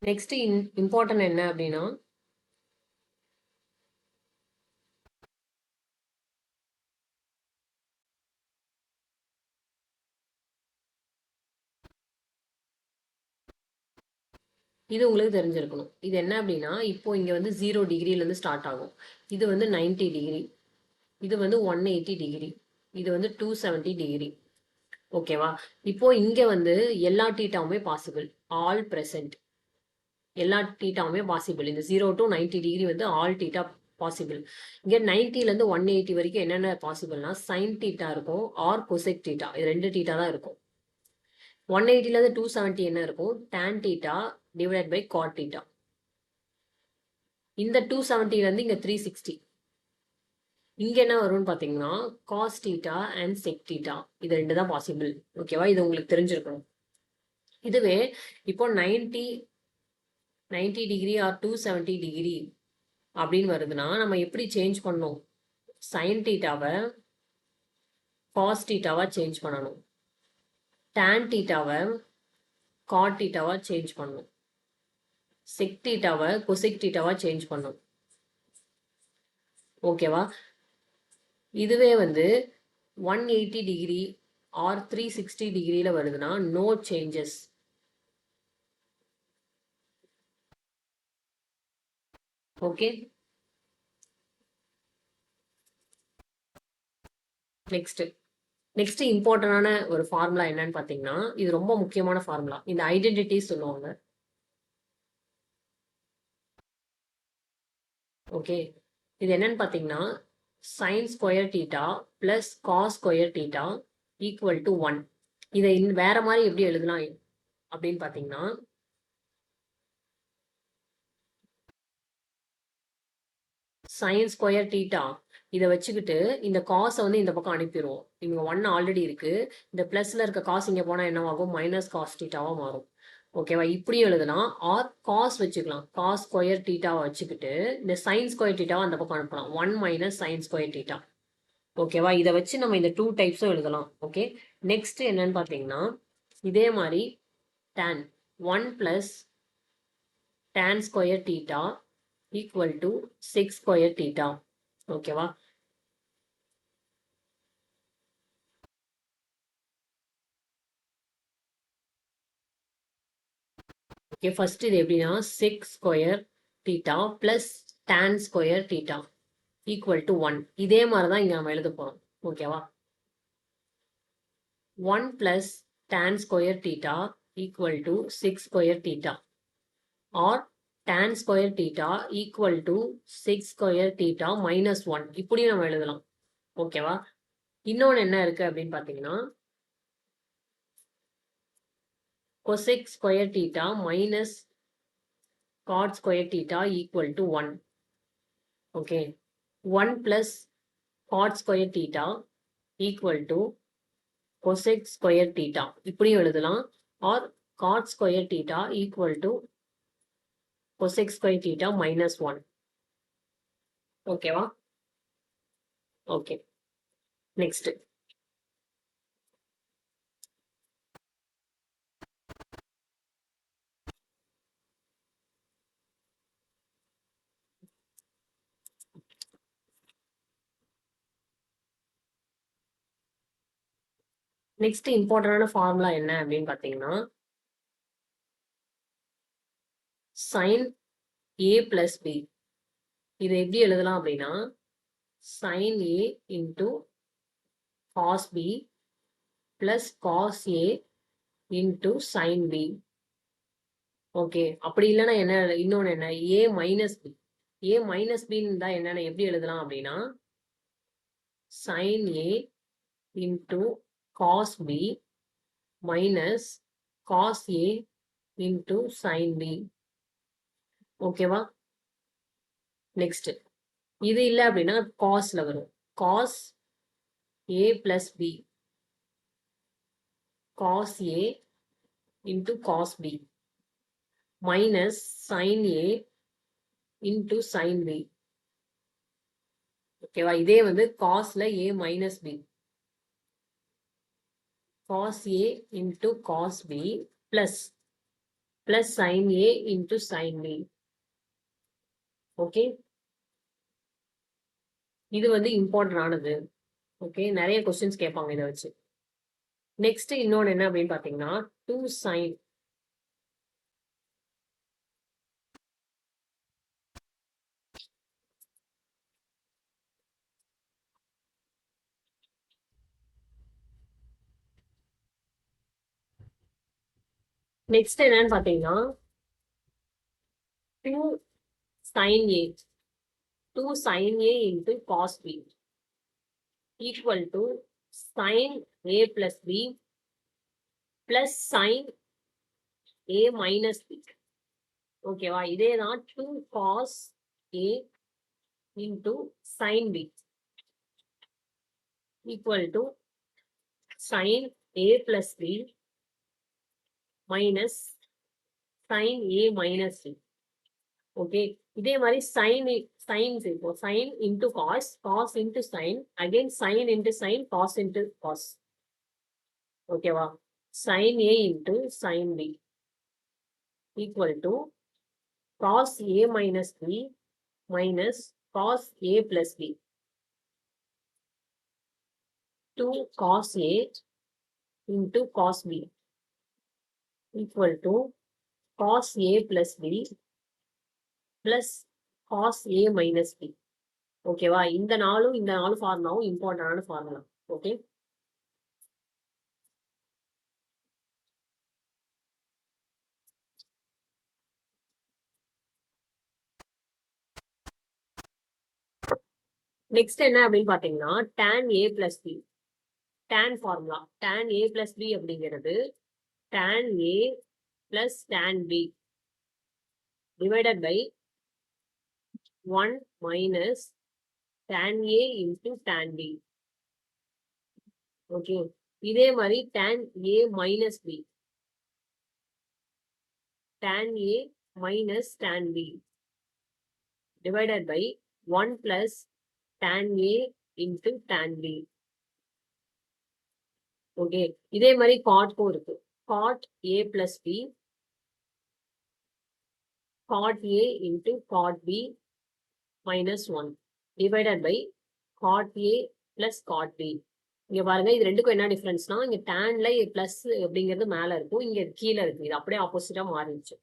நெக்ஸ்ட் இம்பார்ட்டன்ட் என்ன அப்படின்னா, இது உங்களுக்கு தெரிஞ்சிருக்கணும். இது என்ன அப்படின்னா, இப்போ இங்க வந்து 0 டிகிரிலேருந்து ஸ்டார்ட் ஆகும். இது வந்து 90 டிகிரி, இது வந்து 180 டிகிரி, இது வந்து 270 டிகிரி. ஓகேவா? இப்போ இங்க வந்து எல்லா டீட்டாவுமே பாசிபிள், ஆல் பிரசன்ட். எல்லா டீட்டாவுமே பாசிபிள். இந்த 0 டு 90 டிகிரி வந்து ஆல் டீட்டா பாசிபிள். இங்க 90லேருந்து 180 வரைக்கும் என்னென்ன பாசிபிள்னா சைன் டீட்டா இருக்கும், ஆர் கொசெக் டீட்டா. இது 2 டீட்டா தான் இருக்கும். 180லேருந்து 270 என்ன இருக்கும்? tan theta divide by cot theta. இந்த 270லேருந்து இங்க 360. இங்க என்ன வரும்னு பாத்தீங்கன்னா cos theta and sec theta. இது ரெண்டு தான் பாசிபிள். ஓகேவா? இது உங்களுக்கு தெரிஞ்சிருக்கணும். இதுவே இப்போ 90 டிகிரி ஆர் 270 டிகிரி அப்படின்னு வருதுன்னா நம்ம எப்படி சேஞ்ச் பண்ணணும்? sin தீட்டாவை cos தீட்டாவா சேஞ்ச் பண்ணணும். tan தீட்டாவை cot தீட்டாவா சேஞ்ச் பண்ணணும். sec தீட்டாவை cosec தீட்டாவா சேஞ்ச் பண்ணணும். ஓகேவா? இதுவே வந்து 180 டிகிரி ஆர் 360 டிகிரியில வருதுன்னா நோ சேஞ்சஸ். ஓகே, நெக்ஸ்ட் இம்பார்ட்டன்டான ஒரு ஃபார்முலா என்னன்னு பார்த்தீங்கன்னா, இது ரொம்ப முக்கியமான ஃபார்முலா. இந்த ஐடென்டிட்டி சொல்லுவாங்க. ஓகே, இது என்னன்னு பார்த்தீங்கன்னா sine square theta plus cos square theta equal to 1. இதை வேற மாதிரி எப்படி எழுதலாம் அப்படின்னு பார்த்தீங்கன்னா, சைன் ஸ்கொயர் டீட்டா இதை வச்சுக்கிட்டு இந்த காசை வந்து இந்த பக்கம் அனுப்பிடுவோம். இவங்க 1 ஆல்ரெடி இருக்கு. இந்த பிளஸ்ல இருக்க காசு இங்க போனா என்னவாகும்? மைனஸ் காஸ் டீட்டாவா மாறும். ஓகேவா? இப்படி எழுதலாம். ஆர் காஸ் வச்சுக்கலாம். காஸ் ஸ்கொயர் டீட்டாவை வச்சுக்கிட்டு இந்த சைன் ஸ்கொயர் டீட்டாவை அந்த பக்கம் அனுப்பலாம். 1 மைனஸ் சைன் ஸ்கொயர் டீட்டா. ஓகேவா? இதை வச்சு நம்ம இந்த 2 டைப்ஸும் எழுதலாம். ஓகே, நெக்ஸ்ட் என்னன்னு பார்த்தீங்கன்னா, இதே மாதிரி tan 1 plus tan square theta equal to 6 square theta. ஓகேவா? ஓகே, ஃபர்ஸ்ட் இது எப்படின்னா 6 square theta plus tan square theta equal to 1. இதே மாதிரி தான் இங்க நம்ம எழுத போறோம். ஓகேவா? 1 plus tan square theta equal to 6 square theta or tan square theta equal to 6 square theta minus 1. இப்படியும் நம்ம எழுதலாம். ஓகேவா? இன்னொன்று என்ன இருக்கு அப்படின்னு பார்த்தீங்கன்னா cosec square theta minus cot square theta equal to 1. Okay, 1 plus cot square theta equal to cosec square theta இப்படியும் எழுதலாம். Or cot square theta equal to cosec square theta minus 1. ஓகேவா? ஓகே, நெக்ஸ்ட் நெக்ஸ்ட் இம்பார்ட்டன்டான formula என்ன அப்படின்னு பார்த்தீங்கன்னா, sign ஏ plus B. இதை எப்படி எழுதலாம் அப்படின்னா, sine A into cos B plus cos A into sine B. Okay. அப்படி இல்லைன்னா என்ன, இன்னொன்று என்ன, A minus B. A minus பின்னு தான் என்னென்ன எப்படி எழுதலாம் அப்படின்னா, sine A into cos B minus cos A into sine B. ஓகேவா? நெக்ஸ்ட் இது இல்லை அப்படின்னா காஸ்ல வரும். Cos A plus B, cos A into cos B minus sine A into sine B. ஓகேவா? இதே வந்து காஸ்ல ஏ minus B, cos A into cos B plus sine A into sine B. Okay, இது வந்து இம்பார்ட்டன்ட் ஆனது. ஓகே, நிறைய questions கேட்பாங்க இதை வச்சு. நெக்ஸ்ட் இன்னொன்று என்ன அப்படின்னு பார்த்தீங்கன்னா, 2 சைன். நெக்ஸ்ட் என்னன்னு பார்த்தீங்கன்னா 2 sin A, 2 sin A into cos B equal to sin A plus B plus sin A minus B. ஓகேவா? இதே தான் 2 cos A into sin B equal to sin A plus B minus sin A minus B. Okay, இதே மாதிரி sines இருக்கும். Sine into cos, cos into sine, again sine into sine, cos into cos. ஓகேவா? Sine A into sine B equal to cos A minus B minus cos A plus B. 2 cos A into cos B equal to cos A plus B plus cos A minus B. ஓகேவா? இந்த நாலு ஃபார்முலாவும் இம்பார்ட்டன்டான formula. Okay, next என்ன அப்படின்னு பாத்தீங்கன்னா tan A plus B. tan formula tan A plus B அப்படிங்கிறது tan A plus tan B divided by 1 minus tan A into tan B. Okay, இதே மாதிரி tan A minus B, tan A minus tan B divided by 1 plus tan A into tan B. Okay, இதே மாதிரி காட்க்கும் இருக்கு. cot A plus B, cot A into cot B minus 1 divided by cot A plus cot B. இங்க பாருங்க, இது ரெண்டுக்கும் என்ன டிஃபரன்ஸ்னா, இங்க tanல plus அப்படிங்கிறது மேல இருக்கும், இங்க கீழே இருக்கு. இது அப்படியே ஆப்போசிட்டா மாறிடுச்சு.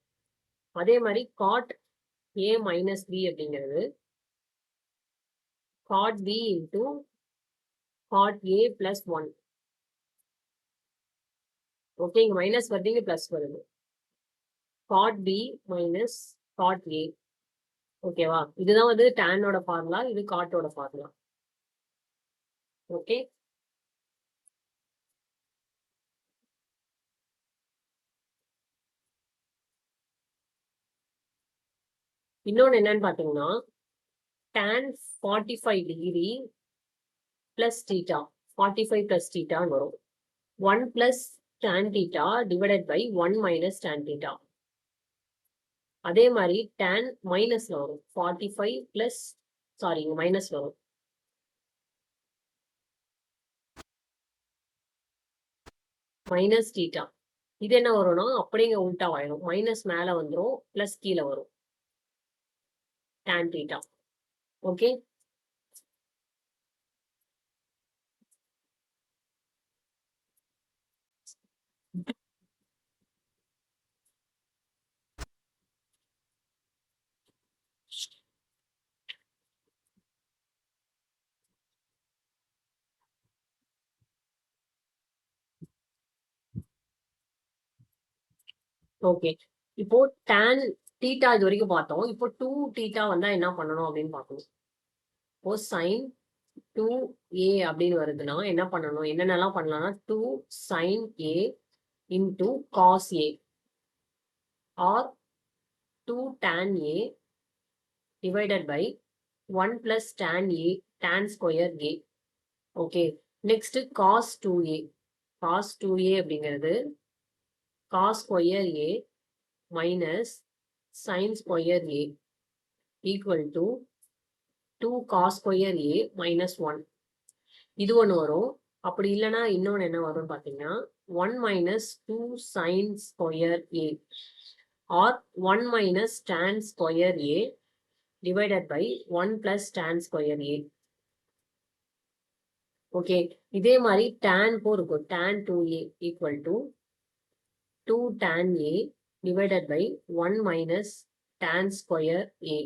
அதே மாதிரி cot A minus B அப்படிங்கிறது cot B into cot A plus 1. Okay, இங்க மைனஸ் வருது, இங்க பிளஸ் வருது. cot B minus cot A. ஓகேவா? இதுதான் வந்து டேனோட ஃபார்முலா, இது காட்டோட ஃபார்முலா. ஓகே, இன்னொன்னு என்னன்னு பாத்தீங்கன்னா tan 45 degree plus theta, 45 plus தீட்டான்னு வரும். 1 plus tan theta divided by 1 minus tan theta. அதே மாதிரி tan மைனஸ்ல வரும். 45 பிளஸ் சாரி மைனஸ் வரும். மைனஸ் தீட்டா இது என்ன வரும்னா அப்படிங்க உல்டா ஆயிடும். மைனஸ் மேல வந்துடும், பிளஸ் கீழே வரும். tan theta. Okay, okay. இப்போ டான் தீட்டா இது வரைக்கும் பார்த்தோம். இப்போ 2 தீட்டா வந்தா என்ன பண்ணணும் அப்படின்னு பார்க்கணும். இப்போ சைன் 2a அப்படின்னு வருதுன்னா என்ன பண்ணணும்? என்னென்னலாம் பண்ணலாம்னா 2 sin a into cos a or 2 tan a divided by 1 plus tan a tan square a. Okay. Next cos 2a. cos 2a அப்படிங்கிறது cos square a minus sin square a equal to 2 cos square a minus 1. இது ஒண்ணு வரும். அப்படி இல்லைன்னா இன்னொன்னு என்ன வரும்னு பார்த்தீங்கன்னா 1 minus 2 sin square a or 1 minus tan square a divided by 1 plus tan square a. Okay. இதே மாதிரி tan இருக்கும். tan 2a equal to 2 tan a divided by 1 minus tan square a.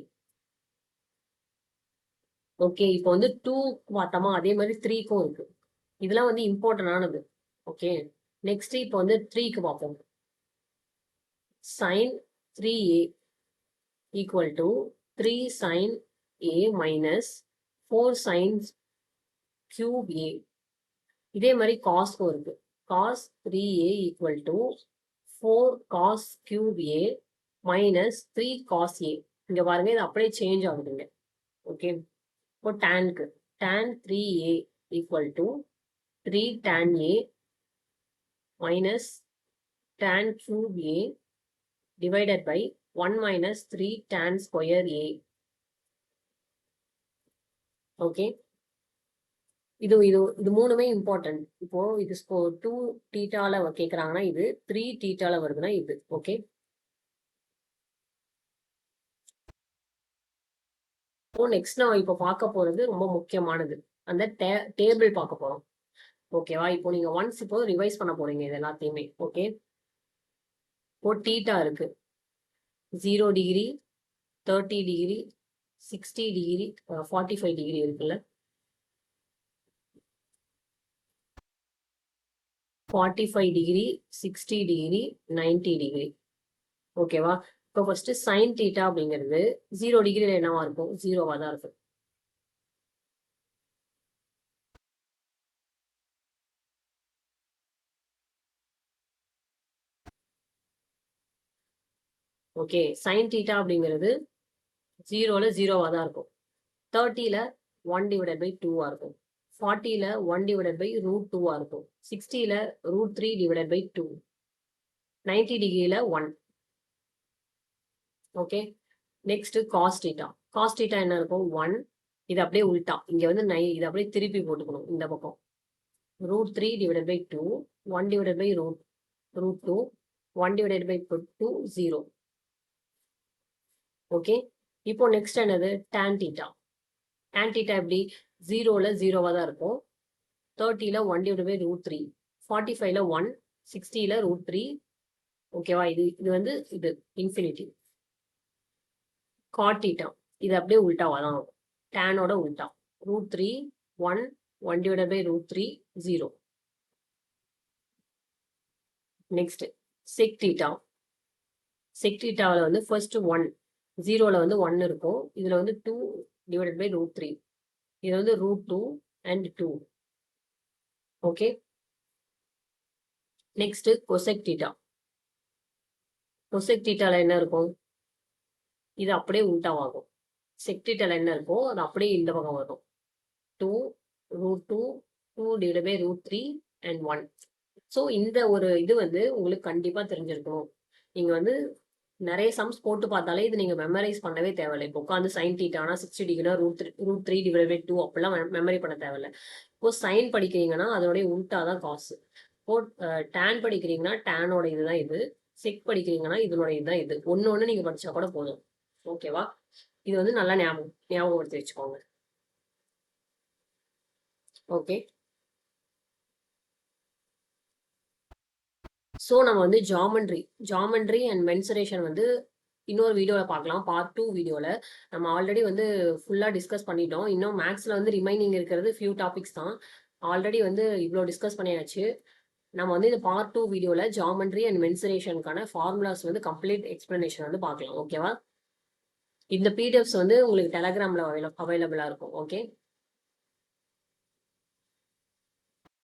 Okay. இப்போ வந்து 2 பார்த்தோமா அதே மாதிரி 3க்கும் இருக்கு. இதெல்லாம் வந்து இம்பார்ட்டன்டானது. ஓகே. நெக்ஸ்ட் இப்போ வந்து 3க்கு பார்ப்போம். sin 3a equal to 3 sin a minus 4 sin cube a. இதே மாதிரி cosக்கும் இருக்கு. cos 3a equal to 4 cos cube a minus 3 cos a. இங்க பாருங்க இது அப்படியே சேஞ்ச் ஆகுதுங்க. ஓகே. இப்போ tanக்கு tan 3a equal to 3 tan a minus tan cube a divided by 1 minus 3 tan square a. Okay. இது இது இது மூணுமே இம்பார்ட்டன்ட். இப்போ இது 2 தீட்டால கேக்குறாங்கன்னா இது 3 தீட்டால வருதுன்னா இது. ஓகே. இப்போ நெக்ஸ்ட் நான் இப்போ பார்க்க போறது ரொம்ப முக்கியமானது. அந்த டேபிள் பார்க்க போறோம். ஓகேவா? இப்போ நீங்க ஒன்ஸ் இப்போ ரிவைஸ் பண்ண போறீங்க இது எல்லாத்தையுமே. ஓகே. இப்போ தீட்டா இருக்கு 0 டிகிரி 30 டிகிரி 60 டிகிரி 45 டிகிரி இருக்குல்ல. 45 டிகிரி 60 டிகிரி 90 டிகிரி. ஓகேவா? இப்போ ஃபர்ஸ்ட் சைன் தீட்டா அப்படிங்கிறது 0 டிகிரில என்னவா இருக்கும்? 0வா தான் இருக்கும். ஓகே. சைன் தீட்டா அப்படிங்கிறது 0ல 0வா தான் இருக்கும். 30ல 1 டிவைடட் பை 2வா இருக்கும். 40ல 1 டிவைடட் பை √2வா இருக்கும். 60ல √3 டிவைடட் பை 2. 90 டிகிரில 1. Okay. Next cos theta. Cos theta என்ன இருக்கும்? 1. இது அப்படியே உல்டா. இங்க வந்து இது அப்படியே திருப்பி போட்டுக்கணும் இந்த பக்கம். √3 divided by 2, 1 divided by √2, 1 divided by 2, 0. Okay. இப்போ நெக்ஸ்ட் என்னது? tan theta. tan தீட்டா எப்படி? 0ல 0வா தான் இருக்கும். 30ல 1 divided by √3, 45ல 1, 60ல √3. ஓகேவா? இது வந்து இது இன்ஃபினிட்டி. cot theta. இது அப்படியே உல்டாவா தான் இருக்கும். tan-ஓட உல்டா. √3, 1, 1 divided by √3, 0. Next sec theta. Sec தீட்டாவில் வந்து ஃபர்ஸ்ட் 1, 0ல வந்து 1 இருக்கும். இதுல வந்து 2 டிவைடட் பை √3. இது வந்து √2 and 2. Okay. Next cosec theta. Cosec தீட்டால என்ன இருக்கும்? இது அப்படியே உல்டாவாகும். செக் தீட்டால என்ன இருக்கும்? அது அப்படியே இந்த பக்கம் வரும். 2 √2, 2 டிவைடட் பை √3 and 1. ஸோ இந்த ஒரு இது வந்து உங்களுக்கு கண்டிப்பா தெரிஞ்சிருக்கணும். நீங்க வந்து நிறைய சம்ஸ் போட்டு பார்த்தாலே இது நீங்க மெமரைஸ் பண்ணவே தேவையில்லை. இப்போ உட்காந்து சைன் தீட்டானா 60 டிகிரினா √3 டிவைட் பை 2 அப்படிலாம் மெமரி பண்ண தேவையில்லை. இப்போ சைன் படிக்கிறீங்கன்னா அதோடைய உல்டா தான் காசு. இப்போ டேன் படிக்கிறீங்கன்னா டேனோட இதுதான் இது. செக் படிக்கிறீங்கன்னா இதனோட இதுதான் இது. ஒன்னு நீங்க படிச்சா கூட போதும். ஓகேவா? இது வந்து நல்லா ஞாபகப்படுத்தி வச்சுக்கோங்க. ஓகே. ஸோ நம்ம வந்து ஜாமெண்ட்ரி அண்ட் மென்சுரேஷன் வந்து இன்னொரு வீடியோவில் பார்க்கலாம். பார்ட் 2 வீடியோவில் நம்ம ஆல்ரெடி வந்து ஃபுல்லாக டிஸ்கஸ் பண்ணிட்டோம். இன்னும் மேக்ஸில் வந்து ரிமைனிங் இருக்கிறது ஃபியூ டாபிக்ஸ் தான். ஆல்ரெடி வந்து இவ்வளோ டிஸ்கஸ் பண்ணியாச்சு. நம்ம வந்து இந்த பார்ட் 2 வீடியோல ஜியோமெட்ரி அண்ட் மென்சுரேஷனுக்கான ஃபார்முலாஸ் வந்து கம்ப்ளீட் எக்ஸ்பிளனேஷன் வந்து பார்க்கலாம். ஓகேவா? இந்த பிடிஎஃப்ஸ் வந்து உங்களுக்கு டெலகிராம்ல அவைலபிளா இருக்கும். ஓகே.